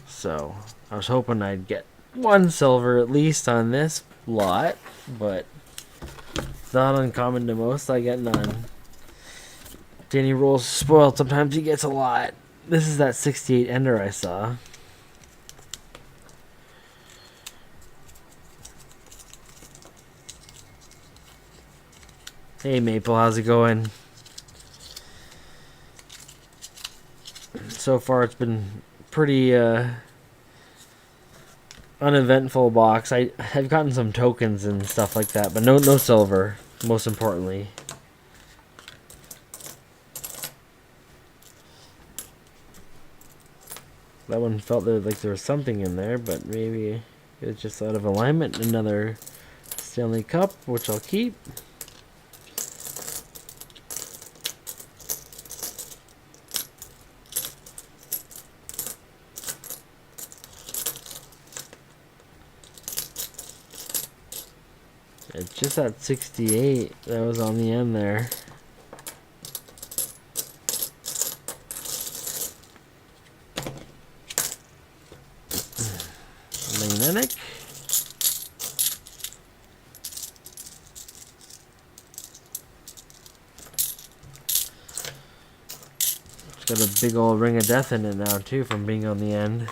So I was hoping I'd get 1 silver at least on this lot. But it's not uncommon to most. I get none. Danny rolls spoiled. Sometimes he gets a lot. This is that 68 ender I saw. Hey Maple, how's it going? So far it's been pretty uneventful box. I've gotten some tokens and stuff like that, but no silver, most importantly. That one felt like there was something in there, but maybe it was just out of alignment. Another Stanley Cup, which I'll keep. It's just that 68 that was on the end there. Magnetic. It's got a big old ring of death in it now too from being on the end.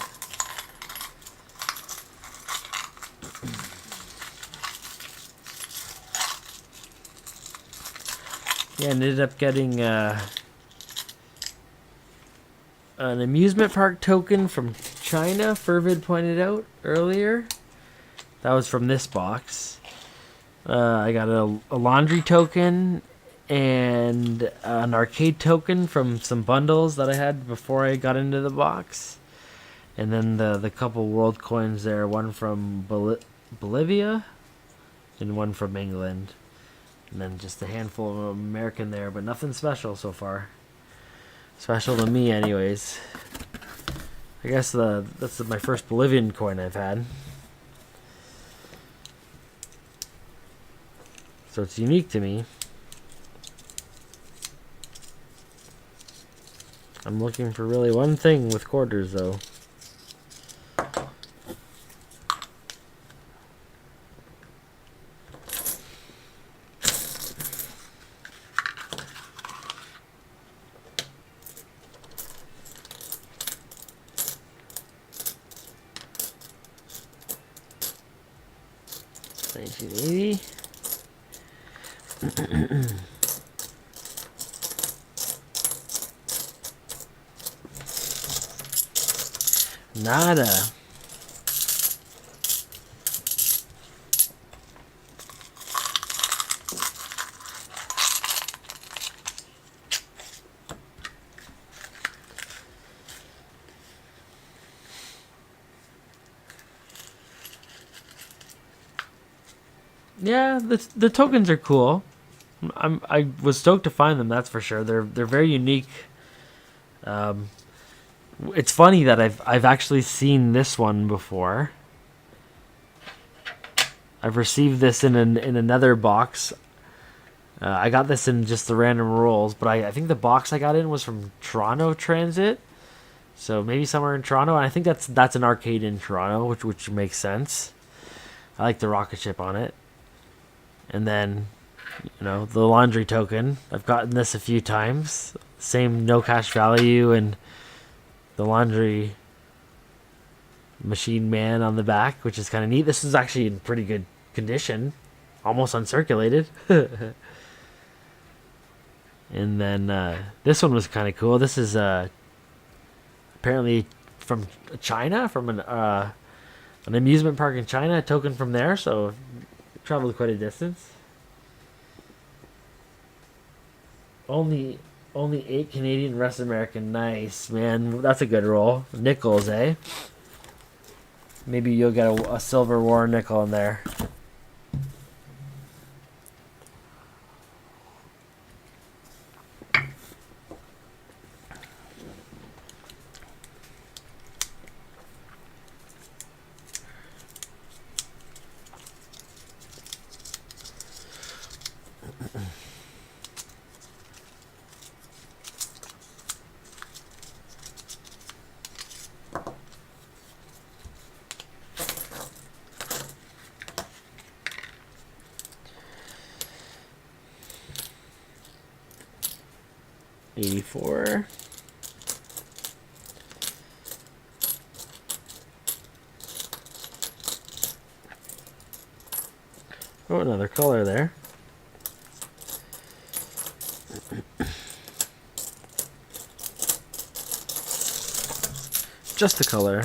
Yeah, and ended up getting an amusement park token from China, Fervid pointed out earlier. That was from this box. I got a laundry token and an arcade token from some bundles that I had before I got into the box. And then the couple world coins there, one from Bolivia and one from England. And then just a handful of American there, but nothing special so far. Special to me anyways. I guess that's my first Bolivian coin I've had. So it's unique to me. I'm looking for really one thing with quarters though. Nada. Yeah, the tokens are cool. I was stoked to find them. That's for sure. They're very unique. It's funny that I've actually seen this one before. I've received this in another box. I got this in just the random rolls, but I think the box I got in was from Toronto Transit. So maybe somewhere in Toronto, and I think that's an arcade in Toronto, which makes sense. I like the rocket ship on it. And then, the laundry token. I've gotten this a few times. Same no cash value and the laundry machine man on the back, which is kind of neat. This is actually in pretty good condition. Almost uncirculated. And then this one was kind of cool. This is apparently from China, from an amusement park in China. A token from there, so traveled quite a distance. Only 8 Canadian, rest American. Nice, man. That's a good roll. Nickels, eh? Maybe you'll get a silver war nickel in there. $84. Oh, another color there. Just the color.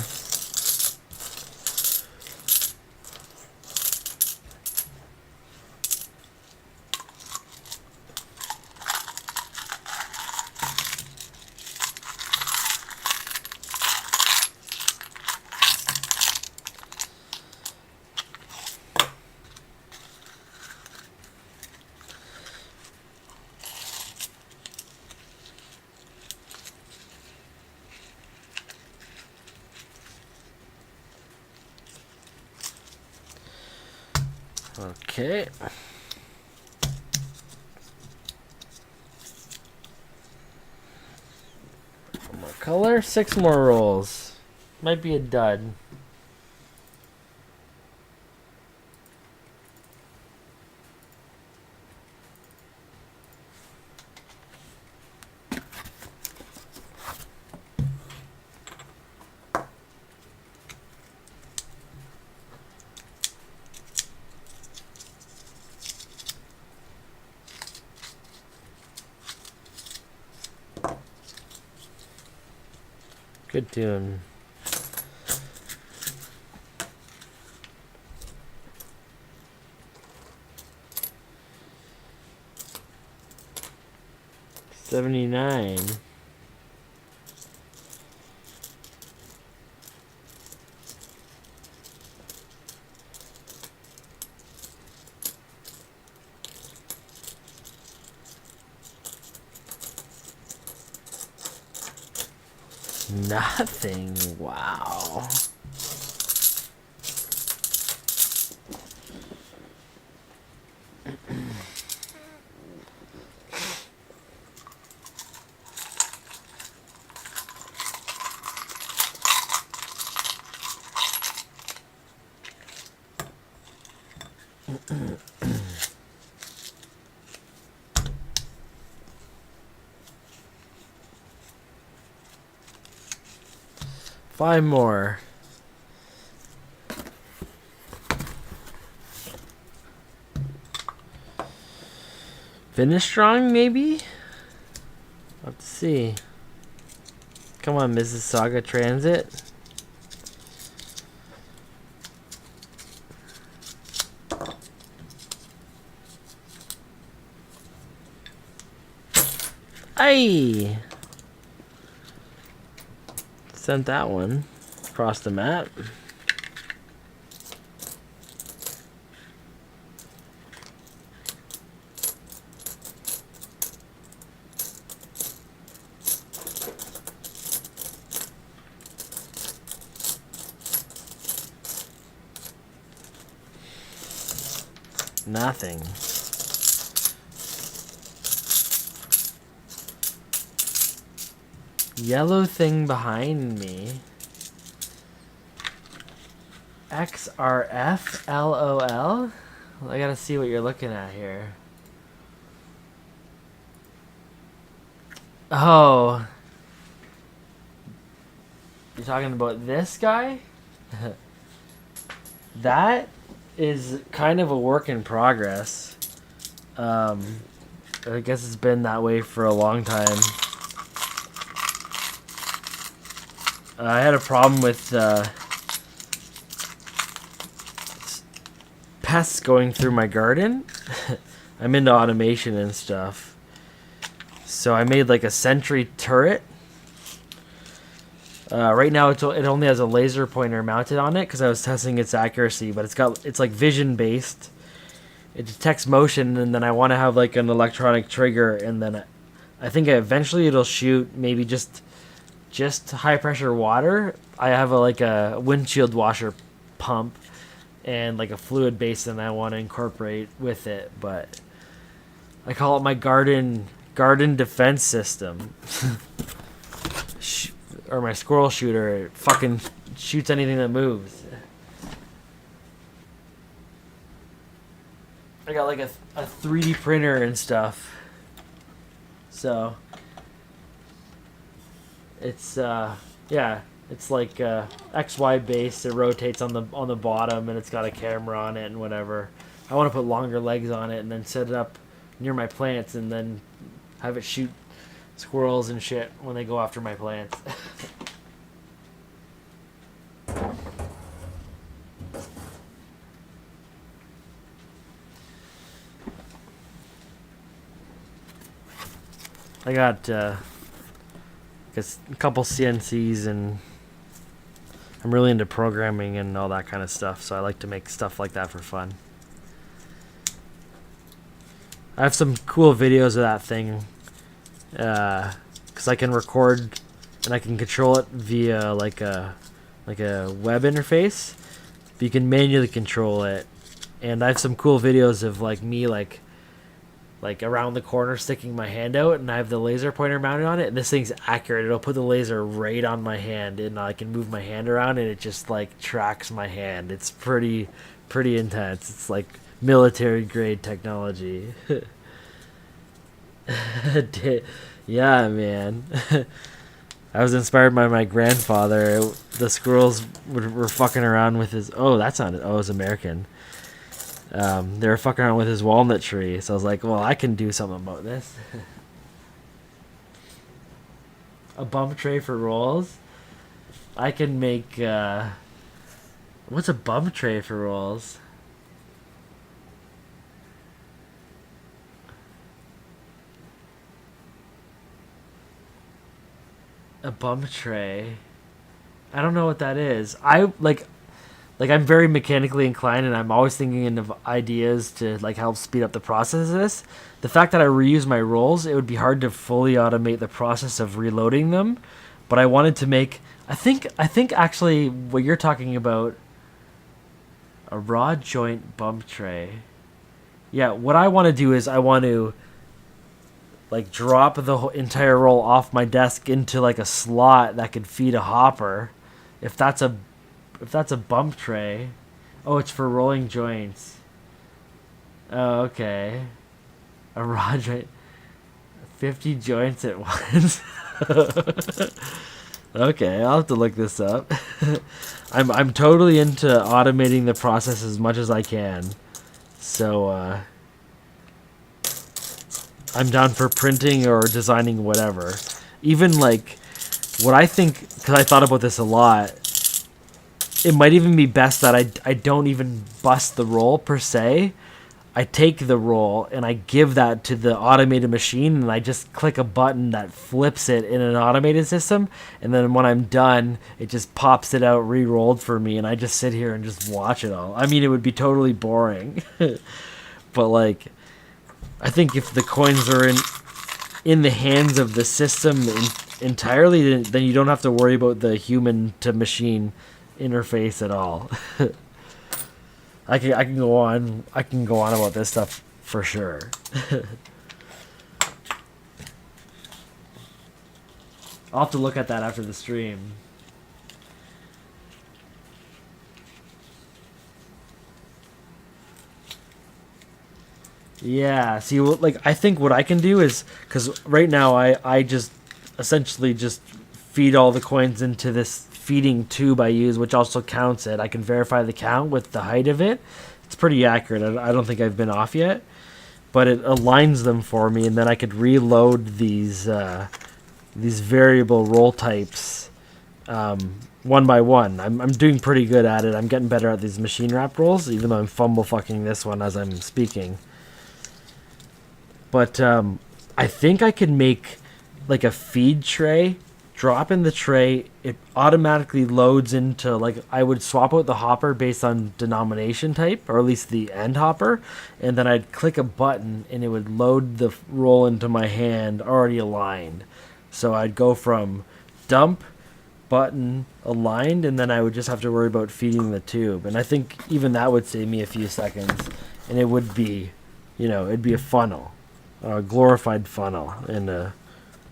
Okay. One more color, 6 more rolls. Might be a dud. Good tune. $79. Nothing. Wow. Five more. Finish strong, maybe? Let's see. Come on, Mississauga Transit. Aye! Sent that one across the map. Nothing. Yellow thing behind me. XRF LOL. I gotta see what you're looking at here. Oh. You're talking about this guy? That is kind of a work in progress. I guess it's been that way for a long time. I had a problem with pests going through my garden. I'm into automation and stuff. So I made like a sentry turret. Right now it only has a laser pointer mounted on it because I was testing its accuracy, but it's like vision based. It detects motion, and then I want to have like an electronic trigger, and then I think eventually it'll shoot maybe just high pressure water. I have like a windshield washer pump and like a fluid basin I want to incorporate with it, but I call it my garden defense system. Or my squirrel shooter. It fucking shoots anything that moves. I got like a 3D printer and stuff. So it's yeah, it's like XY based. It rotates on the bottom, and it's got a camera on it and whatever. I want to put longer legs on it and then set it up near my plants and then have it shoot squirrels and shit when they go after my plants. I got a couple CNCs, and I'm really into programming and all that kind of stuff, so I like to make stuff like that for fun. I have some cool videos of that thing, because I can record and I can control it via like a web interface. But you can manually control it, and I have some cool videos of like me like around the corner sticking my hand out, and I have the laser pointer mounted on it, and this thing's accurate. It'll put the laser right on my hand, and I can move my hand around, and it just like tracks my hand. It's pretty intense. It's like military grade technology. Yeah, man. I was inspired by my grandfather. The squirrels were fucking around with his... Oh, that sounded... Oh, it was American. They were fucking around with his walnut tree. So I was like, well, I can do something about this. A bump tray for rolls? I can make... What's a bump tray for rolls? A bump tray. I don't know what that is. I'm very mechanically inclined, and I'm always thinking of ideas to like help speed up the process of this. The fact that I reuse my rolls, it would be hard to fully automate the process of reloading them. But I wanted to make... I think actually what you're talking about, a rod joint bump tray. Yeah, what I want to do is I want to like drop the whole entire roll off my desk into like a slot that could feed a hopper. If that's a bump tray. Oh, it's for rolling joints. Oh, okay. A rod joint. 50 joints at once. Okay, I'll have to look this up. I'm totally into automating the process as much as I can. So I'm down for printing or designing whatever. Even like what I think, because I thought about this a lot, it might even be best that I don't even bust the roll per se. I take the roll and I give that to the automated machine, and I just click a button that flips it in an automated system, and then when I'm done, it just pops it out re-rolled for me, and I just sit here and just watch it all. I mean, it would be totally boring. But like, I think if the coins are in the hands of the system entirely, then you don't have to worry about the human to machine interface at all. I can go on about this stuff for sure. I'll have to look at that after the stream. Yeah, see, like, I think what I can do is, because right now I just essentially just feed all the coins into this feeding tube I use, which also counts it. I can verify the count with the height of it. It's pretty accurate. I don't think I've been off yet. but it aligns them for me, and then I could reload these variable roll types one by one. I'm doing pretty good at it. I'm getting better at these machine wrap rolls, even though I'm fumble fucking this one as I'm speaking. But I think I could make like a feed tray, drop in the tray, it automatically loads into, like, I would swap out the hopper based on denomination type, or at least the end hopper, and then I'd click a button and it would load the roll into my hand already aligned. So I'd go from dump, button, aligned, and then I would just have to worry about feeding the tube. And I think even that would save me a few seconds, and it would be, it'd be a funnel, a glorified funnel, and a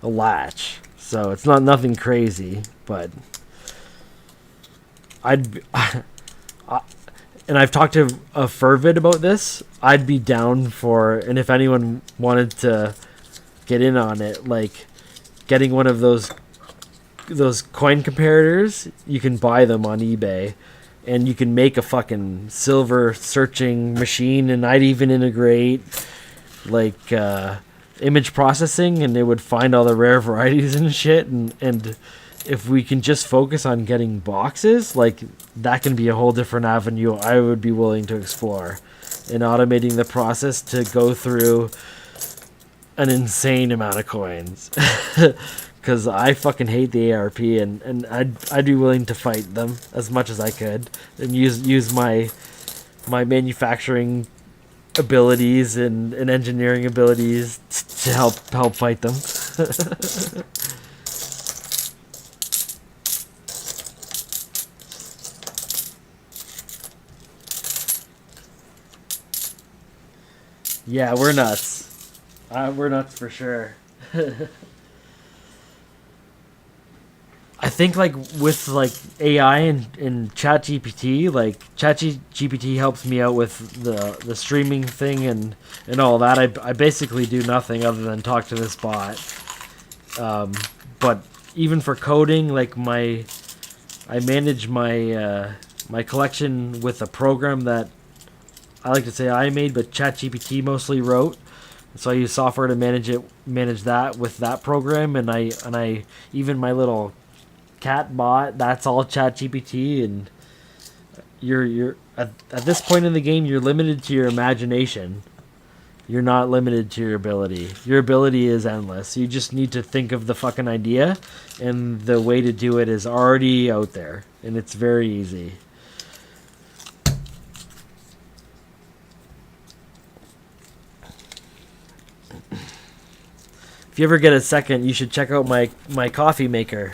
latch. So it's nothing crazy, but and I've talked to a Fervid about this. I'd be down for, and if anyone wanted to get in on it, like getting one of those coin comparators, you can buy them on eBay, and you can make a fucking silver searching machine, and I'd even integrate like image processing, and it would find all the rare varieties and shit, and if we can just focus on getting boxes, like, that can be a whole different avenue I would be willing to explore, and automating the process to go through an insane amount of coins. Because I fucking hate the ARP, and I'd be willing to fight them as much as I could, and use my manufacturing abilities and engineering abilities to help fight them. Yeah, we're nuts. We're nuts for sure. I think, like, with like AI and ChatGPT, like ChatGPT helps me out with the streaming thing and all that. I basically do nothing other than talk to this bot. But even for coding, like, I manage my my collection with a program that I like to say I made, but ChatGPT mostly wrote. So I use software to manage that with that program, and I even my little cat bot, that's all ChatGPT, and you're at this point in the game, you're limited to your imagination. You're not limited to your ability. Your ability is endless. You just need to think of the fucking idea, and the way to do it is already out there, and it's very easy. If you ever get a second, you should check out my coffee maker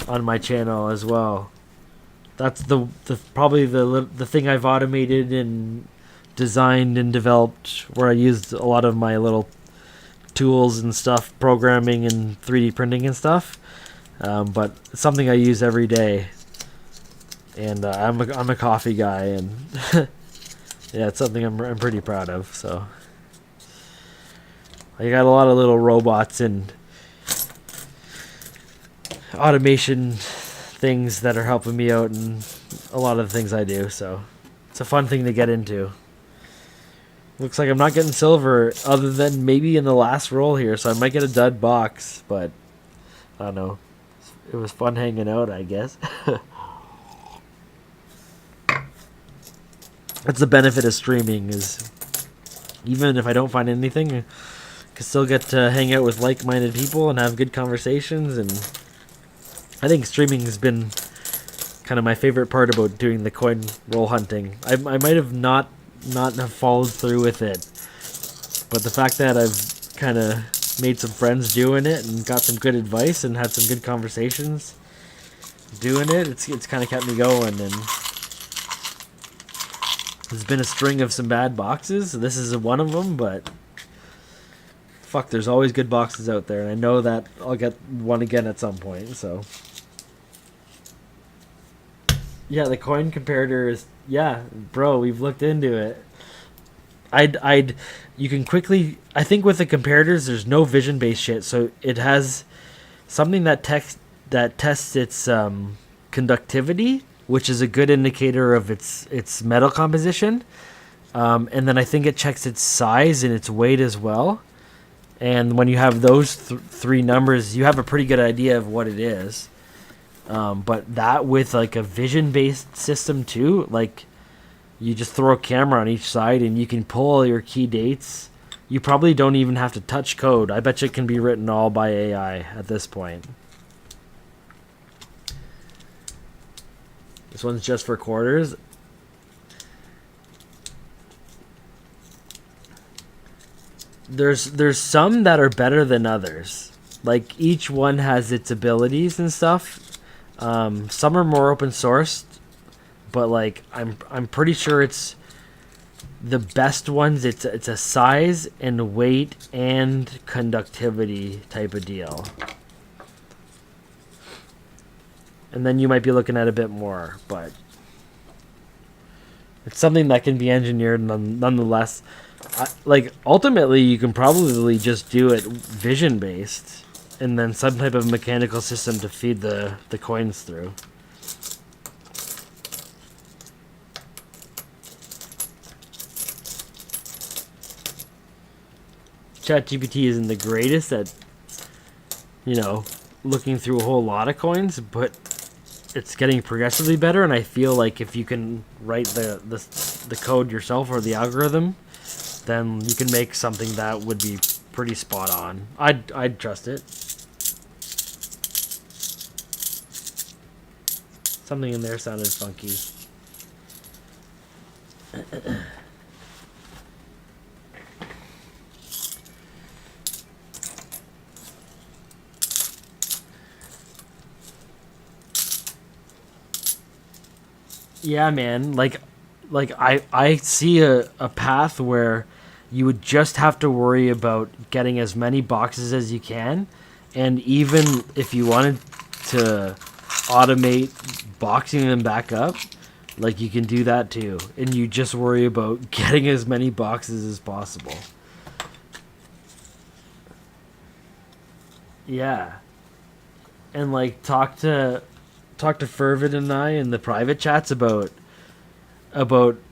on my channel as well. That's the probably the thing I've automated and designed and developed, where I used a lot of my little tools and stuff, programming and 3D printing and stuff. But it's something I use every day, and I'm a coffee guy, and yeah, it's something I'm pretty proud of. So I got a lot of little robots and automation things that are helping me out in a lot of the things I do, so it's a fun thing to get into. Looks like I'm not getting silver other than maybe in the last roll here, so I might get a dud box, but I don't know. It was fun hanging out, I guess. That's the benefit of streaming, is even if I don't find anything, I can still get to hang out with like-minded people and have good conversations. And I think streaming has been kind of my favorite part about doing the coin roll hunting. I might have not have followed through with it, but the fact that I've kind of made some friends doing it and got some good advice and had some good conversations doing it, it's kind of kept me going. And there's been a string of some bad boxes. This is one of them, but fuck, there's always good boxes out there, and I know that I'll get one again at some point. So yeah, the coin comparator is, yeah, bro, we've looked into it. You can quickly, I think with the comparators, there's no vision based shit, so it has something that tests its conductivity, which is a good indicator of its metal composition. And then I think it checks its size and its weight as well. And when you have those three numbers, you have a pretty good idea of what it is. But that with like a vision-based system too, like you just throw a camera on each side and you can pull all your key dates. You probably don't even have to touch code. I bet you it can be written all by AI at this point. This one's just for quarters. There's some that are better than others. Like each one has its abilities and stuff. Some are more open sourced, but like I'm pretty sure it's the best ones. It's a size and weight and conductivity type of deal. And then you might be looking at a bit more, but it's something that can be engineered nonetheless. Like ultimately, you can probably just do it vision based, and then some type of mechanical system to feed the coins through. ChatGPT isn't the greatest at, looking through a whole lot of coins, but it's getting progressively better. And I feel like if you can write the code yourself or the algorithm, then you can make something that would be pretty spot on. I'd trust it. Something in there sounded funky. Yeah, man. Like I see a path where you would just have to worry about getting as many boxes as you can, and even if you wanted to automate boxing them back up, like you can do that too, and you just worry about getting as many boxes as possible. Yeah, and like talk to Fervid and I in the private chats about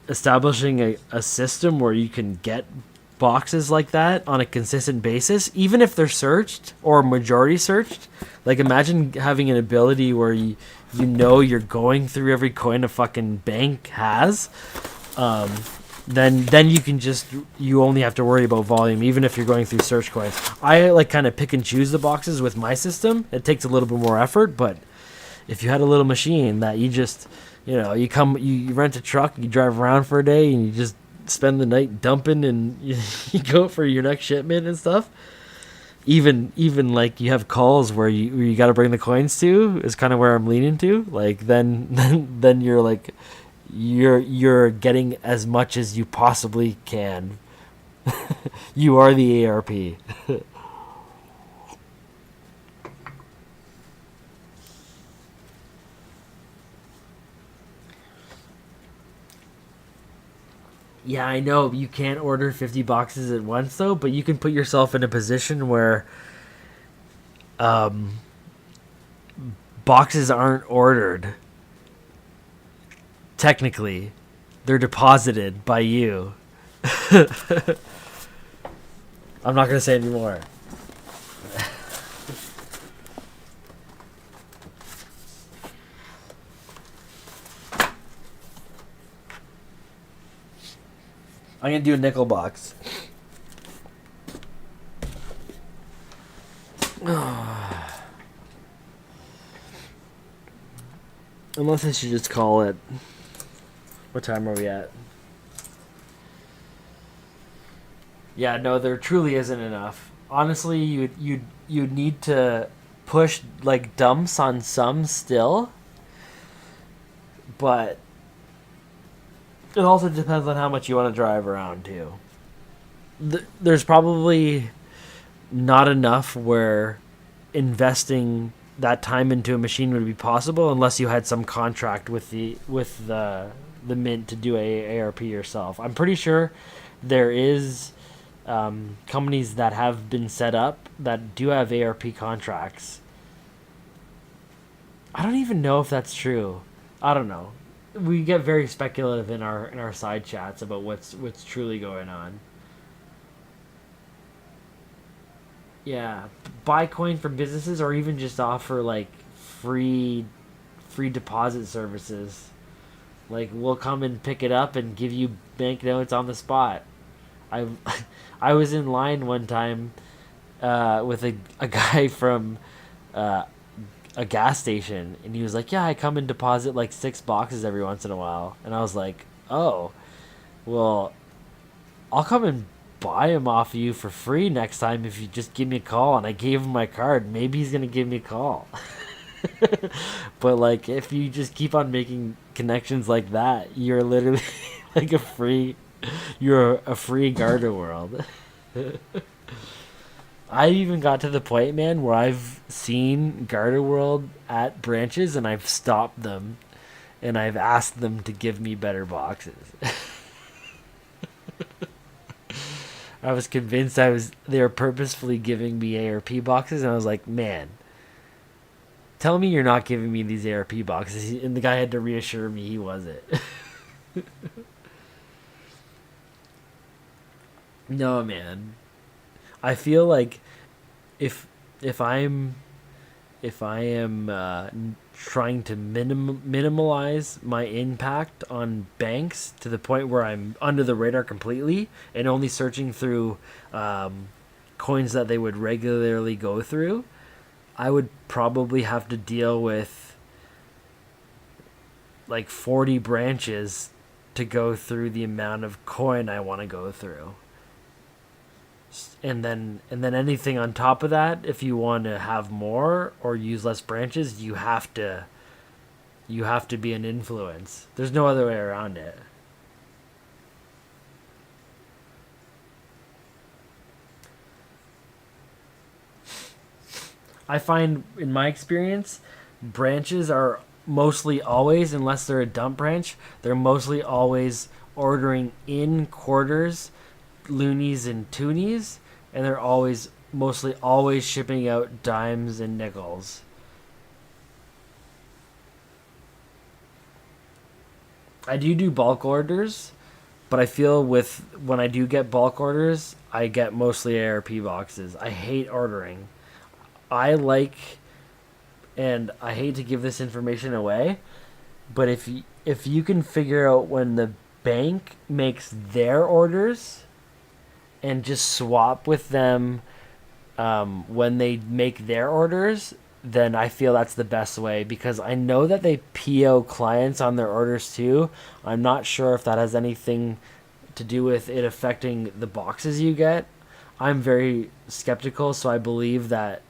establishing a system where you can get boxes like that on a consistent basis, even if they're searched or majority searched. Like imagine having an ability where you're going through every coin a fucking bank has. Then you only have to worry about volume, even if you're going through search coins. I like kind of pick and choose the boxes with my system. It takes a little bit more effort, but if you had a little machine that you just, you rent a truck, you drive around for a day, and you just spend the night dumping, and you go for your next shipment and stuff. Even like you have calls where you got to bring the coins to is kind of where I'm leaning to. Like then you're like you're getting as much as you possibly can. You are the ARP. Yeah, I know you can't order 50 boxes at once though, but you can put yourself in a position where boxes aren't ordered. Technically, they're deposited by you. I'm not going to say any more. I'm going to do a nickel box. Unless I should just call it. What time are we at? Yeah, no, there truly isn't enough. Honestly, you'd need to push like dumps on some still, but it also depends on how much you want to drive around too. There's probably not enough where investing that time into a machine would be possible unless you had some contract with the mint to do a ARP yourself. I'm pretty sure there is companies that have been set up that do have ARP contracts. I don't even know if that's true. I don't know. we get very speculative in our side chats about what's truly going on. Yeah, buy coin from businesses, or even just offer like free deposit services. Like we'll come and pick it up and give you banknotes on the spot. I I was in line one time with a guy from uh, a gas station, and he was like, "Yeah, I come and deposit like 6 boxes every once in a while," and I was like, "Oh, well, I'll come and buy him off you for free next time if you just give me a call." And I gave him my card. Maybe he's gonna give me a call. But like, if you just keep on making connections like that, you're literally like you're a free Garter World. I even got to the point, man, where I've seen Garter World at branches and I've stopped them and I've asked them to give me better boxes. I was convinced they were purposefully giving me ARP boxes, and I was like, man, tell me you're not giving me these ARP boxes. And the guy had to reassure me he wasn't. No, man. I feel like if if I'm if I am trying to minimalize my impact on banks to the point where I'm under the radar completely and only searching through coins that they would regularly go through, I would probably have to deal with like 40 branches to go through the amount of coin I want to go through. And then anything on top of that, if you want to have more or use less branches, you have to be an influence. There's no other way around it. I find in my experience, branches are mostly always, unless they're a dump branch, they're mostly always ordering in quarters, loonies and toonies, and they're mostly always shipping out dimes and nickels. I do bulk orders, but I feel with when I do get bulk orders, I get mostly ARP boxes. I hate ordering. I like, and I hate to give this information away, but if you can figure out when the bank makes their orders and just swap with them when they make their orders, then I feel that's the best way, because I know that they PO clients on their orders too. I'm not sure if that has anything to do with it affecting the boxes you get. I'm very skeptical, so I believe that,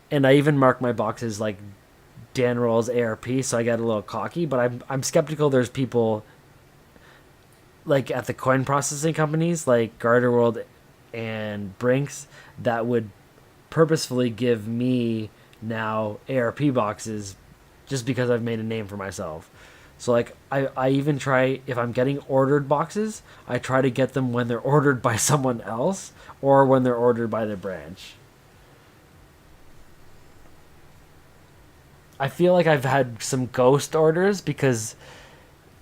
and I even mark my boxes like Dan Rolls ARP, so I get a little cocky, but I'm skeptical there's people like at the coin processing companies like Garter World and Brinks that would purposefully give me now ARP boxes just because I've made a name for myself. So like I even try, if I'm getting ordered boxes, I try to get them when they're ordered by someone else or when they're ordered by the branch. I feel like I've had some ghost orders because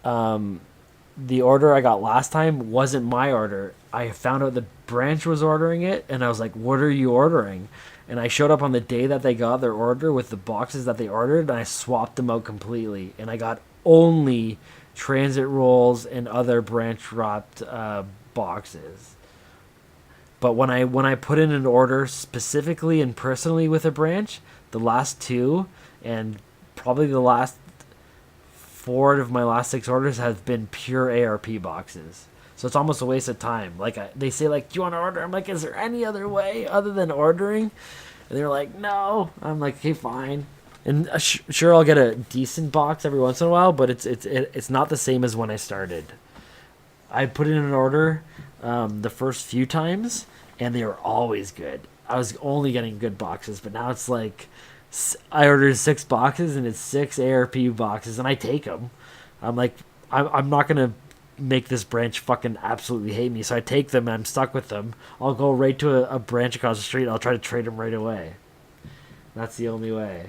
the order I got last time wasn't my order. I found out the branch was ordering it, and I was like, "What are you ordering?" And I showed up on the day that they got their order with the boxes that they ordered, and I swapped them out completely. And I got only transit rolls and other branch wrapped boxes. But when I put in an order specifically and personally with a branch, the last two and probably the last 4 of my last 6 orders have been pure ARP boxes. So it's almost a waste of time. Like they say, like, "Do you want to order?" I'm like, "Is there any other way other than ordering?" And they're like, "No." I'm like, "Okay, fine." And sure, I'll get a decent box every once in a while, but it's not the same as when I started. I put in an order the first few times, and they were always good. I was only getting good boxes, but now it's like I ordered 6 boxes, and it's 6 ARP boxes, and I take them. I'm like, I'm not gonna make this branch fucking absolutely hate me, so I take them and I'm stuck with them. I'll go right to a branch across the street, and I'll try to trade them right away. That's the only way.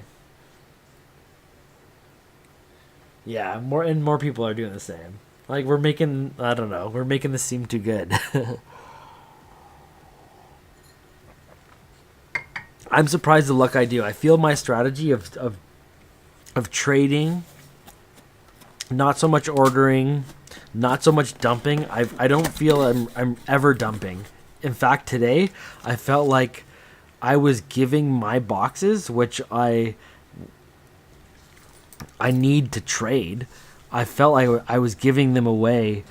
Yeah, more people are doing the same. Like we're making, I don't know, we're making this seem too good. I'm surprised the luck I do. I feel my strategy of trading, not so much ordering, not so much dumping. I don't feel I'm ever dumping. In fact, today I felt like I was giving my boxes, which I need to trade. I felt like I was giving them away,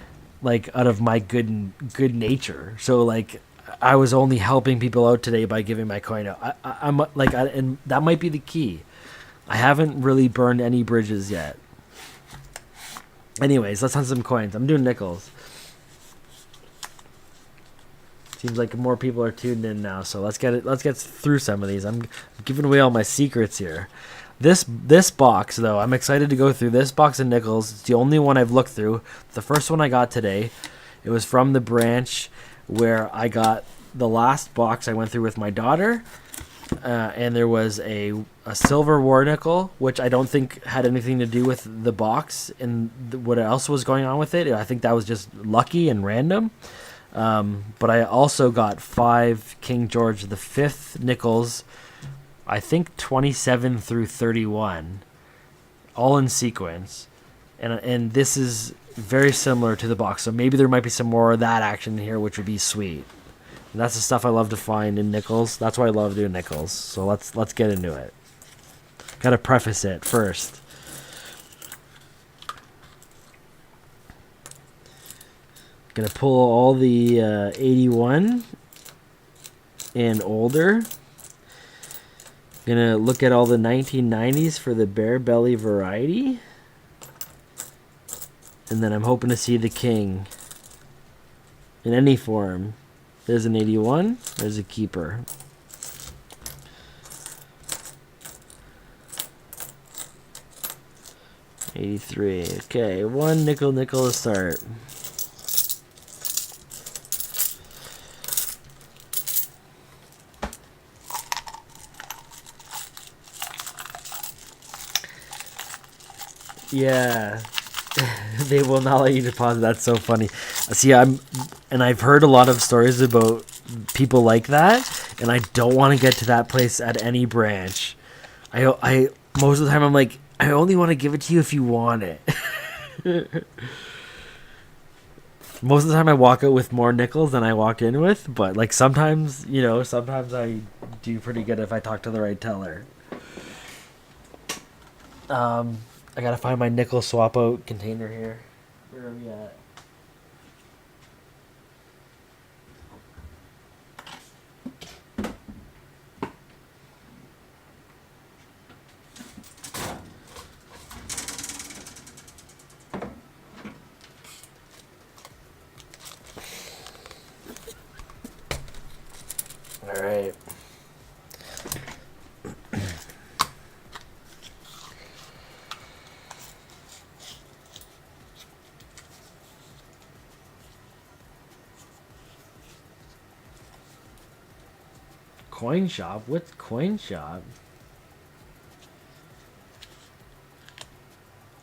like out of my good nature. So like I was only helping people out today by giving my coin out. I'm like, and that might be the key. I haven't really burned any bridges yet. Anyways, let's hunt some coins. I'm doing nickels. Seems like more people are tuned in now, so let's get through some of these. I'm giving away all my secrets here. This box though, I'm excited to go through this box of nickels. It's the only one I've looked through. The first one I got today, it was from the branch where I got the last box I went through with my daughter, and there was a silver war nickel, which I don't think had anything to do with the box and what else was going on with it. I think that was just lucky and random. But I also got 5 King George V nickels, I think 27 through 31, all in sequence. And this is very similar to the box, so maybe there might be some more of that action in here, which would be sweet. And that's the stuff I love to find in nickels. That's why I love doing nickels. So let's get into it. Gotta preface it first. Gonna pull all the 81 and older. Gonna look at all the 1990s for the bare belly variety. And then I'm hoping to see the king in any form. There's an 81. There's a keeper. $83. Okay, 1 nickel to start. Yeah. They will not let you deposit. That's so funny. See, I've heard a lot of stories about people like that, and I don't want to get to that place at any branch. I most of the time I'm like, I only want to give it to you if you want it. Most of the time I walk out with more nickels than I walk in with, but like sometimes I do pretty good if I talk to the right teller. I gotta find my nickel swap out container here. Where are we at? All right. Coin shop? What's coin shop?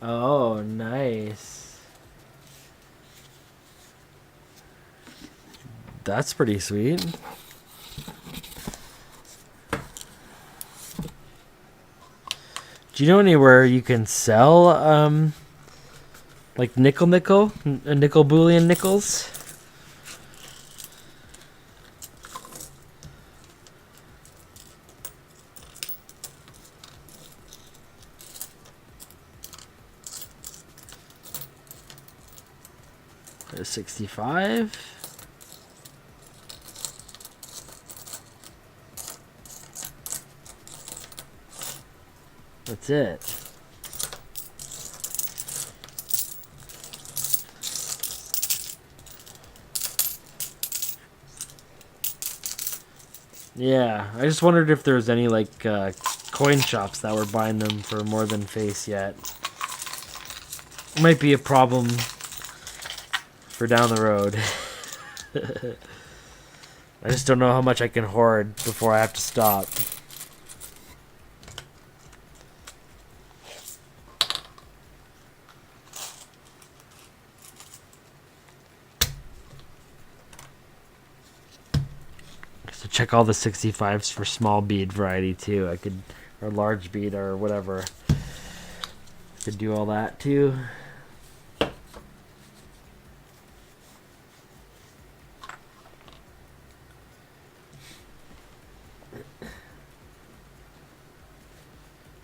Oh, nice. That's pretty sweet. Do you know anywhere you can sell like nickel bullion nickels? There's 65. That's it. Yeah, I just wondered if there was any like coin shops that were buying them for more than face yet. Might be a problem for down the road. I just don't know how much I can hoard before I have to stop. So check all the 65s for small bead variety too. I could, or large bead or whatever. Could do all that too.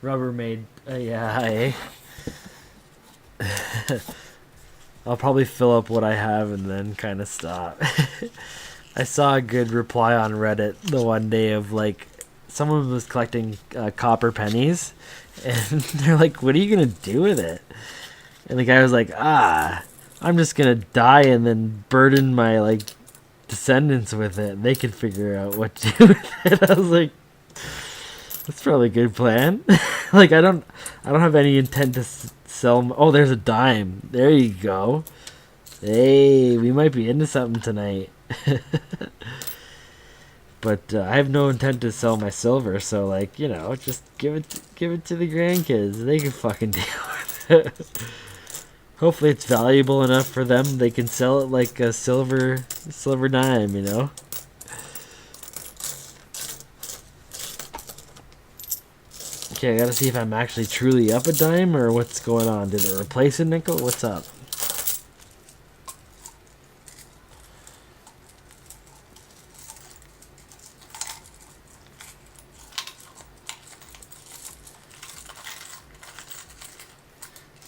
Rubbermaid, yeah. I'll probably fill up what I have and then kind of stop. I saw a good reply on Reddit the one day of like someone was collecting copper pennies, and they're like, "What are you gonna do with it?" And the guy was like, I'm just gonna die and then burden my like descendants with it. They can figure out what to do with it." I was like, that's probably a good plan. Like I don't have any intent to sell. Oh, there's a dime. There you go. Hey, we might be into something tonight. But I have no intent to sell my silver, so like, you know, just give it to the grandkids. They can fucking deal with it. Hopefully it's valuable enough for them they can sell it like a silver dime, you know. Okay, I gotta see if I'm actually truly up a dime or what's going on. Did it replace a nickel? What's up?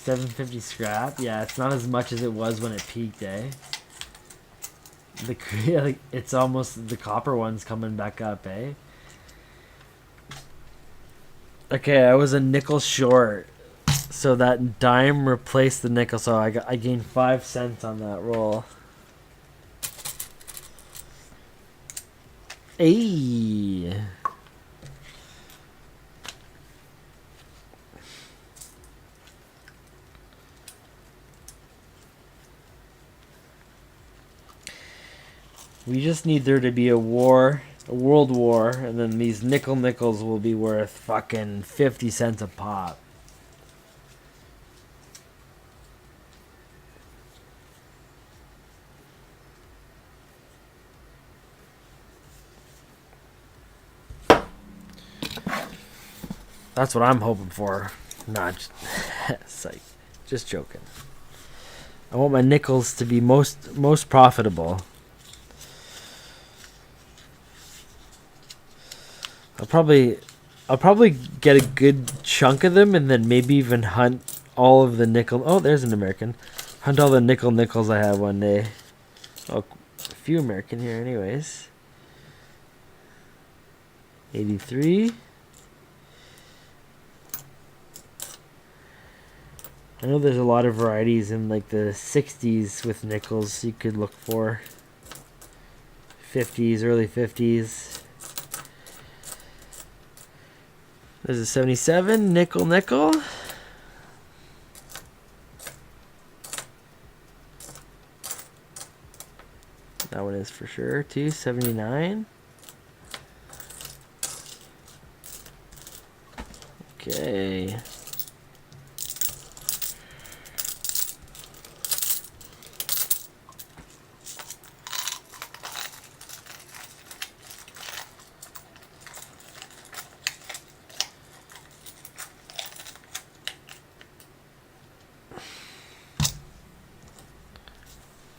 $7.50 scrap. Yeah, it's not as much as it was when it peaked, eh? It's almost the copper one's coming back up, eh? Okay, I was a nickel short, so that dime replaced the nickel, so I gained 5 cents on that roll. Hey. We just need there to be a war, a world war, and then these nickels will be worth fucking 50 cents a pop. That's what I'm hoping for. Not psych. Just joking. I want my nickels to be most profitable. I'll probably get a good chunk of them and then maybe even hunt all of the nickel. Oh, there's an American. Hunt all the nickels I have one day. Oh, a few American here anyways. 83. I know there's a lot of varieties in like the 60s with nickels you could look for. 50s, early 50s. There's a 77 nickel. That one is for sure too. 79. Okay.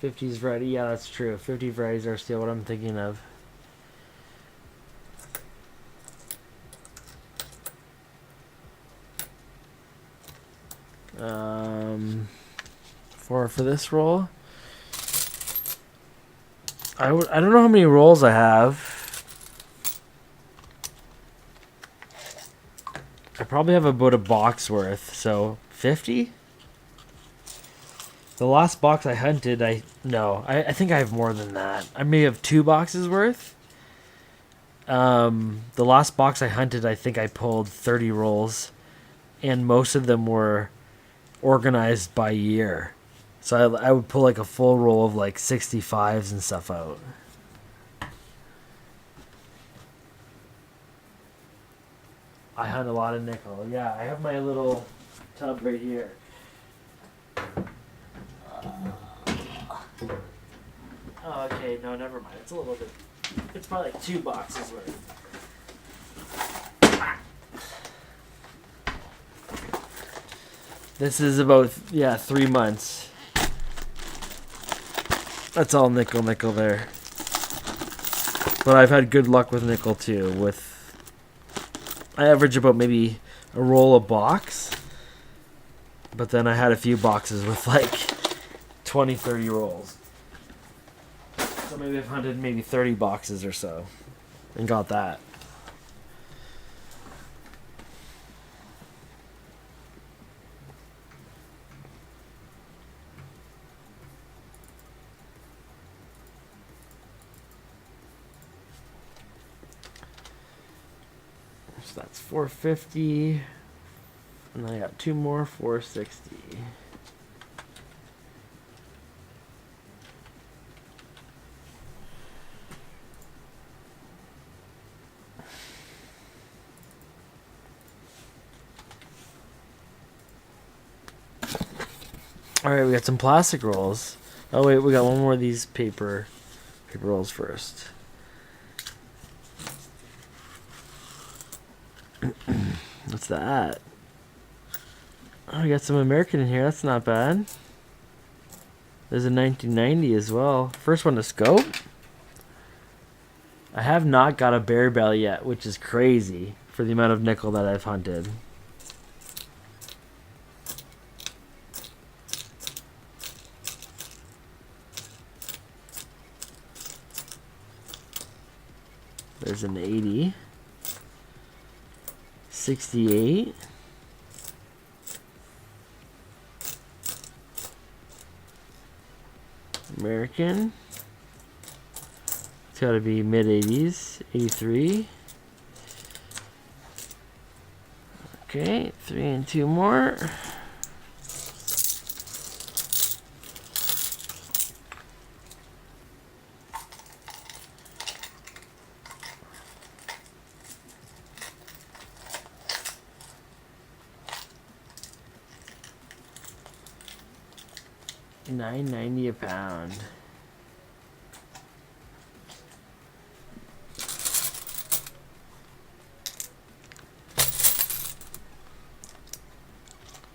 '50s variety, yeah, that's true. 50 varieties are still what I'm thinking of. For this roll, I don't know how many rolls I have. I probably have about a box worth, so 50. The last box I hunted, I think I have more than that. I may have 2 boxes worth. The last box I hunted, I think I pulled 30 rolls, and most of them were organized by year. So I would pull like a full roll of like 65s and stuff out. I hunt a lot of nickel. Yeah, I have my little tub right here. Oh, okay, no, never mind. It's a little bit It's probably like 2 boxes worth. This is about, 3 months. That's all nickel there. But I've had good luck with nickel too. I average about maybe a roll a box. But then I had a few boxes with like 20, 30 rolls. So maybe I've hunted maybe 30 boxes or so. And got that. So that's 450. And I got 2 more, 460. Alright, we got some plastic rolls. Oh wait, we got one more of these paper rolls first. What's that? Oh, we got some American in here. That's not bad. There's a 1990 as well. First one to scope. I have not got a bear belly yet, which is crazy for the amount of nickel that I've hunted. There's an 80. 68. American. It's got to be mid 80s. 83. Okay, 3 and 2 more. $9.90 a pound.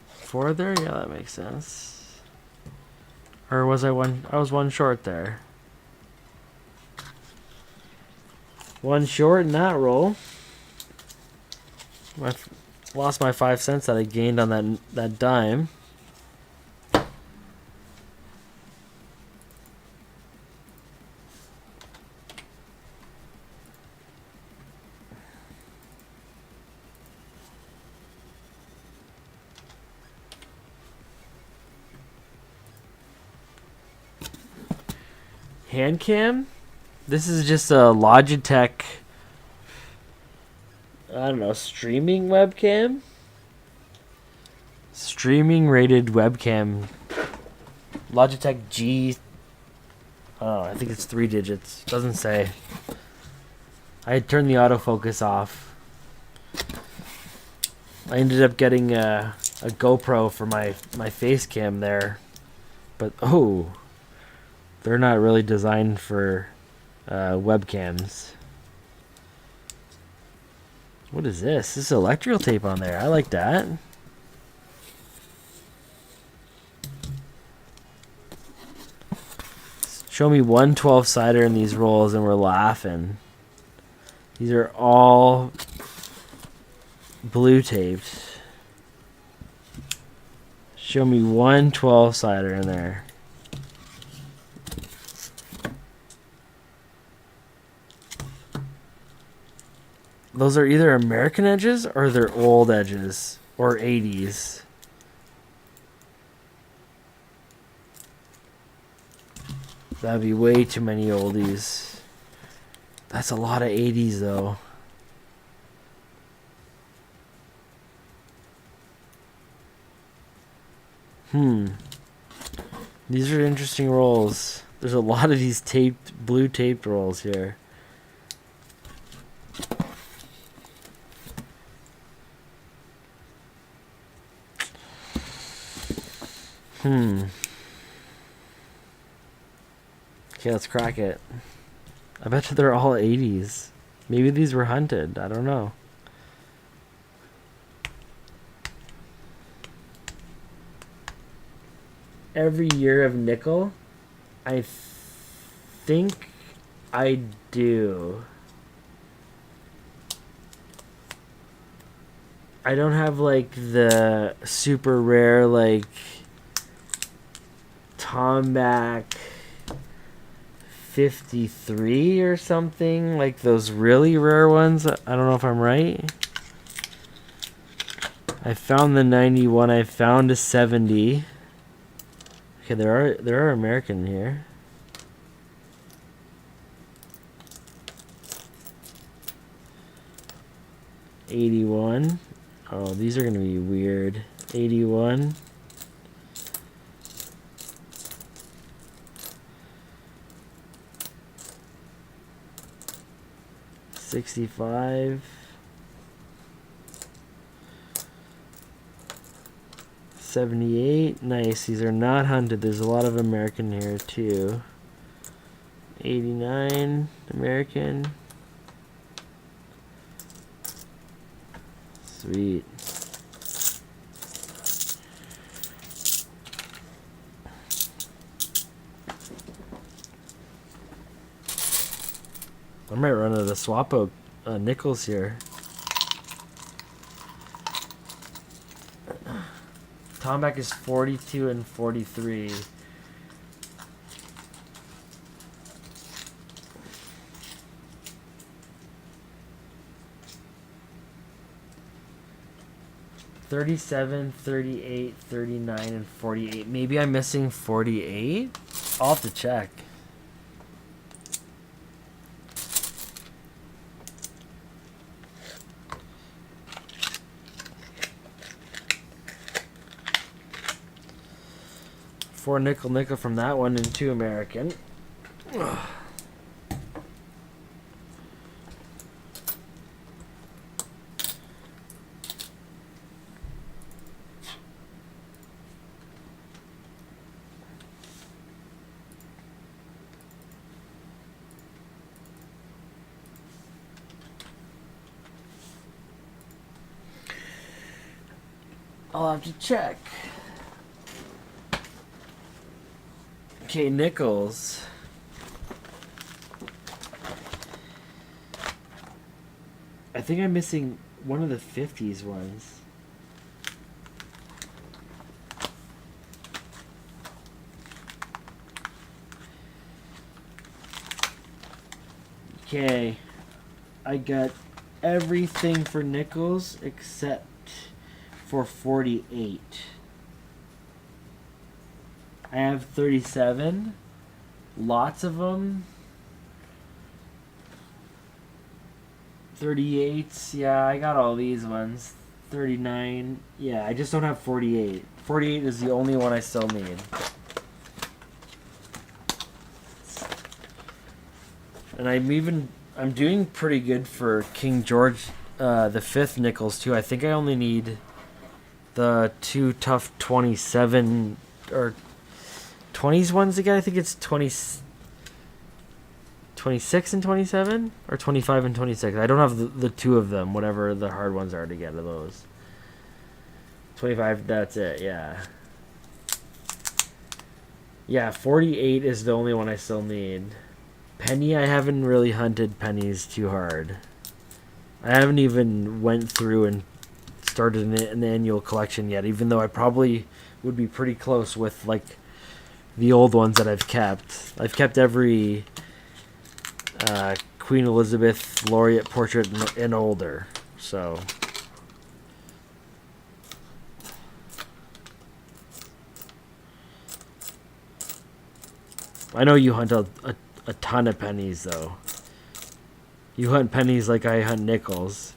Four there? Yeah, that makes sense. Or was I one? I was one short there. One short in that roll. I lost my 5 cents that I gained on that dime. Hand cam? This is just a Logitech, I don't know, streaming webcam? Streaming rated webcam. Logitech G. Oh, I think it's 3 digits. Doesn't say. I had turned the autofocus off. I ended up getting a GoPro for my face cam there. But, oh, they're not really designed for webcams. What is this? This is electrical tape on there. I like that. Show me one 12-sider in these rolls and we're laughing. These are all blue taped. Show me one 12-sider in there. Those are either American edges or they're old edges or 80s. That'd be way too many oldies. That's a lot of 80s though. These are interesting rolls. There's a lot of these blue taped rolls here. Okay, let's crack it. I bet you they're all 80s. Maybe these were hunted. I don't know. Every year of nickel? I think I do. I don't have like the super rare like Tomback 53 or something, like those really rare ones. I don't know if I'm right. I found the 91. I found a 70. Okay, there are American here. $81. Oh, these are gonna be weird. 81. $65. 78. Nice. These are not hunted. There's a lot of American here too. 89 American. Sweet. I might run out of Swapo nickels here. Tomback is 42 and 43. $37, $38, $39, and $48. Maybe I'm missing $48? I'll have to check. Four nickel from that one and 2 American. Ugh. I'll have to check. Okay, nickels. I think I'm missing one of the 50s ones. Okay, I got everything for nickels except for 48. I have 37. Lots of them. 38s. Yeah, I got all these ones. 39. Yeah, I just don't have 48. 48 is the only one I still need. And I'm doing pretty good for King George the 5th nickels too. I think I only need the 2 tough 27 or 20s ones again. I think it's 26 and 27 or 25 and 26. I don't have the 2 of them, whatever the hard ones are to get of those. 25, that's it. Yeah, 48 is the only one I still need. Penny, I haven't really hunted pennies too hard. I haven't even went through and started an annual collection yet, even though I probably would be pretty close with like the old ones that I've kept. I've kept every Queen Elizabeth laureate portrait and older, so I know you hunt a ton of pennies though. You hunt pennies like I hunt nickels.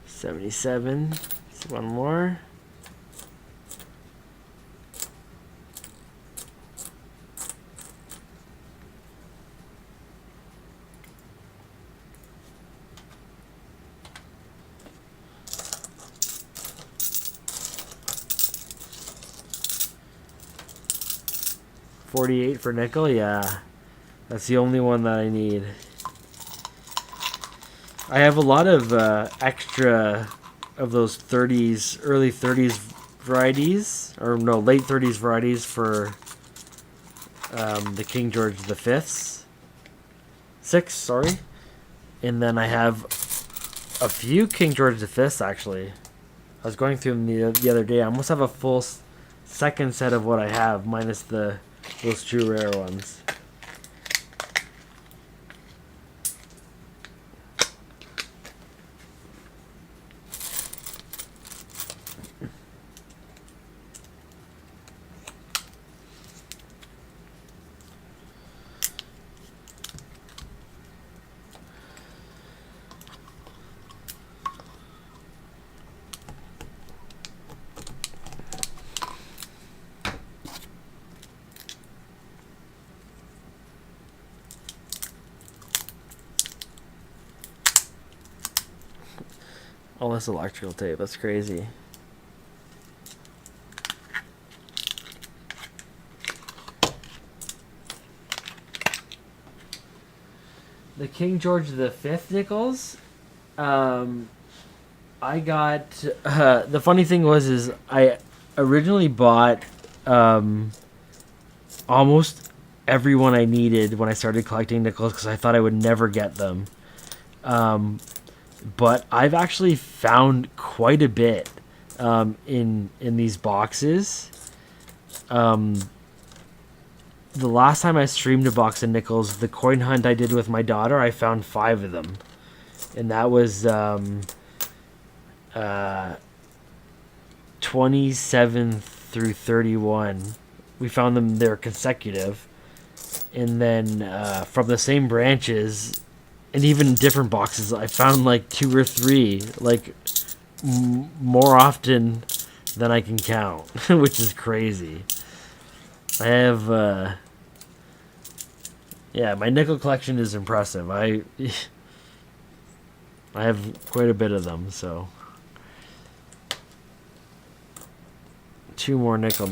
$77. One more. 48 for nickel, yeah. That's the only one that I need. I have a lot of extra of those 30s, early 30s varieties, or no, late 30s varieties for the King George V. 6, sorry. And then I have a few King George V's actually. I was going through them the other day. I almost have a full second set of what I have, minus those true rare ones. All this electrical tape, that's crazy. The King George V nickels, I got, the funny thing is I originally bought almost everyone I needed when I started collecting nickels because I thought I would never get them. But I've actually found quite a bit in these boxes. The last time I streamed a box of nickels, the coin hunt I did with my daughter, I found 5 of them. And that was 27 through 31. We found them, they're consecutive. And then from the same branches, and even in different boxes, I found like 2 or 3, like more often than I can count, which is crazy. I have, yeah, my nickel collection is impressive. I have quite a bit of them, so. 2 more nickel.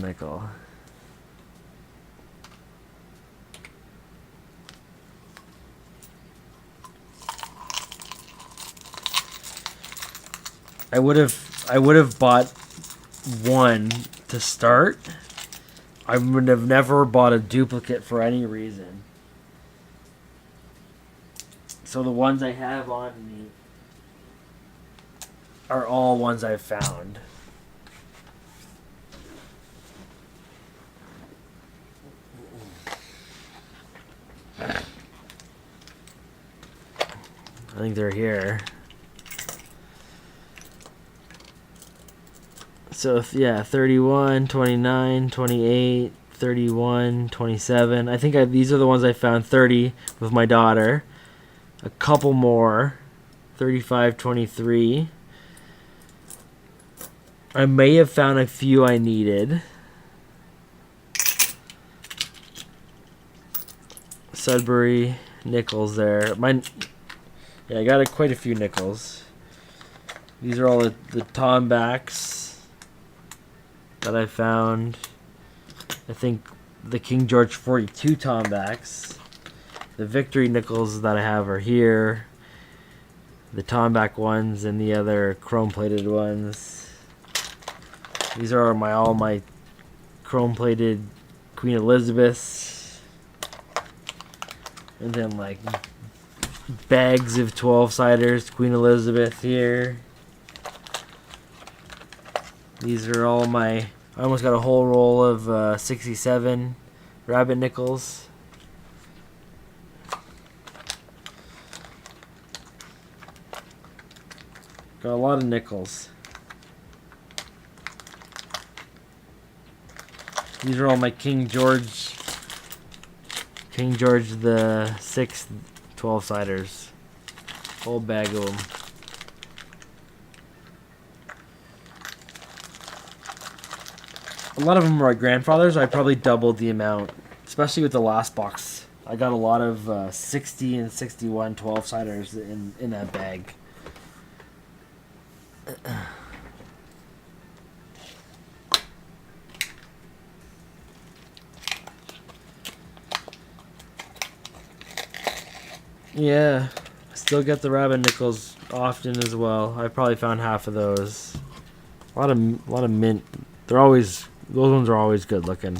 I would have bought 1 to start. I would have never bought a duplicate for any reason. So the ones I have on me are all ones I've found. I think they're here. So, yeah, 31, 29, 28, 31, 27. I think these are the ones I found. 30 with my daughter. A couple more. 35, 23. I may have found a few I needed. Sudbury nickels there. Yeah, I got quite a few nickels. These are all the Tombacks that I found. I think the King George 42 Tombacks. The Victory nickels that I have are here. The Tomback ones and the other chrome-plated ones. These are all my chrome-plated Queen Elizabeths. And then like bags of 12-siders, Queen Elizabeth here. These are all I almost got a whole roll of 67 rabbit nickels. Got a lot of nickels. These are all my King George the 6th 12-siders. Whole bag of them. A lot of them are my grandfather's. I probably doubled the amount, especially with the last box. I got a lot of 60 and 61 12-siders in that bag. Yeah, I still get the rabbit nickels often as well. I probably found half of those. A lot of mint. Those ones are always good looking.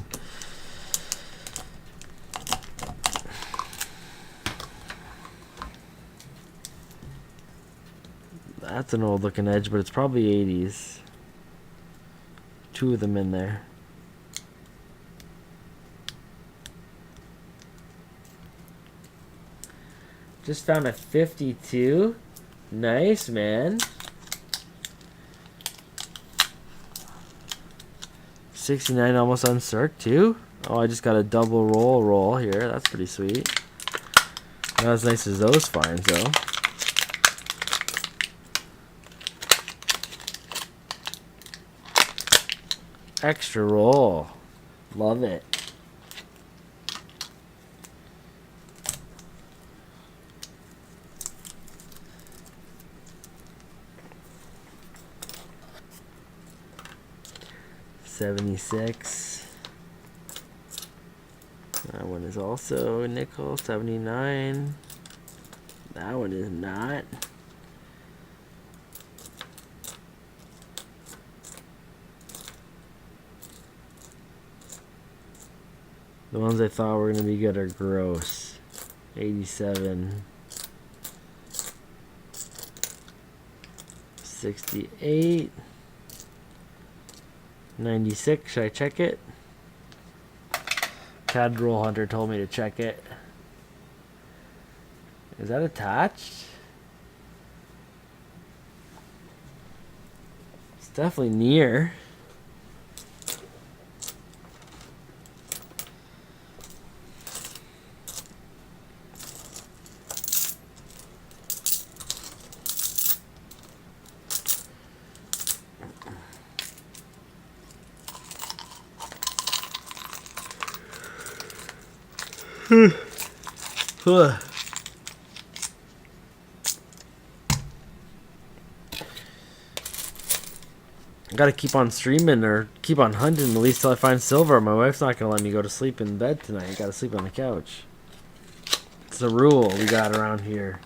That's an old looking edge, but it's probably 80s. Two of them in there. Just found a 52. Nice, man. 69 almost uncirced too. Oh, I just got a double roll here. That's pretty sweet. Not as nice as those finds though. Extra roll. Love it. $76. That one is also a nickel. 79. That one is not. The ones I thought were going to be good are gross. 87. 68. 96. Should I check it? Cad Roll Hunter told me to check it. Is that attached? It's definitely near. I gotta keep on streaming or keep on hunting at least till I find silver. My wife's not gonna let me go to sleep in bed tonight. I gotta sleep on the couch. It's a rule we got around here.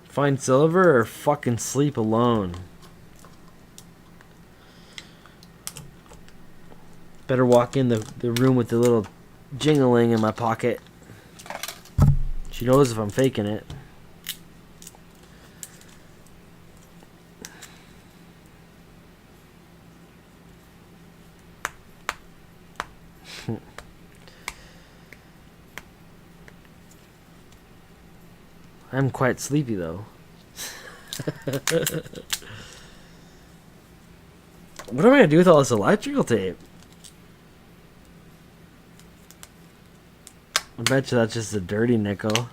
Find silver or fucking sleep alone. Better walk in the room with the little jingling in my pocket. She knows if I'm faking it. I'm quite sleepy though. What am I gonna do with all this electrical tape? I bet you that's just a dirty nickel.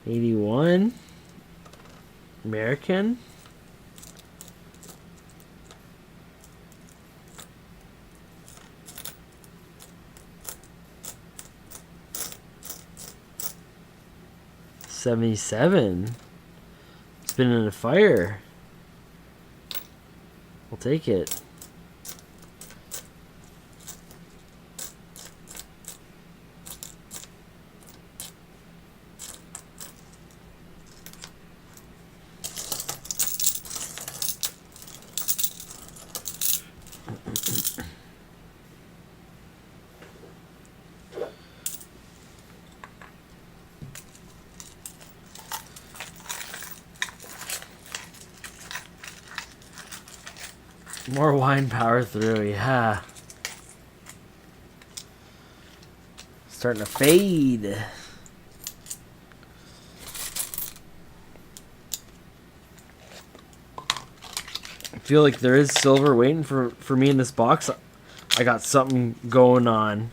$81. American. $77. It's been in a fire. We'll take it. More wine power through, yeah. Starting to fade. I feel like there is silver waiting for me in this box. I got something going on.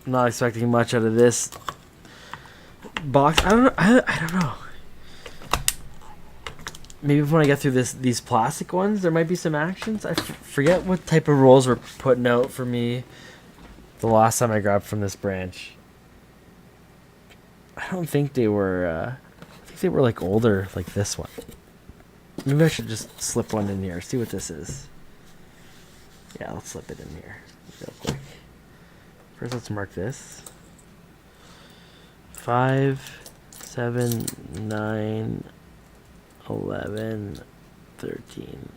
I'm not expecting much out of this box. I don't know. I don't know. Maybe when I get through these plastic ones, there might be some actions. I forget what type of rolls were putting out for me the last time I grabbed from this branch. I don't think they were. I think they were like older, like this one. Maybe I should just slip one in here. See what this is. Yeah, let's slip it in here real quick. First, let's mark this. 5, 7, 9, 11, 13,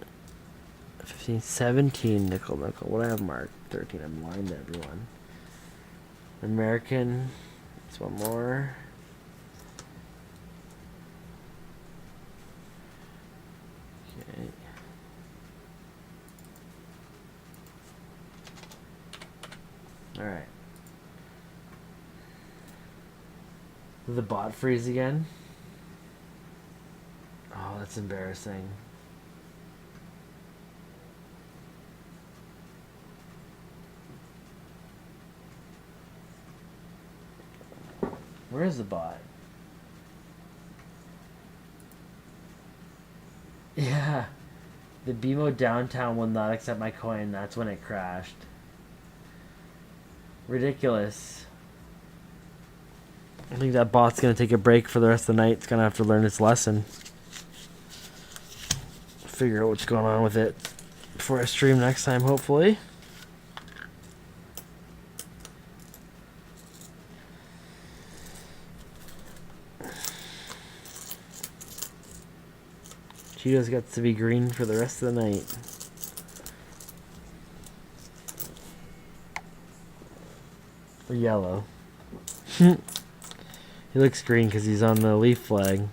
15, 17 nickel. What do I have marked? 13. I'm lying to everyone. American. That's one more. Okay. Alright. Did the bot freeze again? Oh, that's embarrassing. Where is the bot? Yeah. The BMO downtown will not accept my coin. That's when it crashed. Ridiculous. I think that bot's going to take a break for the rest of the night. It's going to have to learn its lesson. Figure out what's going on with it before I stream next time, hopefully. Cheetos got to be green for the rest of the night. Or yellow. He looks green because he's on the leaf flag.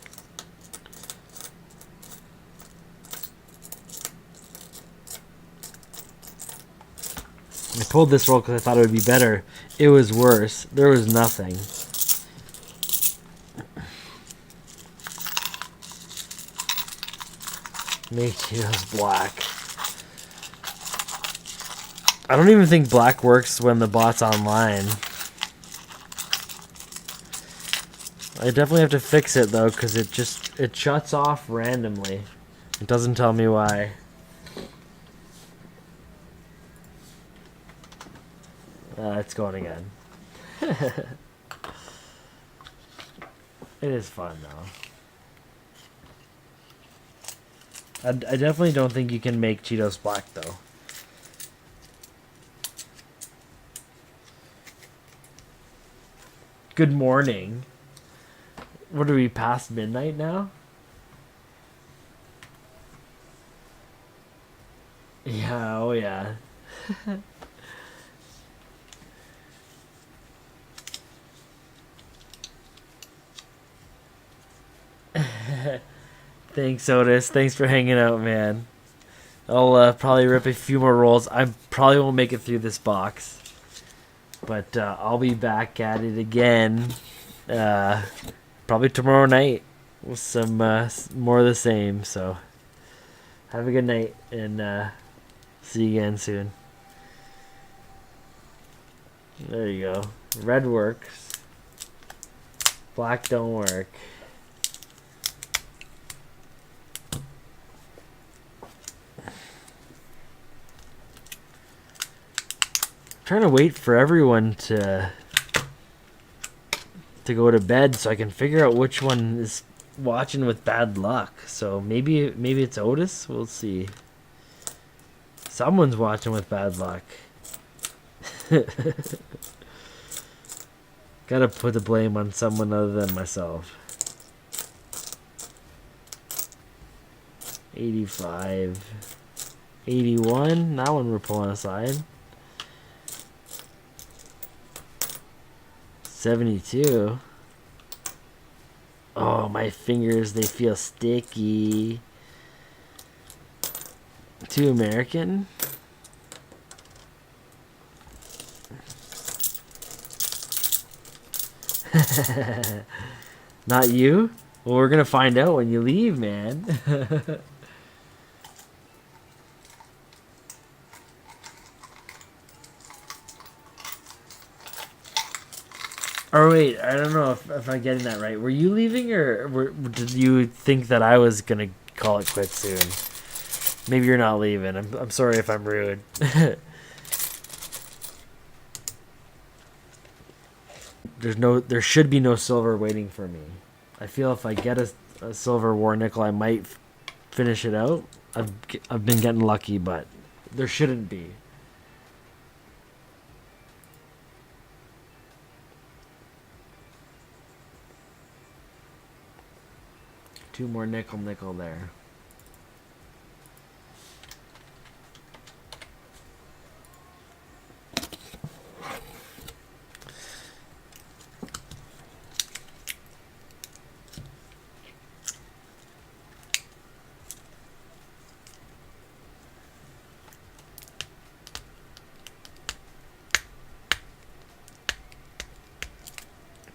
I pulled this roll because I thought it would be better. It was worse. There was nothing. Make Cheetos black. I don't even think black works when the bot's online. I definitely have to fix it though, because it shuts off randomly. It doesn't tell me why. It's going again. It is fun though. I definitely don't think you can make Cheetos black though. Good morning. What are we past midnight now? Yeah, oh yeah. Thanks, Otis. Thanks for hanging out, man. I'll probably rip a few more rolls. I probably won't make it through this box. But I'll be back at it again. Probably tomorrow night with some more of the same. So have a good night and see you again soon. There you go. Red works. Black don't work. Trying to wait for everyone to go to bed so I can figure out which one is watching with bad luck. So maybe it's Otis. We'll see. Someone's watching with bad luck. Gotta put the blame on someone other than myself. 85. 81. That one we're pulling aside. 72. Oh, my fingers, they feel sticky. 2 American. Not you? Well, we're gonna find out when you leave, man. Or wait, I don't know if I'm getting that right. Were you leaving, or did you think that I was gonna call it quits soon? Maybe you're not leaving. I'm sorry if I'm rude. There should be no silver waiting for me. I feel if I get a silver war nickel, I might finish it out. I've been getting lucky, but there shouldn't be. Two more nickel there.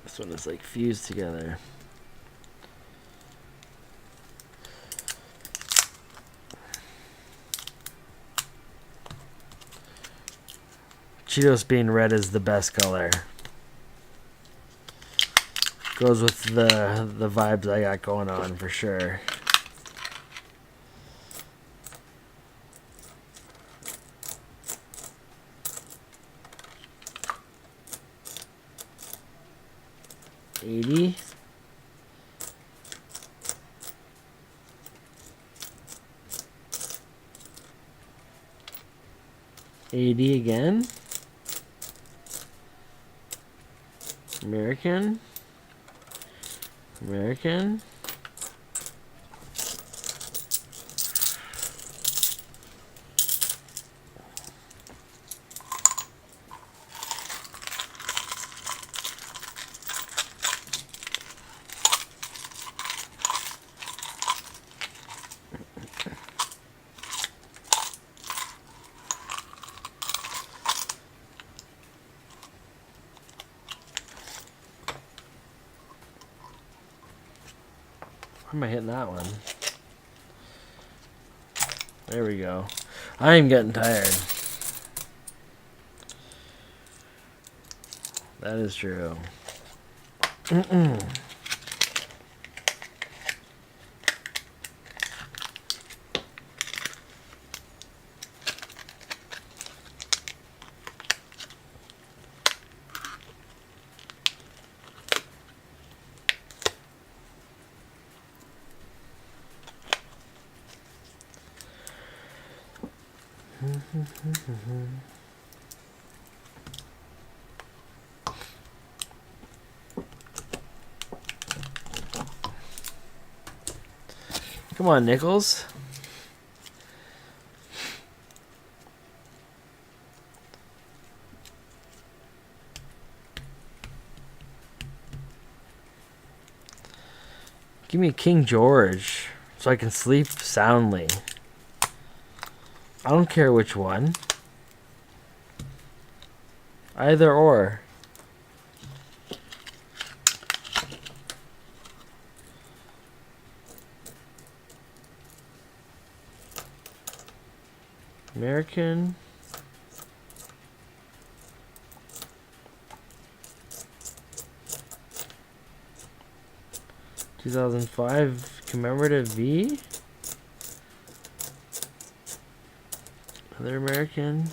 This one is like fused together. Cheetos being red is the best color. Goes with the vibes I got going on for sure. $80. $80 again. American. Why am I hitting that one? There we go. I am getting tired. That is true. Come on, Nichols. Give me King George so I can sleep soundly. I don't care which one. Either or. American. (2005) commemorative V. Other American.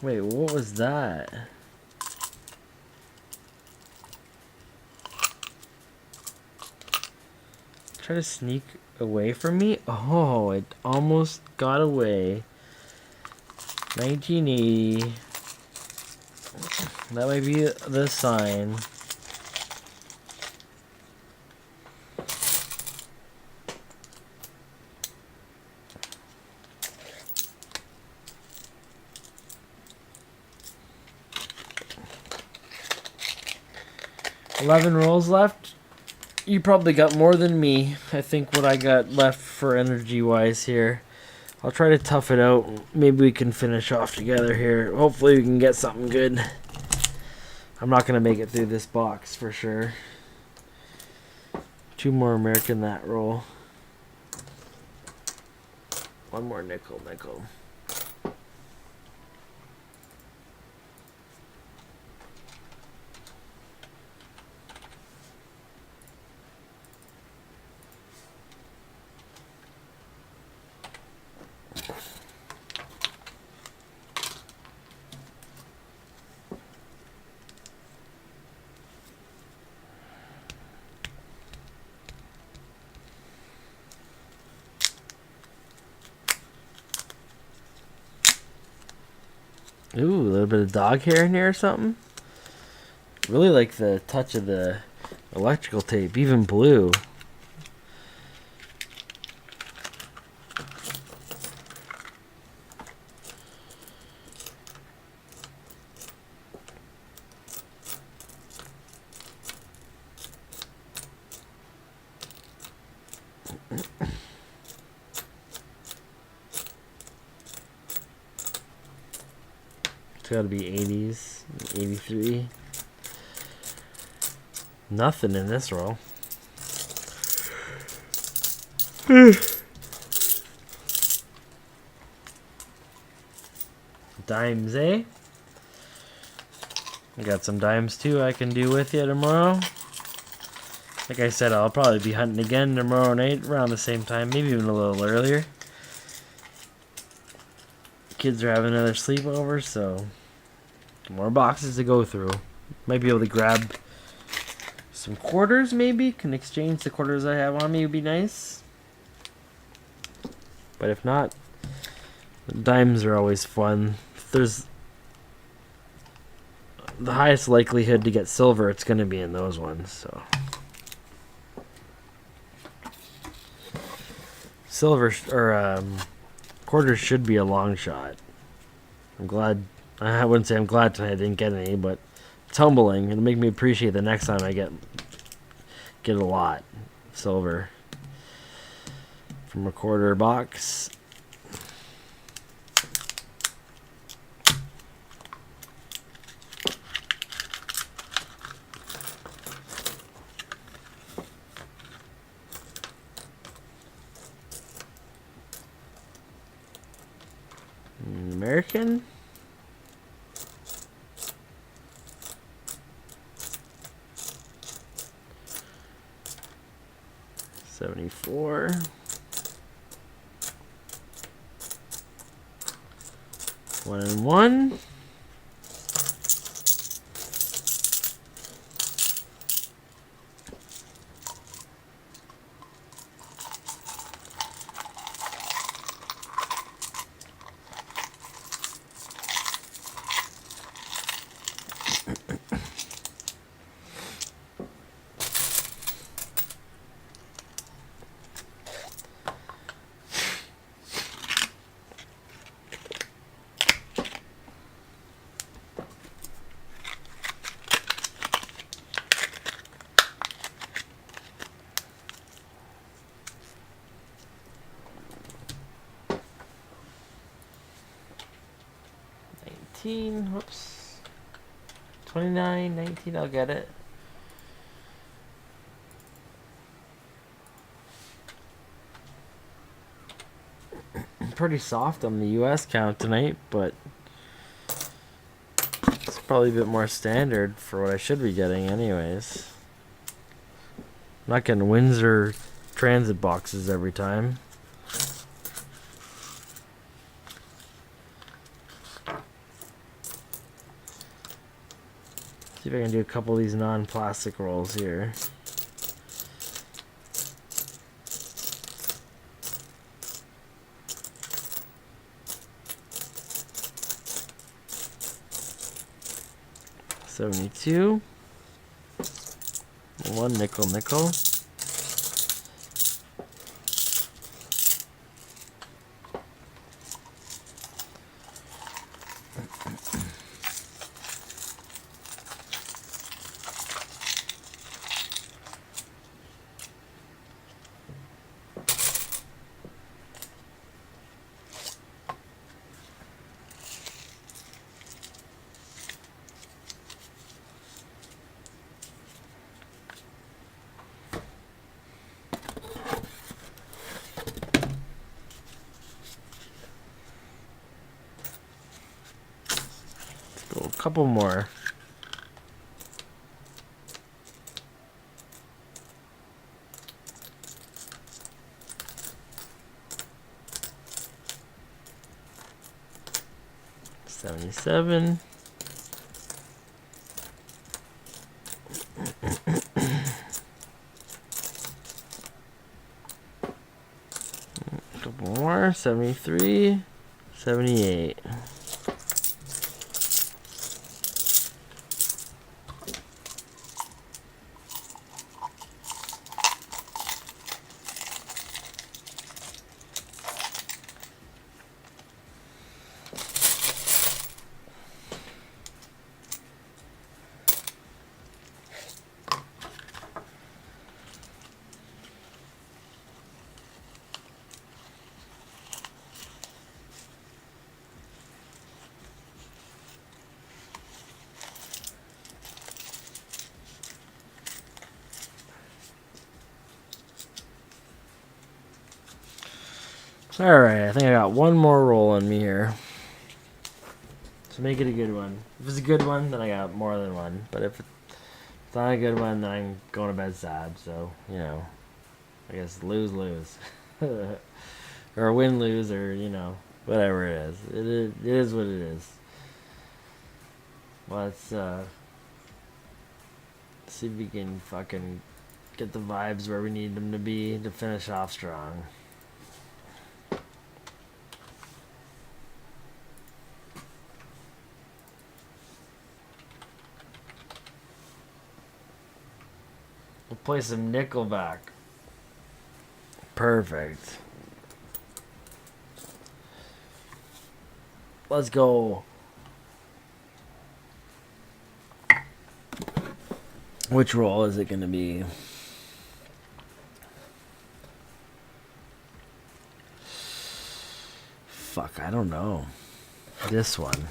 Wait, what was that? Try to sneak away from me? Oh, it almost got away. 1980. That might be the sign. $11 rolls left. You probably got more than me. I think what I got left for energy wise here. I'll try to tough it out. Maybe we can finish off together here. Hopefully we can get something good. I'm not going to make it through this box for sure. Two more American that roll. One more nickel. Ooh, a little bit of dog hair in here or something. Really like the touch of the electrical tape, even blue. It's gotta be 80s, 83. Nothing in this roll. Dimes, eh? I got some dimes too I can do with you tomorrow. Like I said, I'll probably be hunting again tomorrow night around the same time, maybe even a little earlier. Kids are having another sleepover, so more boxes to go through. Might be able to grab some quarters, maybe. Can exchange the quarters I have on me, would be nice. But if not, dimes are always fun. If there's the highest likelihood to get silver, it's going to be in those ones. So silver or quarters should be a long shot. I'm glad. I wouldn't say I'm glad tonight I didn't get any, but it's humbling. It'll make me appreciate the next time I get a lot of silver from a quarter box. American. $74. One and one. Whoops. 29, 19, I'll get it. Pretty soft on the US count tonight, but it's probably a bit more standard for what I should be getting anyways. I'm not getting Windsor transit boxes every time. See if I can do a couple of these non-plastic rolls here. $72. One nickel. A couple more. $77. A couple more. $73. $78. Alright, I think I got one more roll on me here. So make it a good one. If it's a good one, then I got more than one. But if it's not a good one, then I'm going to bed sad. So, you know, I guess lose. Or win-lose, or, you know, whatever it is. It is what it is. Let's see if we can fucking get the vibes where we need them to be to finish off strong. We'll play some Nickelback. Perfect. Let's go. Which roll is it going to be? Fuck, I don't know. This one.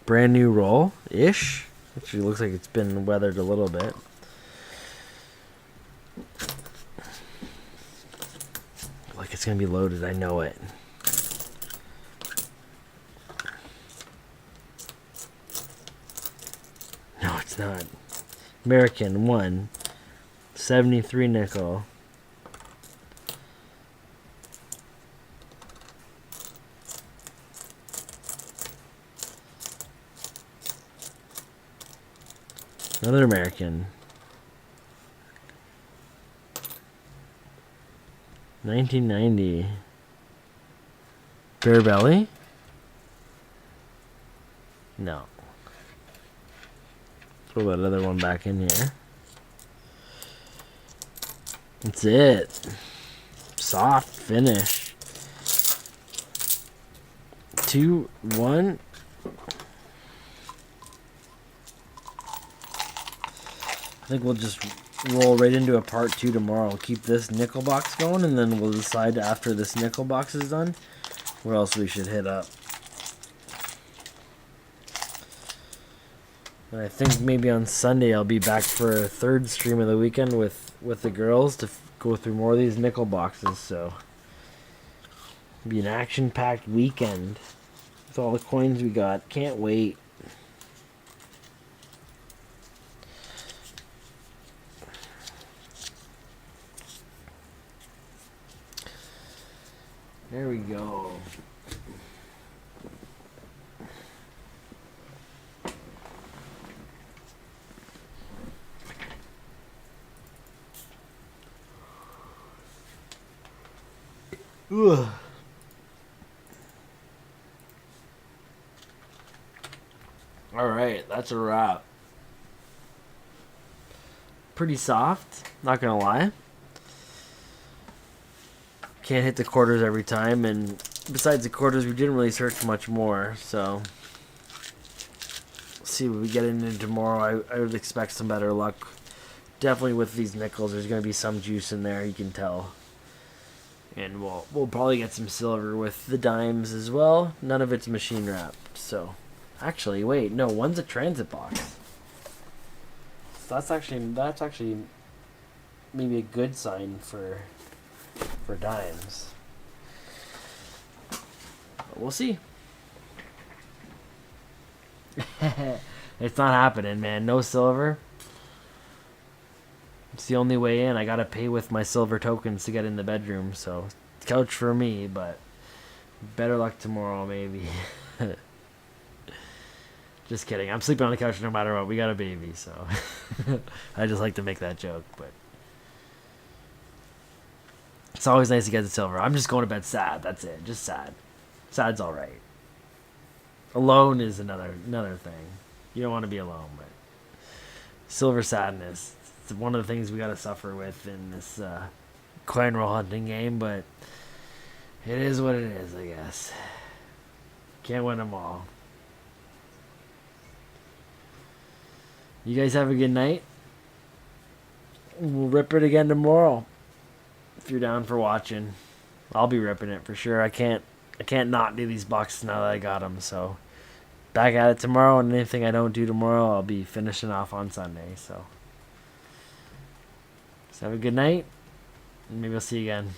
Brand new roll-ish. Actually looks like it's been weathered a little bit. Like it's going to be loaded, I know it. No, it's not. American 1. 73 nickel. Another American. 1990. Bare Belly? No. Throw that other one back in here. That's it. Soft finish. 2, 1. I think we'll just roll right into a part 2 tomorrow. Keep this nickel box going, and then we'll decide after this nickel box is done where else we should hit up. And I think maybe on Sunday I'll be back for a third stream of the weekend with the girls to go through more of these nickel boxes. So it'll be an action-packed weekend with all the coins we got. Can't wait. There we go. Ugh. All right, that's a wrap. Pretty soft, not gonna lie. Can't hit the quarters every time, and besides the quarters, we didn't really search much more, so see what we get into tomorrow. I would expect some better luck. Definitely with these nickels, there's going to be some juice in there, you can tell. And we'll probably get some silver with the dimes as well. None of it's machine wrapped, so actually, wait, no, one's a transit box. So that's actually maybe a good sign for dimes. But we'll see. It's not happening, man. No silver. It's the only way in. I gotta pay with my silver tokens to get in the bedroom, so couch for me, but better luck tomorrow, maybe. Just kidding. I'm sleeping on the couch no matter what. We got a baby, so I just like to make that joke, but it's always nice to get the silver. I'm just going to bed sad. That's it. Just sad. Sad's all right. Alone is another thing. You don't want to be alone, but silver sadness. It's one of the things we got to suffer with in this coin roll hunting game, but it is what it is, I guess. Can't win them all. You guys have a good night. We'll rip it again tomorrow. If you're down for watching, I'll be ripping it for sure. I can't not do these boxes now that I got them. So back at it tomorrow, and anything I don't do tomorrow, I'll be finishing off on Sunday. So have a good night, and maybe I'll see you again.